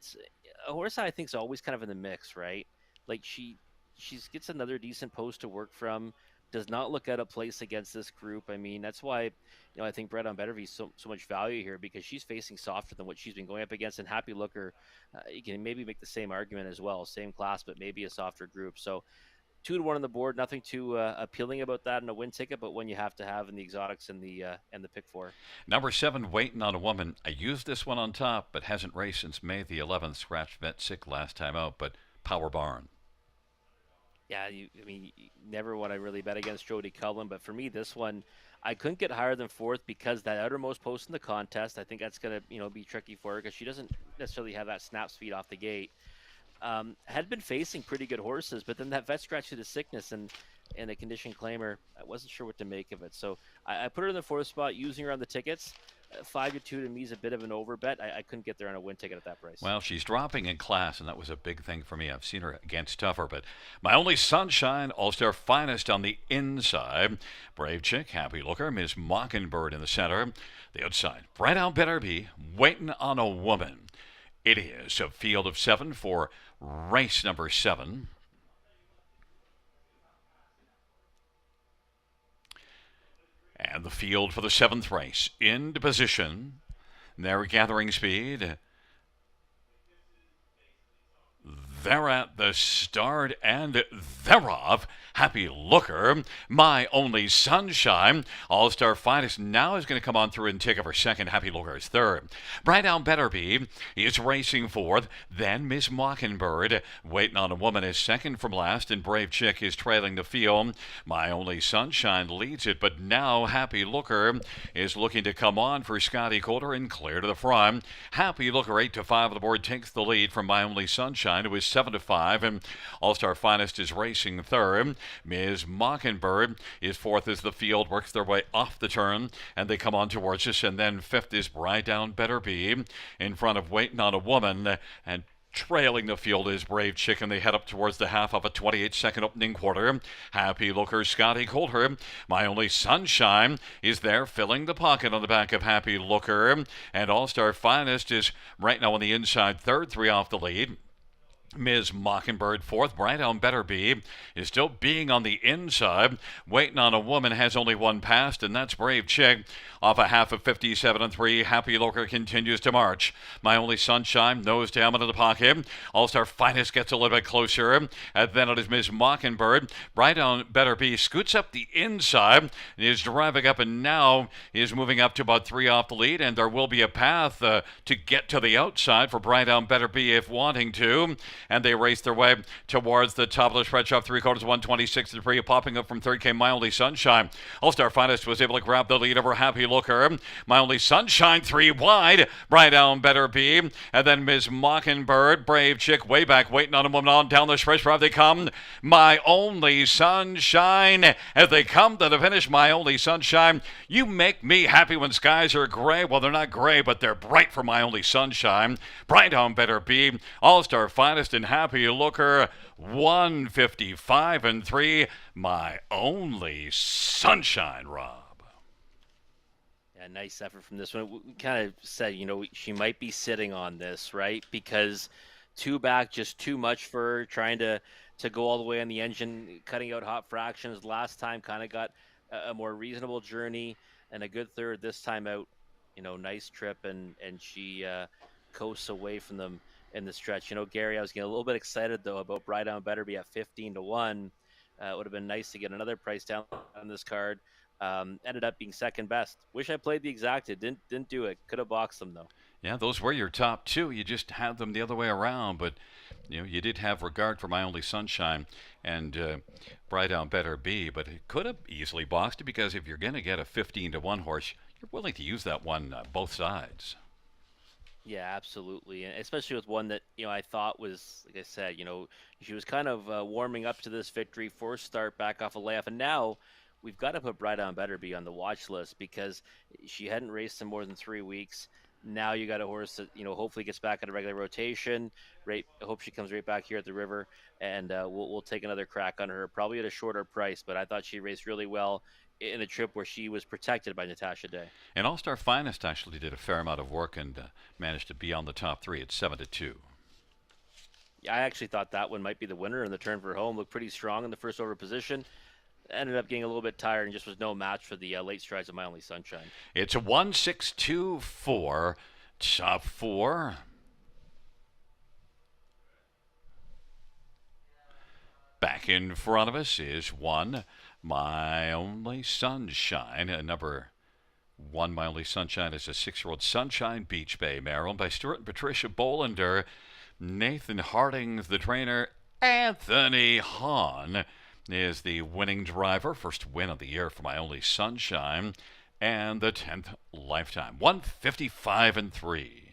a horse that I think is always kind of in the mix, right? Like she gets another decent post to work from. Does not look out of place against this group. I mean, that's why I think Brett on Betterview is so much value here, because she's facing softer than what she's been going up against. And Happy Looker, you can maybe make the same argument as well, same class, but maybe a softer group. So 2-1 on the board, nothing too appealing about that in a win ticket, but one you have to have in the exotics and the pick 4. Number 7, Waiting on a Woman. I used this one on top, but hasn't raced since May the 11th. Scratched vet sick last time out, but Power Barn. Yeah, I mean, never want to really bet against Jody Cullen, but for me, this one, I couldn't get higher than fourth because that outermost post in the contest, I think that's gonna, be tricky for her because she doesn't necessarily have that snap speed off the gate. Had been facing pretty good horses, but then that vet scratch due to sickness and a condition claimer, I wasn't sure what to make of it. So I put her in the fourth spot, using her on the tickets. 5-2 to me is a bit of an over bet. I couldn't get there on a win ticket at that price. Well, she's dropping in class, and that was a big thing for me. I've seen her against tougher, but my only sunshine, All-Star Finest on the inside. Brave Chick, Happy Looker, Miss Mockingbird in the center. The outside, Bright Out Better Be, Waiting on a Woman. It is a field of 7 for race number 7. And the field for the 7th race into position. Their gathering speed. They're at the start, and they're off. Happy Looker, My Only Sunshine. All-Star Finest now is going to come on through and take over second. Happy Looker is third. Bright Out Better Be is racing fourth. Then Miss Mockingbird, Waiting on a Woman, is second from last, and Brave Chick is trailing the field. My Only Sunshine leads it, but now Happy Looker is looking to come on for Scotty Coulter and clear to the front. Happy Looker 8-5 on the board takes the lead from My Only Sunshine, who is 7-5, and All-Star Finest is racing third. Ms. Mockingbird is fourth as the field works their way off the turn, and they come on towards us, and then fifth is Bright Down Better Be in front of Waiting on a Woman, and trailing the field is Brave Chick, and they head up towards the half of a 28-second opening quarter. Happy Looker, Scotty Coulter, My Only Sunshine is there filling the pocket on the back of Happy Looker, and All-Star Finest is right now on the inside third, 3 off the lead. Ms. Mockingbird fourth. Bright Out Better Be is still being on the inside. Waiting on a Woman has only one passed, and that's Brave Chick. Off a half of 57-3, Happy Looker continues to march. My Only Sunshine nose down into the pocket. All-Star Finest gets a little bit closer, and then it is Ms. Mockingbird. Bright Out Better Be scoots up the inside and is driving up, and now is moving up to about 3 off the lead, and there will be a path to get to the outside for Bright Out Better Be if wanting to. And they race their way towards the top of the stretch off 3/4, 126-3, popping up from third came My Only Sunshine. All-Star Finest was able to grab the lead over Happy Looker. My Only Sunshine 3 wide. Bright Down Better Be, and then Ms. Mockingbird, Brave Chick way back, Waiting on a Woman on down the stretch. Drive they come. My Only Sunshine as they come to the finish. My Only Sunshine, you make me happy when skies are gray. Well, they're not gray, but they're bright for My Only Sunshine. Bright Down Better Be, All-Star Finest and Happy Looker 155-3. My Only Sunshine, Rob. Yeah, nice effort from this one. We kind of said, she might be sitting on this, right? Because two back, just too much for her, trying to go all the way on the engine, cutting out hot fractions. Last time kind of got a more reasonable journey and a good third. This time out, nice trip, and she coasts away from them in the stretch. Gary, I was getting a little bit excited though about Bright Down Better Be at 15-1. It would have been nice to get another price down on this card. Ended up being second best. Wish I played the exacted. Didn't do it. Could have boxed them though. Yeah, those were your top two. You just had them the other way around, but you did have regard for My Only Sunshine and Bright Down Better Be, but it could have easily boxed it because if you're going to get a 15-1 horse, you're willing to use that one both sides. Yeah, absolutely, and especially with one that I thought was, like I said, she was kind of warming up to this victory, forced start back off a layoff, and now we've got to put Bright Down Better Be on the watch list because she hadn't raced in more than 3 weeks. Now you got a horse that hopefully gets back at a regular rotation. Right, I hope she comes right back here at the river, and we'll take another crack on her, probably at a shorter price. But I thought she raced really well in a trip where she was protected by Natasha Day. And All-Star Finest actually did a fair amount of work and managed to be on the top 3 at 7-2. Yeah, I actually thought that one might be the winner in the turn for home. Looked pretty strong in the first over position. Ended up getting a little bit tired and just was no match for the late strides of My Only Sunshine. It's a 1-6-2-4 top 4. Back in front of us is one My Only Sunshine. Number 1 My Only Sunshine is a 6-year-old Sunshine Beach Bay, Maryland, by Stuart and Patricia Bolander. Nathan Harding's the trainer. Anthony Hahn is the winning driver. First win of the year for My Only Sunshine. And the 10th lifetime. 155 and 3.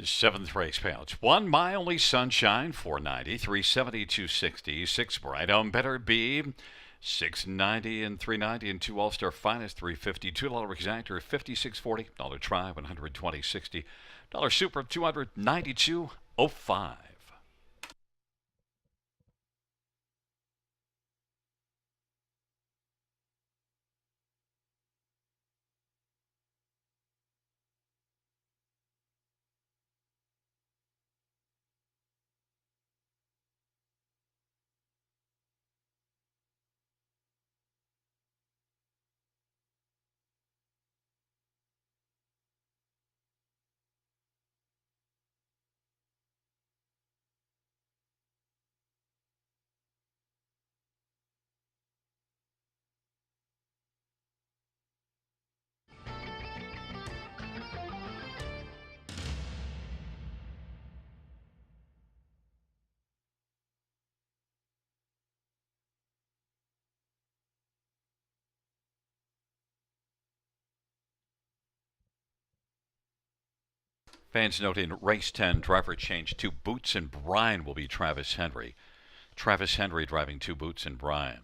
Seventh race payouts. 1 My Only Sunshine, 490, 370, 260, 6 Bright On Better Be, 690 and 390, and 2 All-Star Finest, 350, $2 Exactor, 56.40, dollar Try, 120.60, dollar Super, 292.05. Fans note in race 10, driver change to Boots and Bryan will be Travis Henry. Travis Henry driving 2 Boots and Bryan.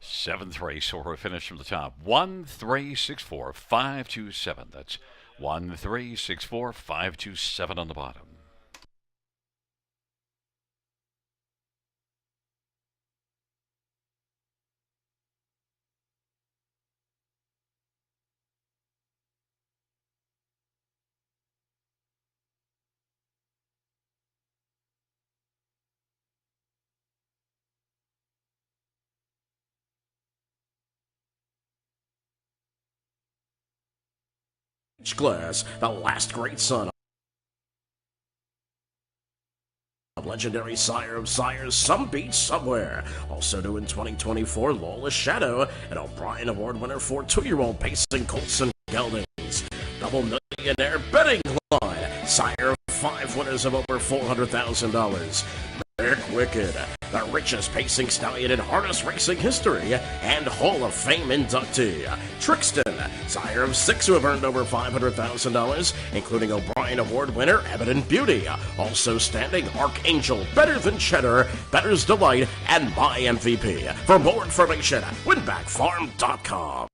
Seventh race, or a finish from the top. 1364527. That's 1364527 on the bottom. Glass, the last great son of legendary sire of sires, Some Beach Somewhere. Also new in 2024, Lawless Shadow, an O'Brien Award winner for 2-year-old pacing colts and geldings. Double millionaire betting line, sire of 5 winners of over $400,000. Eric Wicked, the richest pacing stallion in harness racing history and Hall of Fame inductee. Trixton, sire of 6 who have earned over $500,000, including O'Brien Award winner Evident Beauty. Also standing Archangel, Better Than Cheddar, Better's Delight, and My MVP. For more information, winbackfarm.com.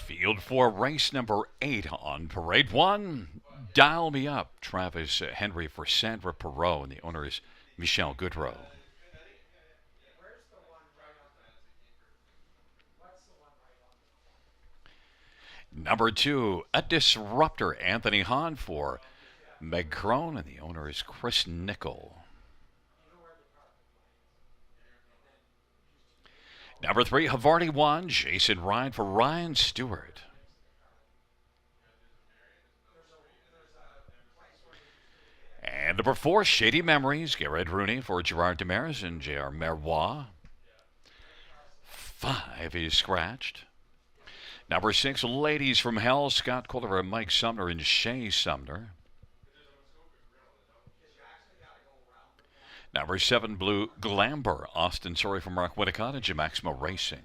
Field 4, race number 8 on Parade 1. Dial Me Up, Travis Henry for Sandra Perot, and the owner is Michelle Goodrow. Number 2, A Disruptor, Anthony Hahn for Meg Crone, and the owner is Chris Nickel. Number 3, Havarti 1, Jason Ryan for Ryan Stewart. And number 4, Shady Memories, Garrett Rooney for Gerard Demers and J.R. Merrois. 5 is scratched. Number 6, Ladies from Hell, Scott Culver, Mike Sumner, and Shay Sumner. Number 7, Blue Glamber, Austin Sorry from Mark Winnicott and Jim Maximo Racing.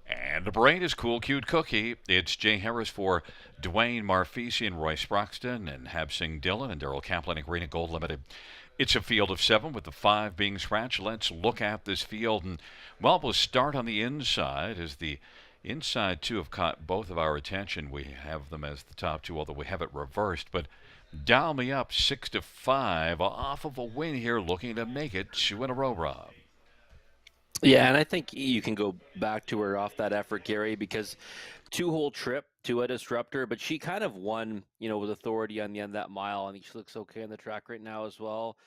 And the brain is Cool Cute Cookie. It's Jay Harris for Dwayne Marfisi and Roy Sproxton and Hab Singh Dillon and Daryl Kaplan and Green and Gold Limited. It's a field of 7 with the 5 being scratched. Let's look at this field. And, well, we'll start on the inside as the inside 2 have caught both of our attention. We have them as the top 2, although we have it reversed. But Dial Me Up 6-5 off of a win here, looking to make it 2 in a row, Rob. Yeah, and I think you can go back to her off that effort, Gary, because 2-hole trip to a disruptor, but she kind of won, with authority on the end of that mile. I think she looks okay on the track right now as well.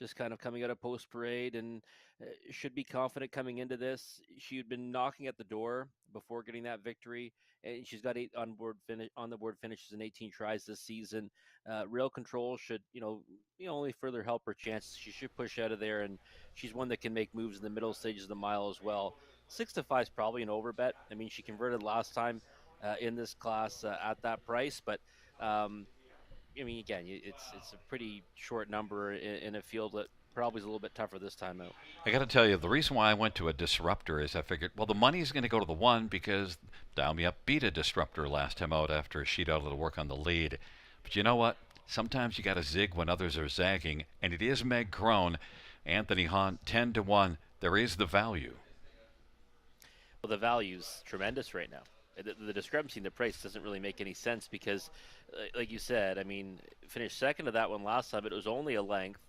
Just kind of coming out of post parade and should be confident coming into this. She had been knocking at the door before getting that victory, and she's got 8 on the board finishes and 18 tries this season. Rail control should, only further help her chances. She should push out of there, and she's one that can make moves in the middle stages of the mile as well. 6-5 is probably an overbet. I mean, she converted last time in this class at that price, but again, it's a pretty short number in a field that probably is a little bit tougher this time out. I got to tell you, the reason why I went to a disruptor is I figured, well, the money's going to go to the 1 because Dial Me Up beat a disruptor last time out after she did a little work on the lead. But you know what? Sometimes you got to zig when others are zagging, and it is Meg Crone. Anthony Hahn, 10-1. There is the value. Well, the value's tremendous right now. The discrepancy in the price doesn't really make any sense because, like you said, I mean, finished second to that one last time. It was only a length.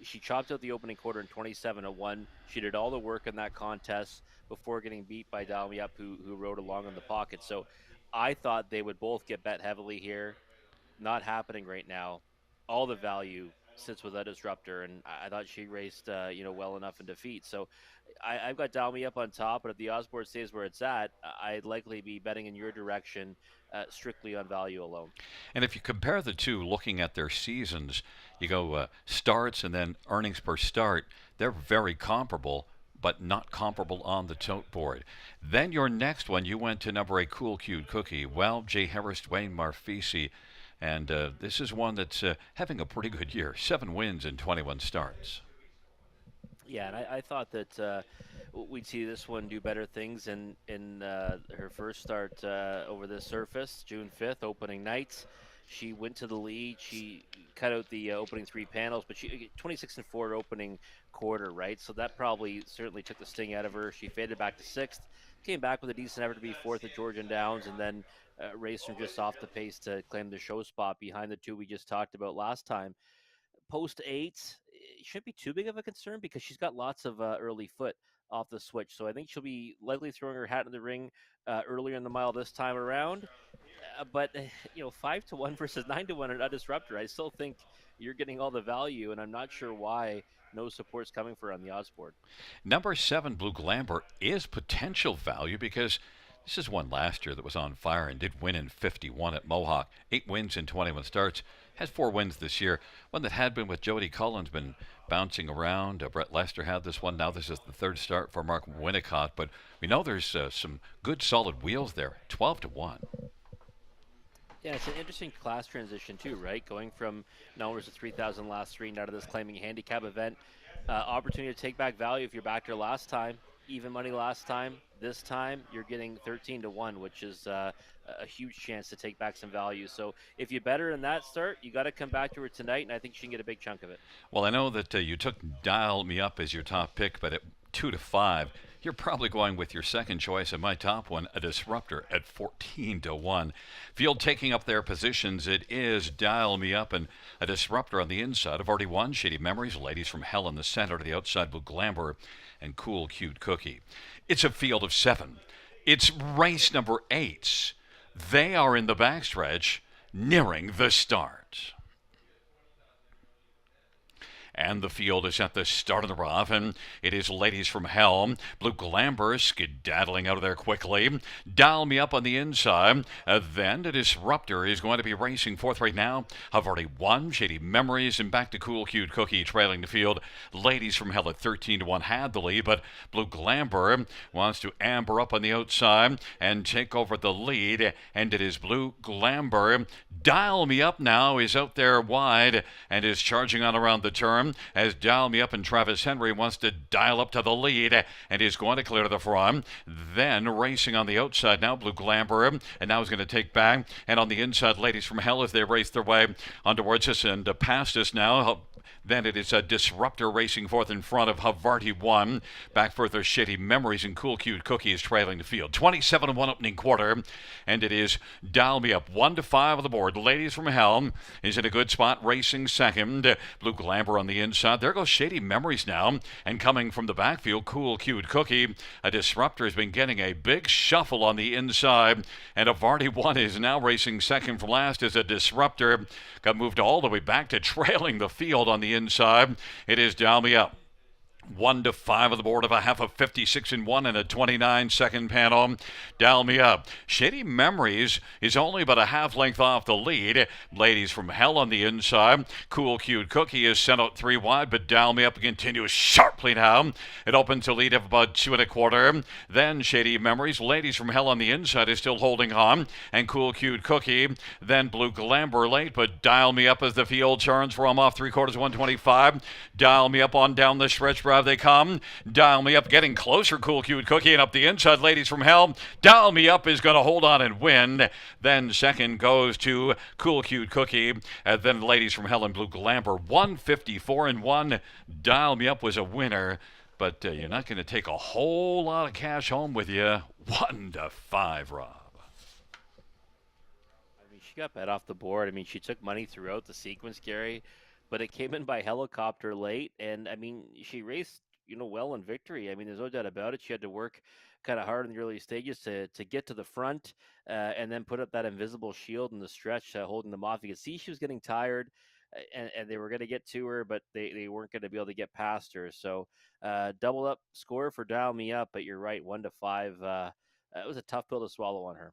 She chopped out the opening quarter in 27-1. She did all the work in that contest before getting beat by Dial Me Up, who rode along in the pocket. So I thought they would both get bet heavily here. Not happening right now. All the value sits with a disruptor, and I thought she raced, well enough in defeat. So I've got Dial Me Up on top, but if the odds board stays where it's at, I'd likely be betting in your direction strictly on value alone. And if you compare the two, looking at their seasons, you go starts and then earnings per start, they're very comparable, but not comparable on the tote board. Then your next one, you went to number 8, Cool Cute Cookie. Well, Jay Harris, Dwayne Marfisi, and this is one that's having a pretty good year. 7 wins in 21 starts. Yeah, and I thought that we'd see this one do better things in her first start over the surface, June 5th, opening night. She went to the lead. She cut out the opening 3 panels, but she 26-4 opening quarter, right? So that probably certainly took the sting out of her. She faded back to 6th, came back with a decent effort to be 4th at Georgian Downs, and then raced from just off the pace to claim the show spot behind the 2 we just talked about last time. Post 8, it shouldn't be too big of a concern because she's got lots of early foot off the switch. So I think she'll be likely throwing her hat in the ring earlier in the mile this time around. But 5-1 versus 9-1 and a disruptor, I still think you're getting all the value, and I'm not sure why no support's coming for her on the odds board. Number 7, Blue Glamber, is potential value because this is one last year that was on fire and did win in 51 at Mohawk. 8 wins in 21 starts. Has 4 wins this year. One that had been with Jody Cullen's been bouncing around. Brett Lester had this one. Now this is the 3rd start for Mark Winnicott. But we know there's some good solid wheels there. 12-1. Yeah, it's an interesting class transition too, right? Going from numbers to 3,000 last 3 now to this claiming handicap event. Opportunity to take back value if you're back there last time. even money last time. This time you're getting 13 to 1, which is a huge chance to take back some value. So if you bet her in that start, you got to come back to her tonight, and I think she can get a big chunk of it. Well, I know that you took Dial Me Up as your top pick, but at 2 to 5, you're probably going with your second choice and my top one, a Disruptor at 14 to 1. Field taking up their positions. It is Dial Me Up and a Disruptor on the inside. I've already won Shady Memories, Ladies from Hell in the center. To the outside, Blue Glamber and Cool Cute Cookie. It's a field of 7. It's race number 8. They are in the backstretch, nearing the start. And the field is at the start of the rough, and it is Ladies from Hell. Blue Glamber skedaddling out of there quickly. Dial Me Up on the inside. Then the Disruptor is going to be racing fourth right now. I've already won Shady Memories, and back to Cool Cute Cookie trailing the field. Ladies from Hell at 13 to 1 had the lead, but Blue Glamber wants to amber up on the outside and take over the lead, and it is Blue Glamber. Dial Me Up now is out there wide and is charging on around the turn as Dial Me Up and Travis Henry wants to dial up to the lead and is going to clear to the front. Then racing on the outside now, Blue Glamber, and now is going to take back. And on the inside, Ladies from Hell as they race their way on towards us and past us now. Then it is a Disruptor racing forth in front of Havarti 1. Back further, Shady Memories and Cool Cute Cookies trailing the field. 27 1 opening quarter. And it is Dial Me Up 1 to 5 on the board. Ladies from Hell is in a good spot racing second. Blue Glamber on the inside. There goes Shady Memories now. And coming from the backfield, Cool Cute Cookie. A Disruptor has been getting a big shuffle on the inside. And Havarti 1 is now racing second from last as a Disruptor. Got moved all the way back to trailing the field on the inside. It is Dial Me Up 1 to 5 on the board of a half of 56 and 1 and a 29-second panel. Dial Me Up. Shady Memories is only about a half length off the lead. Ladies from Hell on the inside. Cool Cute Cookie is sent out 3 wide, but Dial Me Up continues sharply now. It opens a lead of about 2 1/4. Then Shady Memories. Ladies from Hell on the inside is still holding on. And Cool Cute Cookie. Then Blue Glamber late, but Dial Me Up as the field turns from off 3/4 125. Dial Me Up on down the stretch. They come. Dial Me Up getting closer. Cool Cute Cookie and up the inside. Ladies from Hell. Dial Me Up is going to hold on and win. Then second goes to Cool Cute Cookie. Then Ladies from Hell and Blue Glamber. 154 and 1. Dial Me Up was a winner. But you're not going to take a whole lot of cash home with you. 1 to 5, Rob. I mean, she got bet off the board. I mean, she took money throughout the sequence, Gary, but it came in by helicopter late. And I mean, she raced, well in victory. I mean, there's no doubt about it. She had to work kind of hard in the early stages to get to the front and then put up that invisible shield in the stretch, holding them off. You could see she was getting tired. And they were going to get to her, but they weren't going to be able to get past her. So double up score for Dial Me Up, but you're right, 1 to 5. It was a tough pill to swallow on her.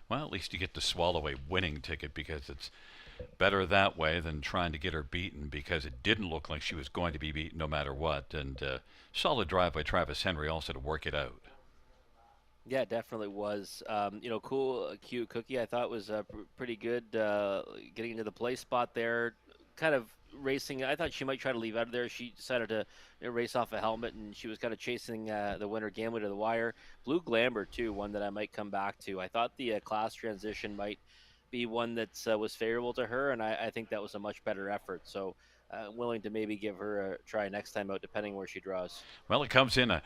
Well, at least you get to swallow a winning ticket because it's better that way than trying to get her beaten because it didn't look like she was going to be beaten no matter what. And solid drive by Travis Henry also to work it out. Yeah, it definitely was. Cool, cute Cookie, I thought was pretty good getting into the play spot there. Kind of racing. I thought she might try to leave out of there. She decided to race off a helmet, and she was kind of chasing the winner Gambler to the wire. Blue Glamber, too, one that I might come back to. I thought the class transition might be one that was favorable to her, and I think that was a much better effort. So willing to maybe give her a try next time out, depending where she draws. Well, it comes in a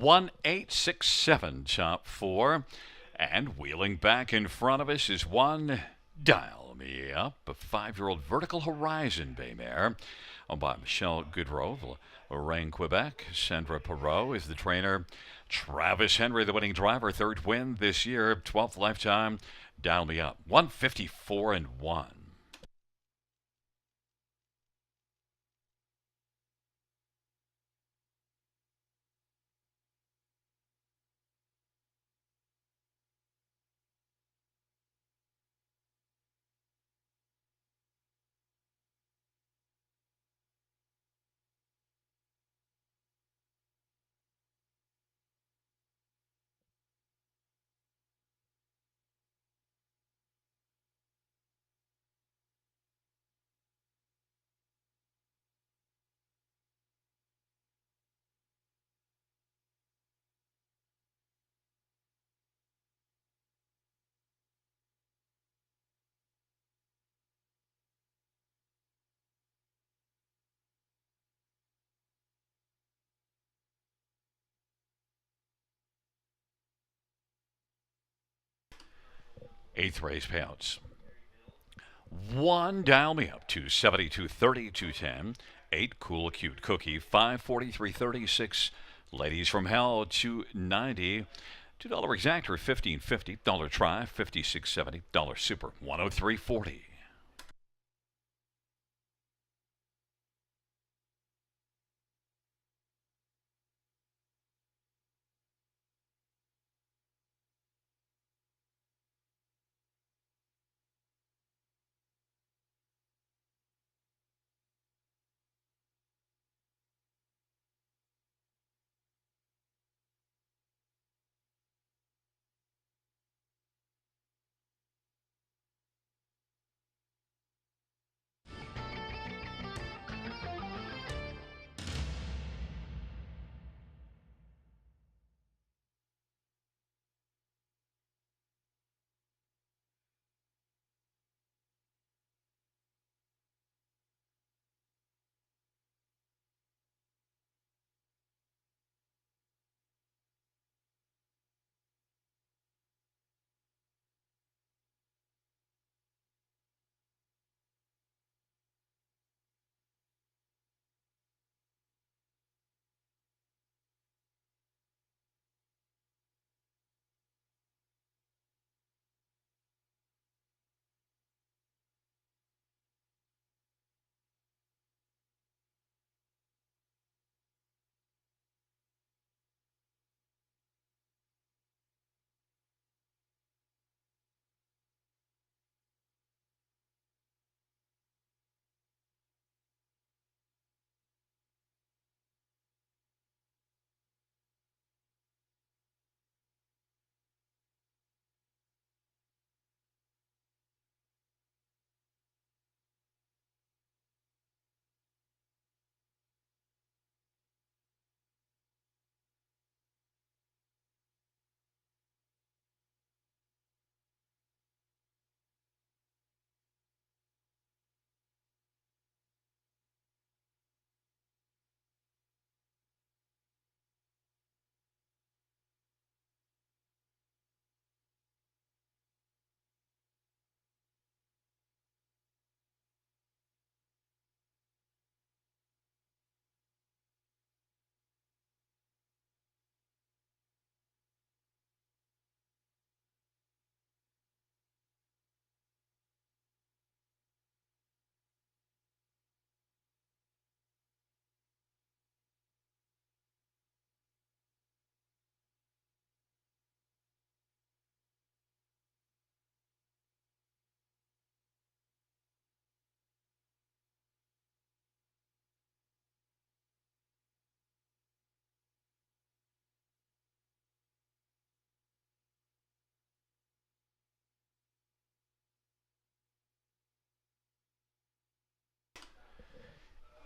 1-8-6-7 top 4, and wheeling back in front of us is one Dial Me Up, a 5-year-old Vertical Horizon bay mare owned by Michelle Goodrow, Lorraine Quebec. Sandra Perot is the trainer. Travis Henry, the winning driver, 3rd win this year, 12th lifetime. Dial Me Up, 154 and 1. Eighth race payouts. One, dial me up, 270 210. Eight, cool acute cookie, 543.36. Ladies from hell, 290. $2 exactor, 15.50. Dollar try, 56.70. Dollar super, 103.40.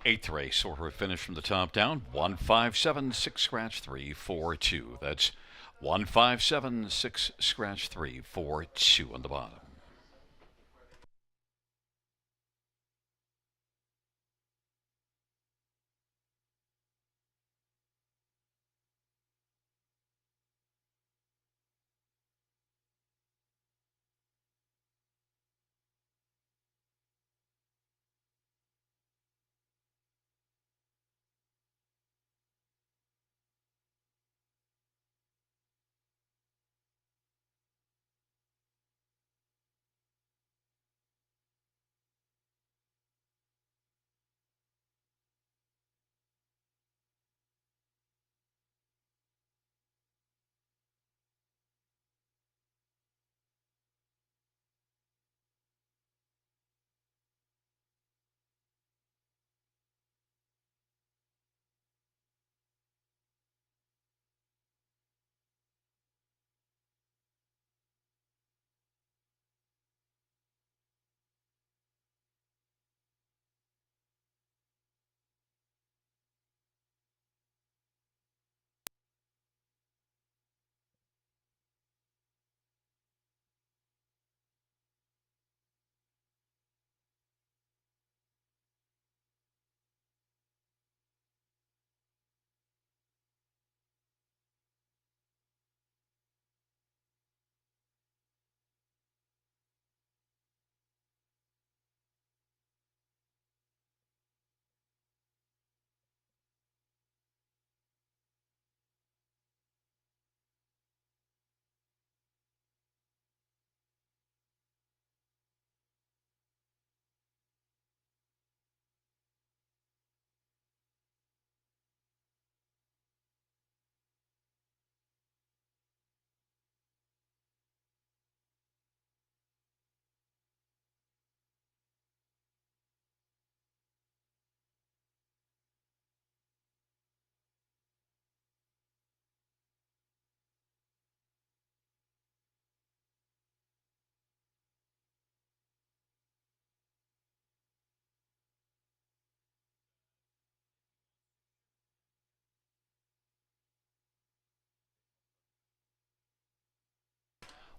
Eighth race, order of finish from the top down. 157, 6 scratch 3, 4 2. That's 157, 6 scratch 3, 4 2 on the bottom.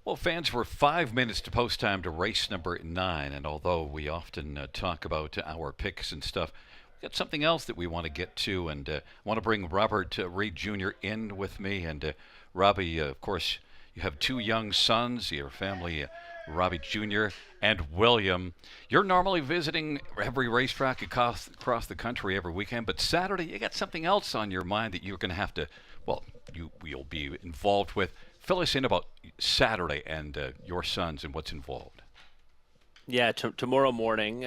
Well, fans, we're 5 minutes to post time to race number 9, and although we often talk about our picks and stuff, we've got something else that we want to get to, and I want to bring Robert Reed Jr. in with me. And Robbie, of course, you have two young sons, your family, Robbie Jr. and William. You're normally visiting every racetrack across the country every weekend, but Saturday you got something else on your mind that you're going to have to, well, you'll be involved with. Fill us in about Saturday and your sons and what's involved. Yeah, tomorrow morning.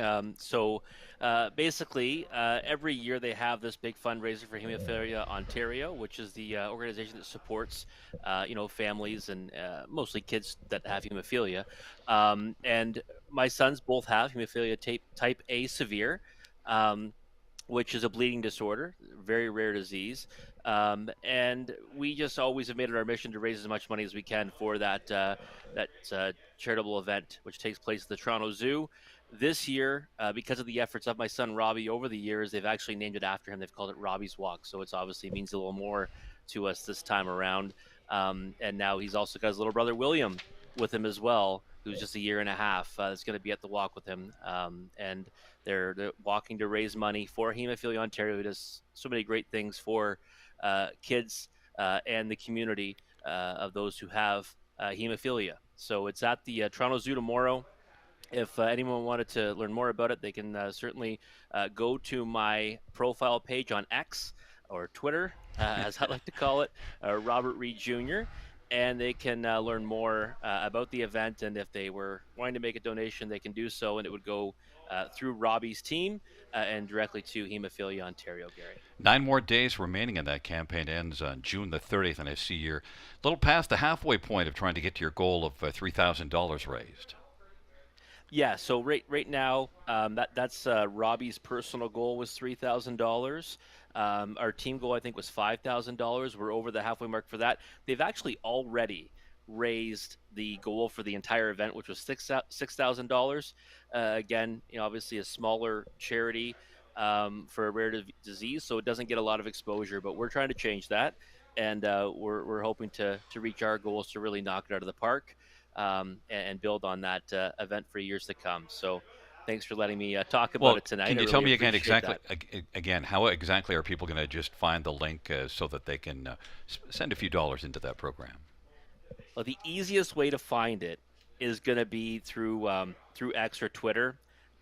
Basically, every year they have this big fundraiser for Hemophilia Ontario, which is the organization that supports, families and mostly kids that have hemophilia. And my sons both have hemophilia type A severe. Which is a bleeding disorder, very rare disease. And we just always have made it our mission to raise as much money as we can for that charitable event, which takes place at the Toronto Zoo. This year, because of the efforts of my son Robbie over the years, they've actually named it after him. They've called it Robbie's Walk, so it's obviously means a little more to us this time around. And now he's also got his little brother William with him as well, who's just a year and a half. Is going to be at the walk with him, and they're walking to raise money for Hemophilia Ontario, who does so many great things for kids and the community of those who have hemophilia. So it's at the Toronto Zoo tomorrow. If anyone wanted to learn more about it, they can certainly go to my profile page on X or Twitter, as I like to call it, Robert Reed Jr., and they can learn more about the event. And if they were wanting to make a donation, they can do so, and it would go through Robbie's team and directly to Hemophilia Ontario, Gary. 9 more days remaining, and that campaign ends on June the 30th. And I see you're a little past the halfway point of trying to get to your goal of $3,000 raised. Yeah, so right now, that's Robbie's personal goal was $3,000. Our team goal, I think, was $5,000. We're over the halfway mark for that. They've actually already raised the goal for the entire event, which was $6,000. Again, obviously a smaller charity for a rare disease, so it doesn't get a lot of exposure. But we're trying to change that, and we're hoping to reach our goals to really knock it out of the park. And build on that event for years to come. So, thanks for letting me talk about Well, it tonight. can I you tell really me again appreciate exactly that. again how exactly are people going to just find the link so that they can send a few dollars into that program? Well, the easiest way to find it is going to be through X or Twitter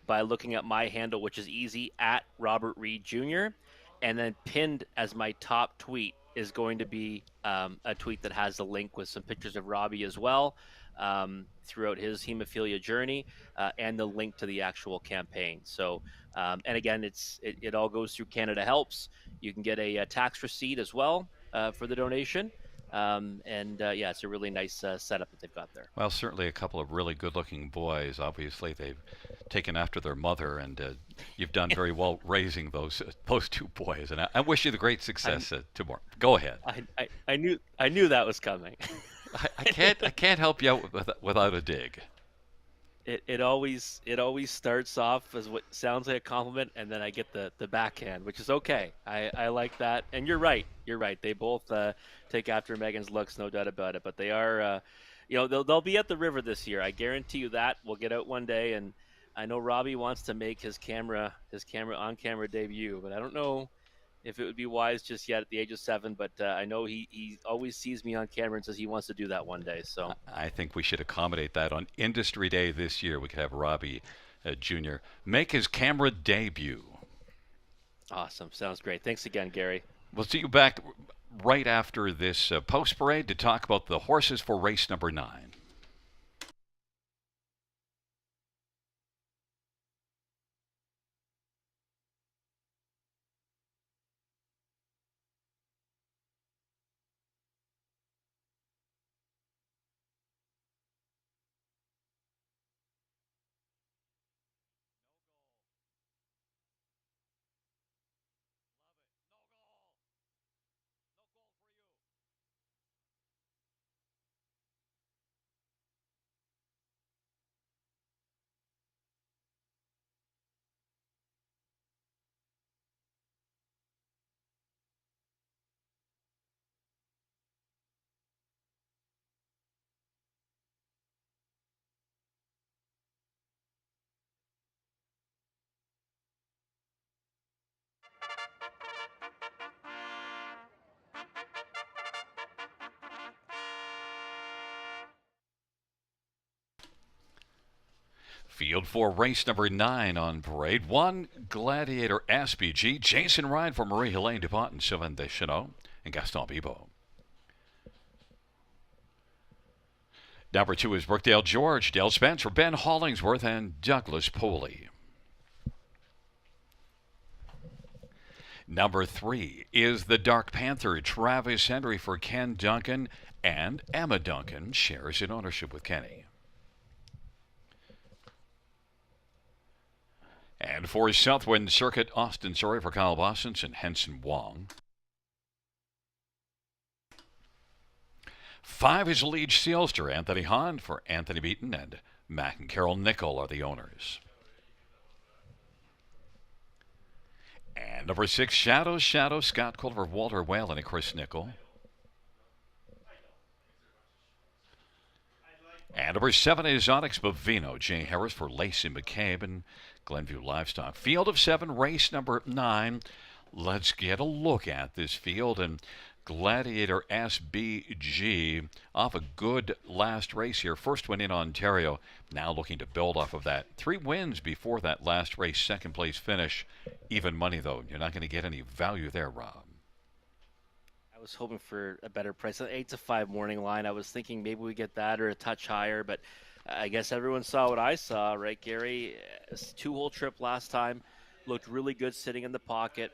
by looking at my handle, which is easy at Robert Reed Jr. And then pinned as my top tweet is going to be a tweet that has a link with some pictures of Robbie as well throughout his hemophilia journey and the link to the actual campaign. So, and again, it all goes through Canada Helps. You can get a tax receipt as well for the donation. Yeah, it's a really nice setup that they've got there. Well, certainly a couple of really good-looking boys. Obviously, they've taken after their mother, and you've done very well raising those two boys. And I wish you the great success tomorrow. Go ahead. I knew that was coming. I can't help you out without a dig. It always starts off as what sounds like a compliment, and then I get the backhand, which is okay. I like that. And you're right. They both take after Megan's looks, no doubt about it. But they are, they'll be at the river this year. I guarantee you that. We'll get out one day, and I know Robbie wants to make his on camera debut, but I don't know if it would be wise just yet at the age of 7. But I know he always sees me on camera and says he wants to do that one day. So I think we should accommodate that on Industry Day this year. We could have Robbie Jr. make his camera debut. awesome. Sounds great. Thanks again, Gary. We'll see you back right after this post parade to talk about the horses for race number 9. Field 4, race number 9 on parade. 1, Gladiator SBG. Jason Ryan for Marie-Helene DuPont and Sylvain Deschenaux and Gaston Bibeau. Number 2 is Brookdale George, Dale Spencer, Ben Hollingsworth, and Douglas Poley. Number 3 is the Dark Panther, Travis Henry for Ken Duncan, and Emma Duncan shares in ownership with Kenny. And for Southwind Circuit, Austin Surrey for Kyle Bossens and Henson Wong. 5 is Liege Sealster, Anthony Hahn for Anthony Beaton, and Mac and Carol Nickel are the owners. And number 6, Shadow, Scott Culver, Walter Whalen, and Chris Nickel. And number 7 is Onyx Bovino, Jay Harris for Lacey McCabe and Glenview Livestock. Field of 7, race number 9. Let's get a look at this field. And Gladiator SBG off a good last race here. First win in Ontario. Now looking to build off of that. 3 wins before that last race. Second place finish. Even money, though. You're not going to get any value there, Rob. I was hoping for a better price. An 8-5 morning line. I was thinking maybe we get that or a touch higher, but I guess everyone saw what I saw, right, Gary? 2-hole trip last time. Looked really good sitting in the pocket.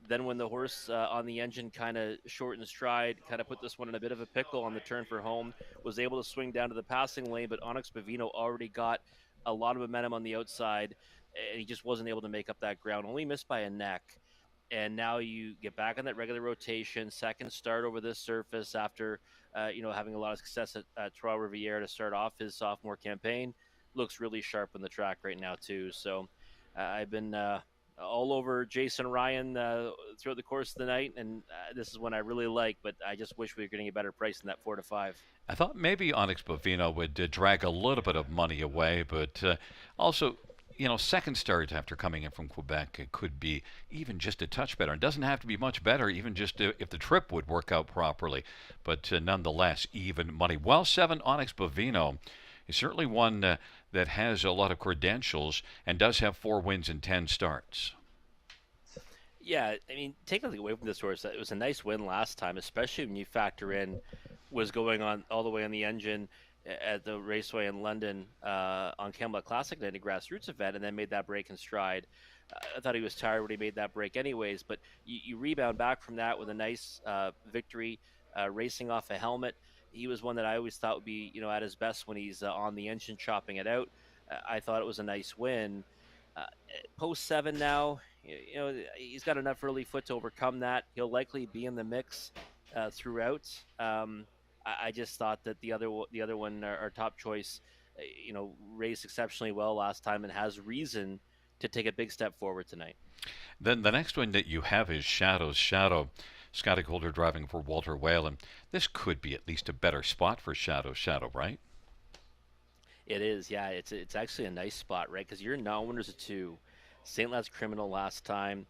Then when the horse on the engine kind of shortened stride, kind of put this one in a bit of a pickle on the turn for home, was able to swing down to the passing lane, but Onyx Bovino already got a lot of momentum on the outside, and he just wasn't able to make up that ground. Only missed by a neck. And now you get back on that regular rotation, second start over this surface after, having a lot of success at Trois Rivières to start off his sophomore campaign. Looks really sharp on the track right now, too. So I've been all over Jason Ryan throughout the course of the night, and this is one I really like, but I just wish we were getting a better price than that 4-5. I thought maybe Onyx Bovino would drag a little bit of money away, but also, second start after coming in from Quebec, it could be even just a touch better. It doesn't have to be much better, even just if the trip would work out properly, but nonetheless, even money. Well, 7, Onyx Bovino is certainly one that has a lot of credentials and does have 4 wins in 10 starts. Yeah, I mean, take nothing away from this horse. It was a nice win last time, especially when you factor in was going on all the way on the engine at the Raceway in London on Camelot Classic night, a grassroots event, and then made that break in stride. I thought he was tired when he made that break anyways, but you rebound back from that with a nice victory, racing off a helmet. He was one that I always thought would be, at his best when he's on the engine chopping it out. I thought it was a nice win. Post 7 now, he's got enough early foot to overcome that. He'll likely be in the mix throughout. I just thought that the other one, our top choice, raced exceptionally well last time and has reason to take a big step forward tonight. Then the next one that you have is Shadow. Scotty Calder driving for Walter Whalen. This could be at least a better spot for Shadow, right? It is, yeah. It's actually a nice spot, right? Because you're non-winners of 2. St. Lad's Criminal last time.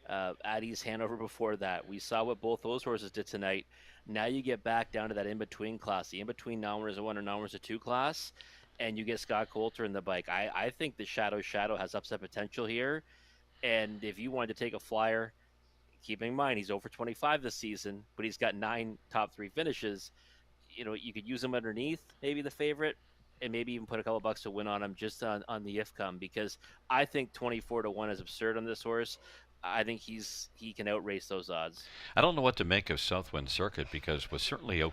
Addie's Hanover before that. We saw what both those horses did tonight. Now you get back down to that in-between class, the in-between non-winners of 1 or non-winners of 2 class, and you get Scott Coulter in the bike. I think the Shadow has upset potential here, and if you wanted to take a flyer, keeping in mind he's over 25 this season, but he's got 9 top 3 finishes. You could use him underneath maybe the favorite, and maybe even put a couple bucks to win on him just on the if come, because I think 24-1 is absurd on this horse. I think he can outrace those odds. I don't know what to make of Southwind Circuit because it was certainly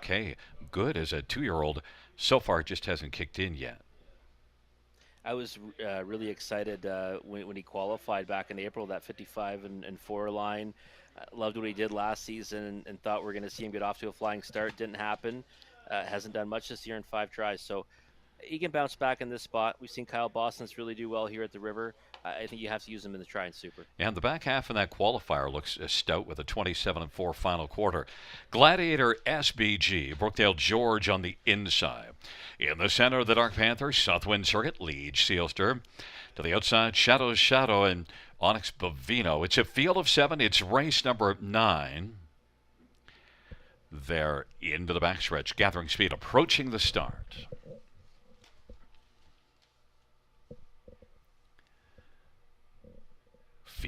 good as a 2-year-old. So far, it just hasn't kicked in yet. I was really excited when he qualified back in April, that 55 and 4 line. Loved what he did last season and thought we're going to see him get off to a flying start. Didn't happen. Hasn't done much this year in 5 tries. So he can bounce back in this spot. We've seen Kyle Boston's really do well here at the River. I think you have to use him in the Try and Super. And the back half of that qualifier looks stout with a 27-4 final quarter. Gladiator SBG, Brookdale George on the inside. In the center, the Dark Panther, Southwind Circuit, Liege Sealster. To the outside, Shadow, and Onyx Bovino. It's a field of 7. It's race number 9. They're into the backstretch, gathering speed, approaching the start.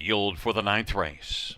field for the ninth race.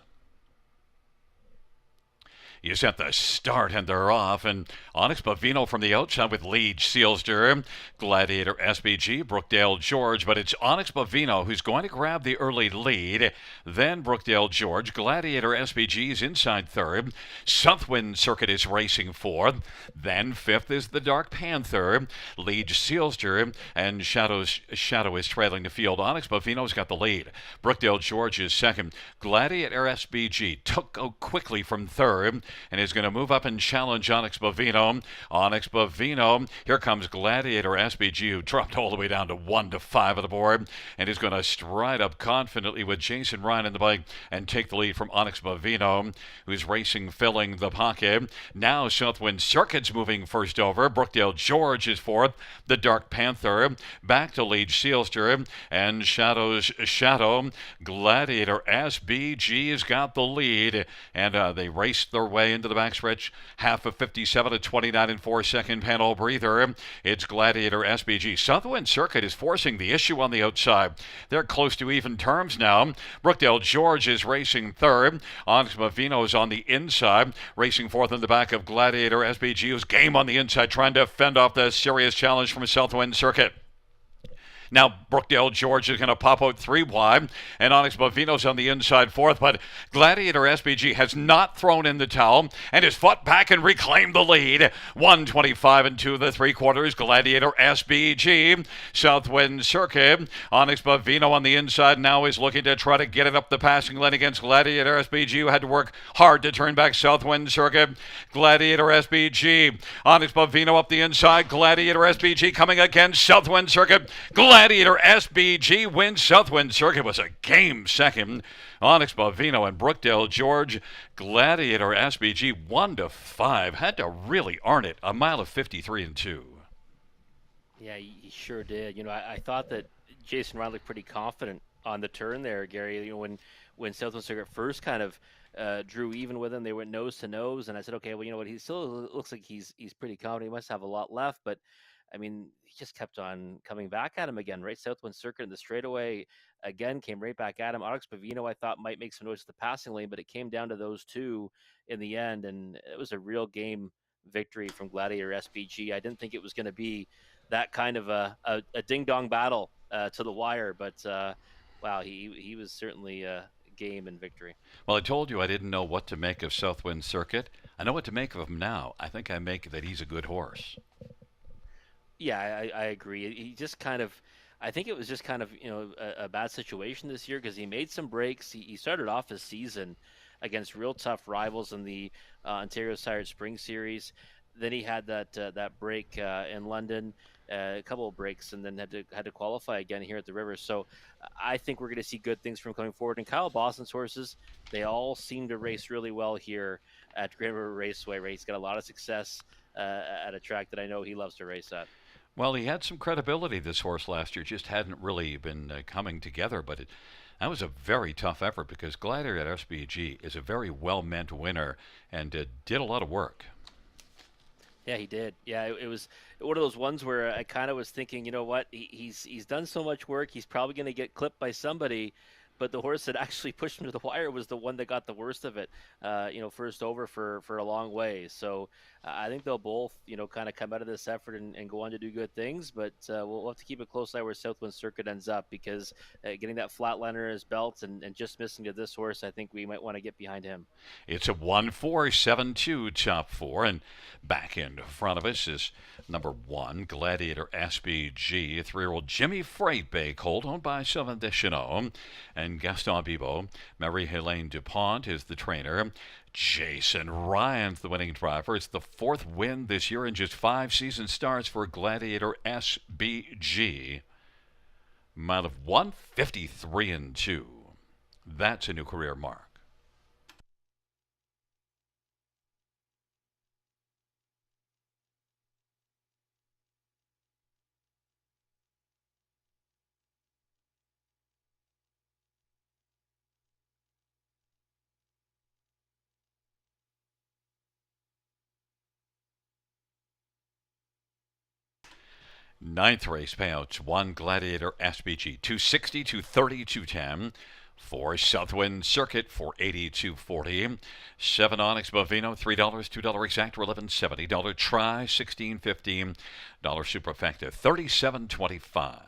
You set the start and they're off, and Onyx Bavino from the outside with Liege Sealster, Gladiator SBG, Brookdale George, but it's Onyx Bavino who's going to grab the early lead. Then Brookdale George, Gladiator SBG is inside third. Southwind Circuit is racing fourth. Then fifth is the Dark Panther, Liege Sealster, and Shadow is trailing the field. Onyx Bavino's got the lead. Brookdale George is second. Gladiator SBG took quickly from third and is going to move up and challenge Onyx Bavino. Onyx Bavino, here comes Gladiator SBG, who dropped all the way down to 1 to 5 of the board, and is going to stride up confidently with Jason Ryan in the bike and take the lead from Onyx Bavino, who's racing, filling the pocket. Now Southwind Circuit's moving first over. Brookdale George is fourth. The Dark Panther back to Liege Sealster, and Shadow. Gladiator SBG has got the lead, and they raced their way into the backstretch. Half of 57 to 29 and 4 second panel breather. It's Gladiator SBG. Southwind Circuit is forcing the issue on the outside. They're close to even terms now. Brookdale George is racing third. Onyx Bavino is on the inside, racing fourth in the back of Gladiator SBG, who's game on the inside, trying to fend off the serious challenge from Southwind Circuit. Now Brookdale George is going to pop out 3 wide, and Onyx Bavino's on the inside fourth, but Gladiator SBG has not thrown in the towel and has fought back and reclaimed the lead. 125 and 2 3/4, Gladiator SBG. Southwind Circuit, Onyx Bavino on the inside now is looking to try to get it up the passing lane against Gladiator SBG, who had to work hard to turn back Southwind Circuit. Gladiator SBG, Onyx Bavino up the inside, Gladiator SBG coming against Southwind Circuit. Gladiator SBG wins. Southwind Circuit was a game second. Onyx Bavino and Brookdale George. Gladiator SBG 1 to 5. Had to really earn it. A mile of 53 and 2. Yeah, he sure did. I thought that Jason Ryan looked pretty confident on the turn there, Gary. When Southwind Circuit first kind of drew even with him, they went nose to nose, and I said, okay, well, you know what? He still looks like he's pretty confident. He must have a lot left, but I mean, he just kept on coming back at him again, right? Southwind Circuit in the straightaway again came right back at him. Onyx Bavino, I thought, might make some noise at the passing lane, but it came down to those two in the end, and it was a real game victory from Gladiator SBG. I didn't think it was going to be that kind of a ding-dong battle to the wire, but wow, he was certainly game and victory. Well, I told you I didn't know what to make of Southwind Circuit. I know what to make of him now. I think I make that he's a good horse. Yeah, I agree. He just kind of, I think it was just kind of, a bad situation this year because he made some breaks. He started off his season against real tough rivals in the Ontario Sire Spring Series. Then he had that break in London, a couple of breaks, and then had to qualify again here at the River. So I think we're going to see good things from coming forward. And Kyle Boston's horses, they all seem to race really well here at Great River Raceway. Right? He's got a lot of success at a track that I know he loves to race at. Well, he had some credibility, this horse, last year. Just hadn't really been coming together. But that was a very tough effort because Gladiator at SBG is a very well-meant winner and did a lot of work. Yeah, he did. Yeah, it was one of those ones where I kind of was thinking, you know what, he's done so much work, he's probably going to get clipped by somebody. But the horse that actually pushed him to the wire was the one that got the worst of it, first over for a long way. So I think they'll both, kind of come out of this effort and go on to do good things. But we'll have to keep a close eye where Southwind Circuit ends up because getting that flatliner in his belt and just missing to this horse, I think we might want to get behind him. It's a 1-4-7-2 top four, and back in front of us is number 1, Gladiator SBG, 3-year-old Jimmy Freight Bay colt owned by Sylvain Deschenaux, and Gaston Bibeau. Marie-Helene DuPont is the trainer. Jason Ryan's the winning driver. It's the 4th win this year in just 5 season starts for Gladiator SBG. Mile of 153 and 2. That's a new career mark. Ninth race payouts: 1 Gladiator SBG, 260, 230, 210. For Southwind Circuit, $482.40. 7 Onyx Bovino, $3, $2 exact, $11.70. Try, $16.15. Superfecta, $37.25.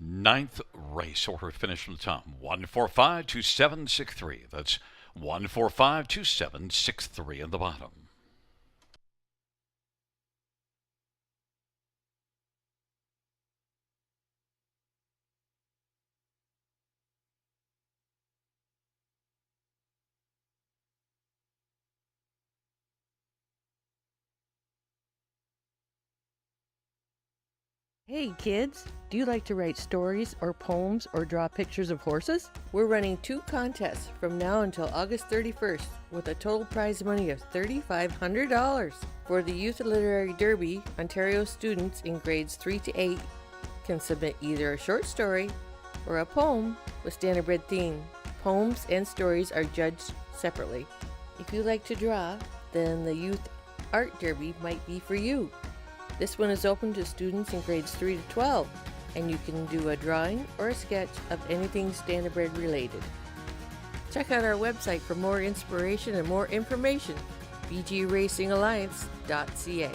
Ninth race order finish from the top. 1452763. That's 1452763 in the bottom. Hey kids, do you like to write stories or poems or draw pictures of horses? We're running 2 contests from now until August 31st with a total prize money of $3,500. For the Youth Literary Derby, Ontario students in grades 3 to 8 can submit either a short story or a poem with standardbred theme. Poems and stories are judged separately. If you like to draw, then the Youth Art Derby might be for you. This one is open to students in grades 3 to 12, and you can do a drawing or a sketch of anything standardbred related. Check out our website for more inspiration and more information, bgracingalliance.ca.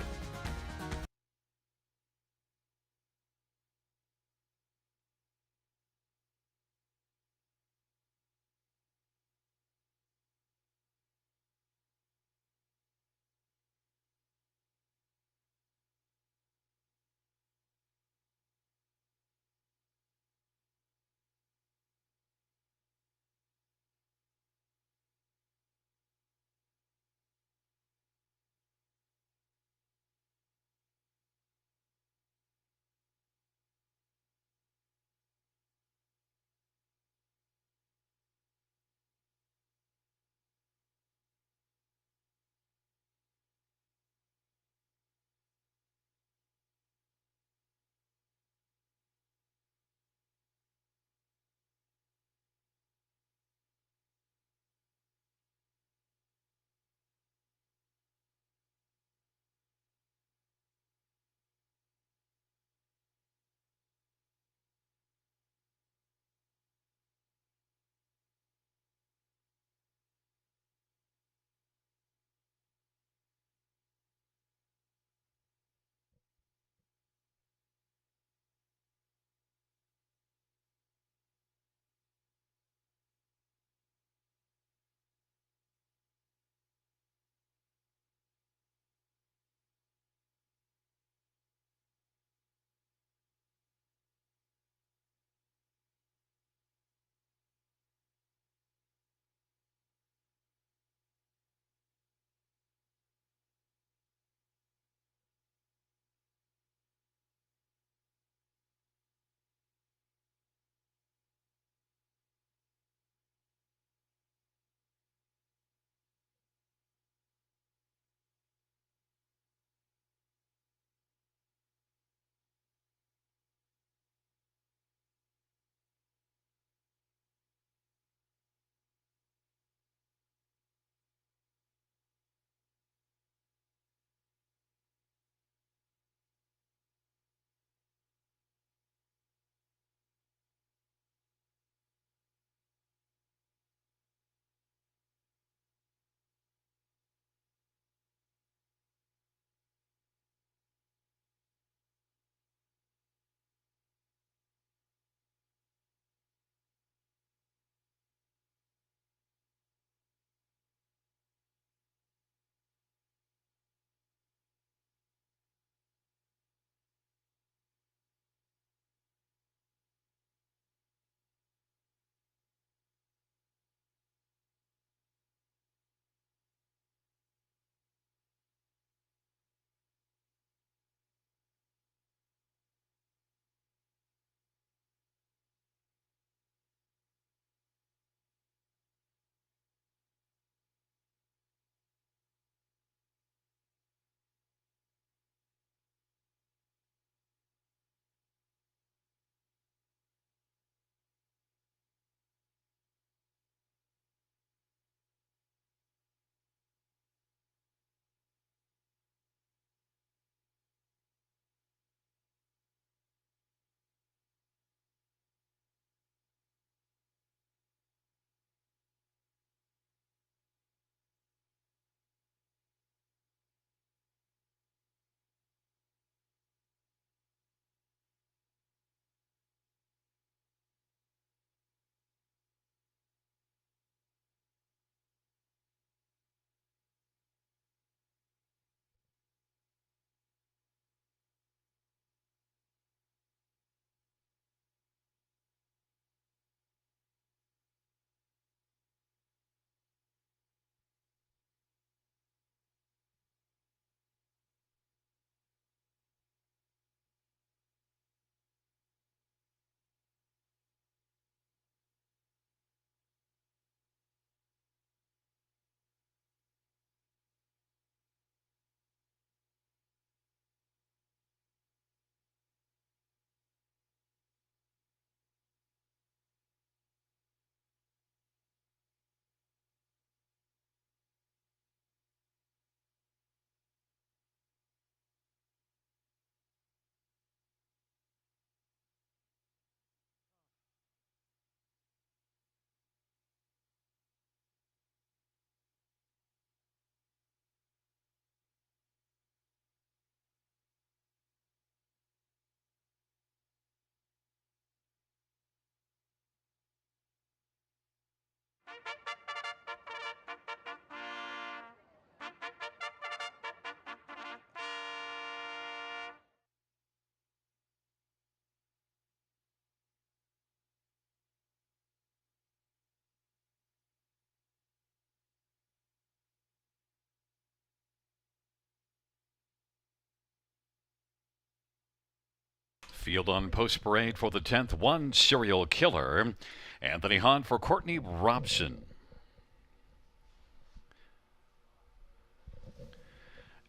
Field on post parade for the 10th one serial killer. Anthony Hahn for Courtney Robson.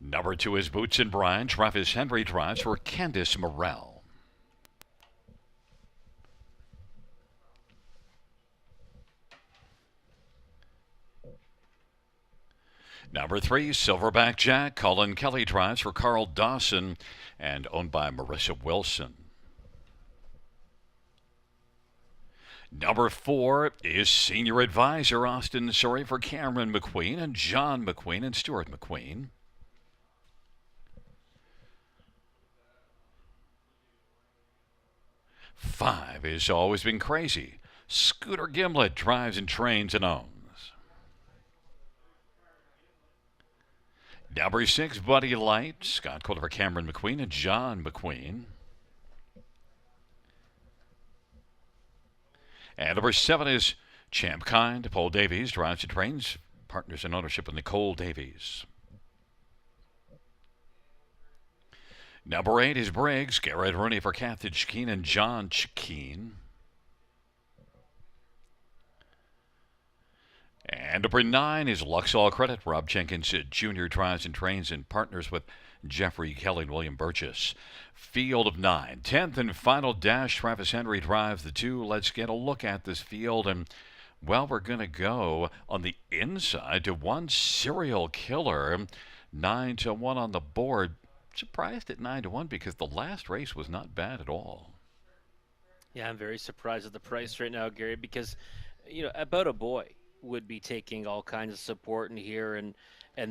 Number 2 is Boots and Bryan. Travis Henry drives for Candice Morrell. Number 3, Silverback Jack. Colin Kelly drives for Carl Dawson and owned by Marissa Wilson. Number 4 is Senior Advisor Austin Surrey for Cameron McQueen and John McQueen and Stuart McQueen. 5 is Always Been Crazy. Scooter Gimlet drives and trains and owns. Number 6, Buddy Light. Scott Calder for Cameron McQueen and John McQueen. And number 7 is Champ Kind. Paul Davies drives and trains. Partners in ownership with Nicole Davies. Number 8 is Briggs. Garrett Rooney for Kathy Chikeen and John Chikeen. And number 9 is Luxall Credit. Rob Jenkins Jr. drives and trains and partners with Jeffrey Kelly and William Burgess. Field of 9. 10th and final dash. Travis Henry drives the 2. Let's get a look at this field. And, well, we're going to go on the inside to one serial killer. 9-1 on the board. Surprised at 9-1 because the last race was not bad at all. Yeah, I'm very surprised at the price right now, Gary, because, About a Boy would be taking all kinds of support in here, and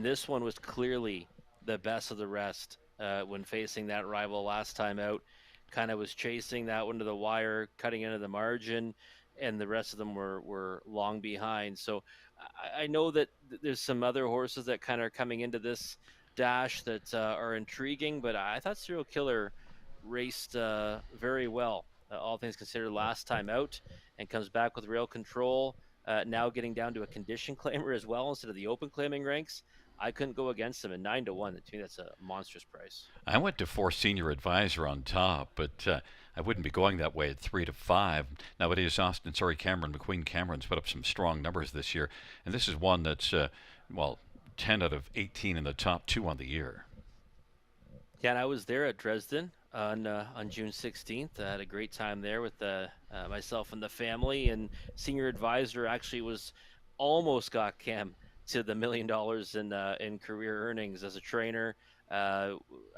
this one was clearly the best of the rest when facing that rival last time out. Kind of was chasing that one to the wire, cutting into the margin, and the rest of them were long behind. So I know that there's some other horses that kind of are coming into this dash that are intriguing, but I thought Serial Killer raced very well, all things considered, last time out, and comes back with real control. Now getting down to a condition claimer as well instead of the open claiming ranks. I couldn't go against them at 9-1. To me, that's a monstrous price. I went to 4 Senior Advisor on top, but I wouldn't be going that way at 3-5. Now it is Austin Surrey, Cameron McQueen. Cameron's put up some strong numbers this year, and this is one that's 10 out of 18 in the top 2 on the year. Yeah, and I was there at Dresden on June 16th. I had a great time there with myself and the family, and Senior Advisor actually almost got Cam to the $1 million in career earnings as a trainer. I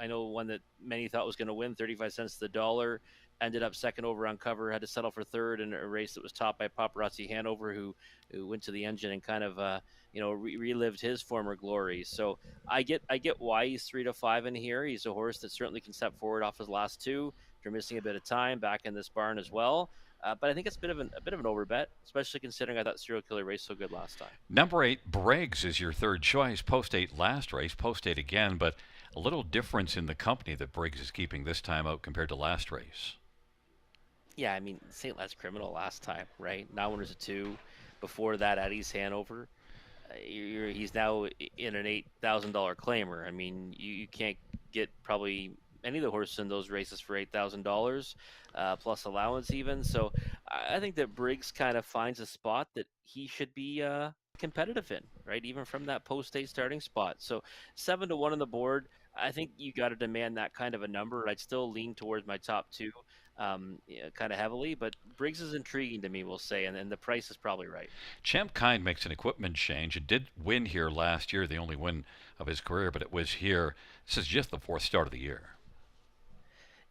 know one that many thought was going to win, 35 cents to the dollar, ended up second over on cover, had to settle for third in a race that was topped by Paparazzi Hanover, who went to the engine and kind of relived his former glory. So I get why he's 3-5 in here. He's a horse that certainly can step forward off his last 2. They're missing a bit of time back in this barn as well. But I think it's a bit of an overbet, especially considering I thought Serial Killer raced so good last time. Number 8, Briggs, is your third choice. Post 8 last race, post 8 again, but a little difference in the company that Briggs is keeping this time out compared to last race. Yeah, I mean, St. Lad's Criminal last time, right? Now winners of 2. Before that, at East Hanover. He's now in an $8,000 claimer. I mean, you can't get probably any of the horses in those races for $8,000 plus allowance even. So I think that Briggs kind of finds a spot that he should be competitive in, right? Even from that post-8 starting spot. So 7-1 on the board. I think you got to demand that kind of a number. I'd still lean towards my top 2 kind of heavily, but Briggs is intriguing to me, we'll say, and the price is probably right. Champ Kind makes an equipment change. It did win here last year, the only win of his career, but it was here. This is just the 4th start of the year.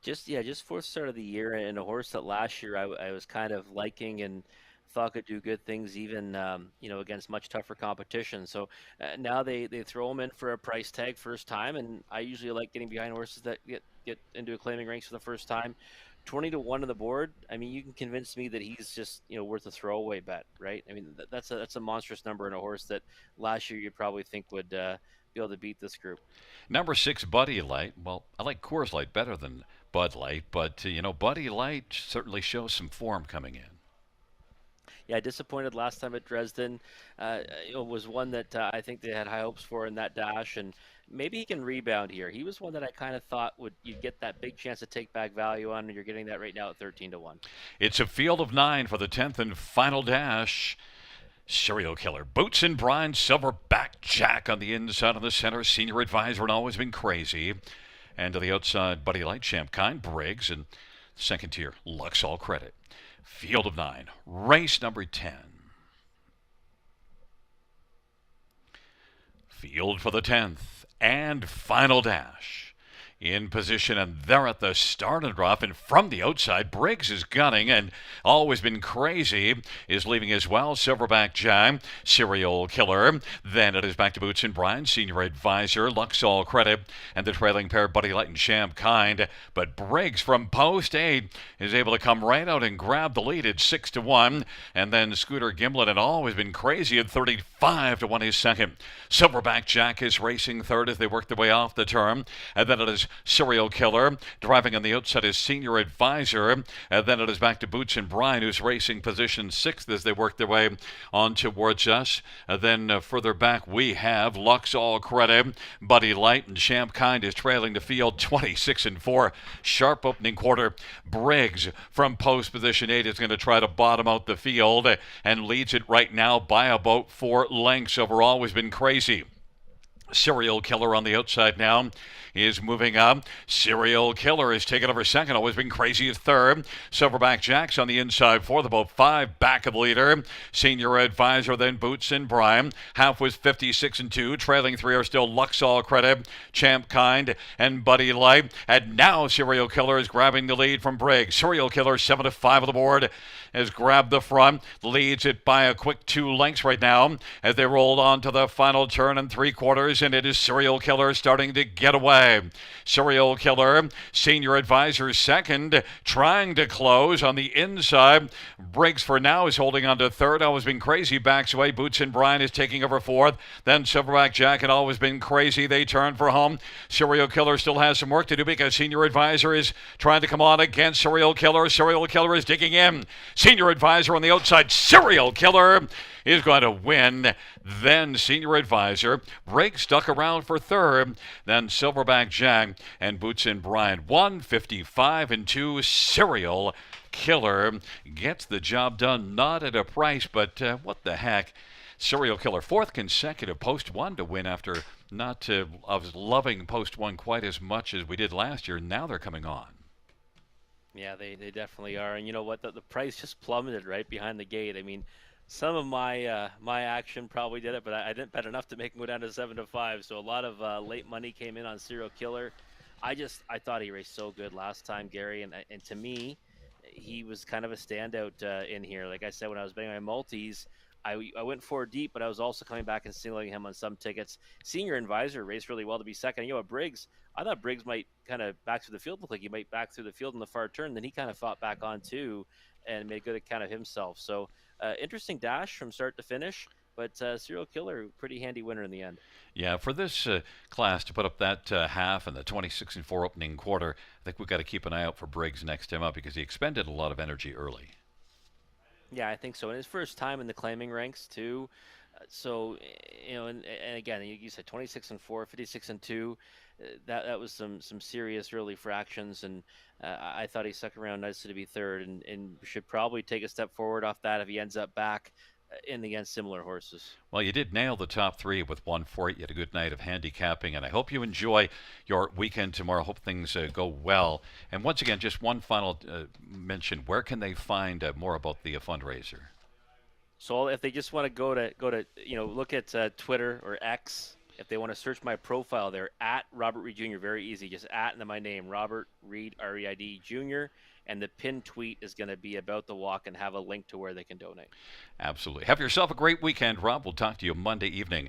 Just 4th start of the year, and a horse that last year I was kind of liking and thought could do good things even against much tougher competition. So now they throw him in for a price tag first time, and I usually like getting behind horses that get into a claiming ranks for the first time. 20 to 1 on the board. I mean, you can convince me that he's just worth a throwaway bet, right? I mean, that's a monstrous number in a horse that last year you'd probably think would be able to beat this group. Number 6, Buddy Light. Well, I like Coors Light better than Bud Light, but Buddy Light certainly shows some form coming in. Yeah, disappointed last time at Dresden. It was one that I think they had high hopes for in that dash, and maybe he can rebound here. He was one that I kind of thought you'd get that big chance to take back value on, and you're getting that right now at 13 to 1. It's a field of 9 for the 10th and final dash. Serial Killer, Boots and Brine, Silverback Jack on the inside of the center. Senior Advisor and Always Been Crazy. And to the outside, Buddy Light, Champ Kind, Briggs, and second tier, Lux All Credit. Field of 9, race number 10. Field for the 10th and final dash. In position, and they're at the start and drop, and from the outside, Briggs is gunning, and Always Been Crazy is leaving as well. Silverback Jack, Serial Killer. Then it is back to Boots and Brine, Senior Advisor, Lux All Credit, and the trailing pair, Buddy Light and Champ Kind. But Briggs from post 8 is able to come right out and grab the lead at 6 to 1, and then Scooter Gimlet and Always Been Crazy at 35 to 1 is second. Silverback Jack is racing third as they work their way off the turn, and then it is Serial Killer. Driving on the outside is Senior Advisor. And then it is back to Boots and Brine, who's racing position 6th as they work their way on towards us. Then further back we have Lux All Credit. Buddy Light and Champ Kind is trailing the field 26 and 4. Sharp opening quarter. Briggs from post position 8 is going to try to bottom out the field and leads it right now by about 4 lengths over Always Been Crazy. Serial Killer on the outside now is moving up. Serial Killer is taking over second. Always Been Crazy is third. Silverback Jack's on the inside fourth, about 5 back of the leader. Senior Advisor, then Boots and Brine. Half was 56 and 2. Trailing 3 are still Lux All Credit, Champ Kind, and Buddy Light. And now Serial Killer is grabbing the lead from Briggs. Serial Killer 7 to 5 on the board has grabbed the front, leads it by a quick 2 lengths right now as they roll on to the final turn and 3/4, and it is Serial Killer starting to get away. Serial Killer, Senior Advisor second, trying to close on the inside. Briggs for now is holding on to third. Always Been Crazy backs away. Boots and Brine is taking over fourth. Then Silverback Jack and Always Been Crazy. They turn for home. Serial Killer still has some work to do because Senior Advisor is trying to come on against Serial Killer. Serial Killer is digging in. Senior Advisor on the outside. Serial Killer is going to win. Then Senior Advisor. Briggs stuck around for third. Then Silverback Jack and Boots and Brine. 155 and 2. Serial Killer gets the job done. Not at a price, but what the heck. Serial Killer, 4th consecutive post 1 to win after not I was loving post 1 quite as much as we did last year. Now they're coming on. Yeah, they definitely are. And you know what? The price just plummeted right behind the gate. I mean, some of my my action probably did it, but I didn't bet enough to make him go down to 7 to 5. So a lot of late money came in on Serial Killer. I thought he raced so good last time, Gary, and to me, he was kind of a standout in here. Like I said, when I was betting my multis, I went 4 deep, but I was also coming back and singling him on some tickets. Senior Advisor raced really well to be second. You know what, Briggs? I thought Briggs might kind of back through the field, look like he might back through the field in the far turn. Then he kind of fought back on too and made a good account of himself. So interesting dash from start to finish, but Serial Killer, pretty handy winner in the end. Yeah, for this class to put up that half and the 26 and 4 opening quarter, I think we've got to keep an eye out for Briggs next time up because he expended a lot of energy early. Yeah, I think so. And his first time in the claiming ranks too. So, and again, you said 26 and 4, 56 and 2. That was some serious early fractions, and I thought he stuck around nicely to be third, and should probably take a step forward off that if he ends up back in against similar horses. Well, you did nail the top 3 with 1-4. You had a good night of handicapping, and I hope you enjoy your weekend tomorrow. Hope things go well. And once again, just one final mention: where can they find more about the fundraiser? So if they just want to go to look at Twitter or X, if they want to search my profile there, at Robert Reid Jr., very easy, just at and then my name, Robert Reid, R-E-I-D Jr., and the pinned tweet is going to be about the walk and have a link to where they can donate. Absolutely. Have yourself a great weekend, Rob. We'll talk to you Monday evening.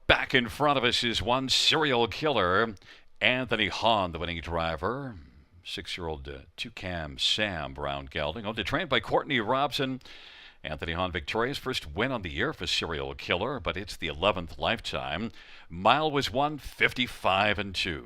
Back in front of us is one Serial Killer, Anthony Hahn, the winning driver. 6-year-old two-cam Sam Brown gelding, owned and trained by Courtney Robson. Anthony Hahn victorious, first win on the year for Serial Killer, but it's the 11th lifetime. Mile was won 55-2.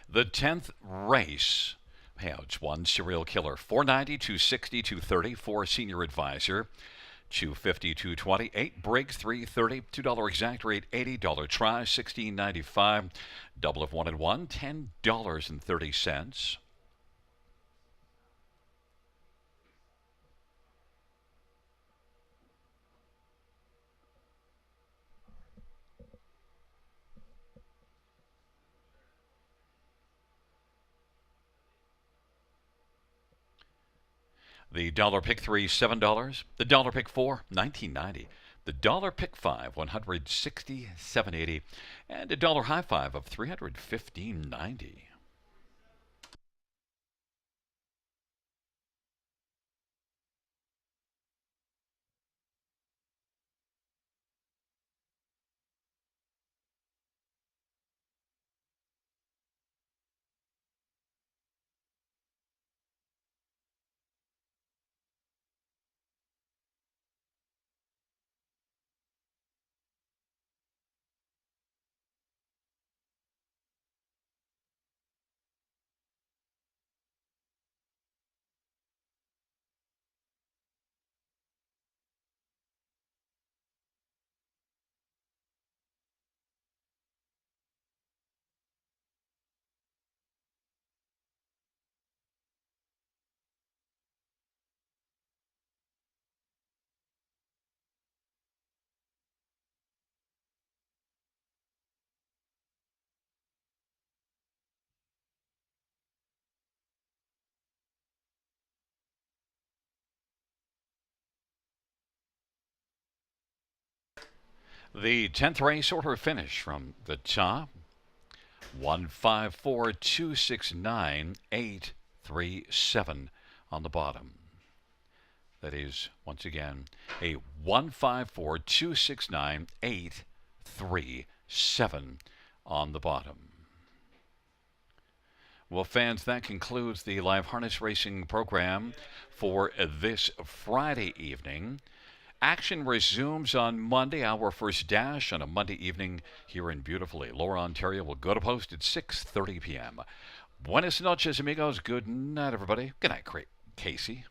The 10th race. Payouts 1 Serial Killer 490, 260, 230, 4 Senior Advisor 250, 220, 8 Breaks 330, $2 exact rate, $80 try 16.95, double of 1 and 1 $10.30. The dollar pick 3, $7. The dollar pick 4, $19.90. The dollar pick 5, $167.80. And a dollar high five of $315.90. The 10th race order finish from the top. 154-269-837 on the bottom. That is, once again, a 154-269-837 on the bottom. Well, fans, that concludes the live harness racing program for this Friday evening. Action resumes on Monday, our first dash on a Monday evening here in beautiful Elora, Ontario. Will go to post at 6:30 p.m. Buenas noches, amigos. Good night, everybody. Good night, Casey.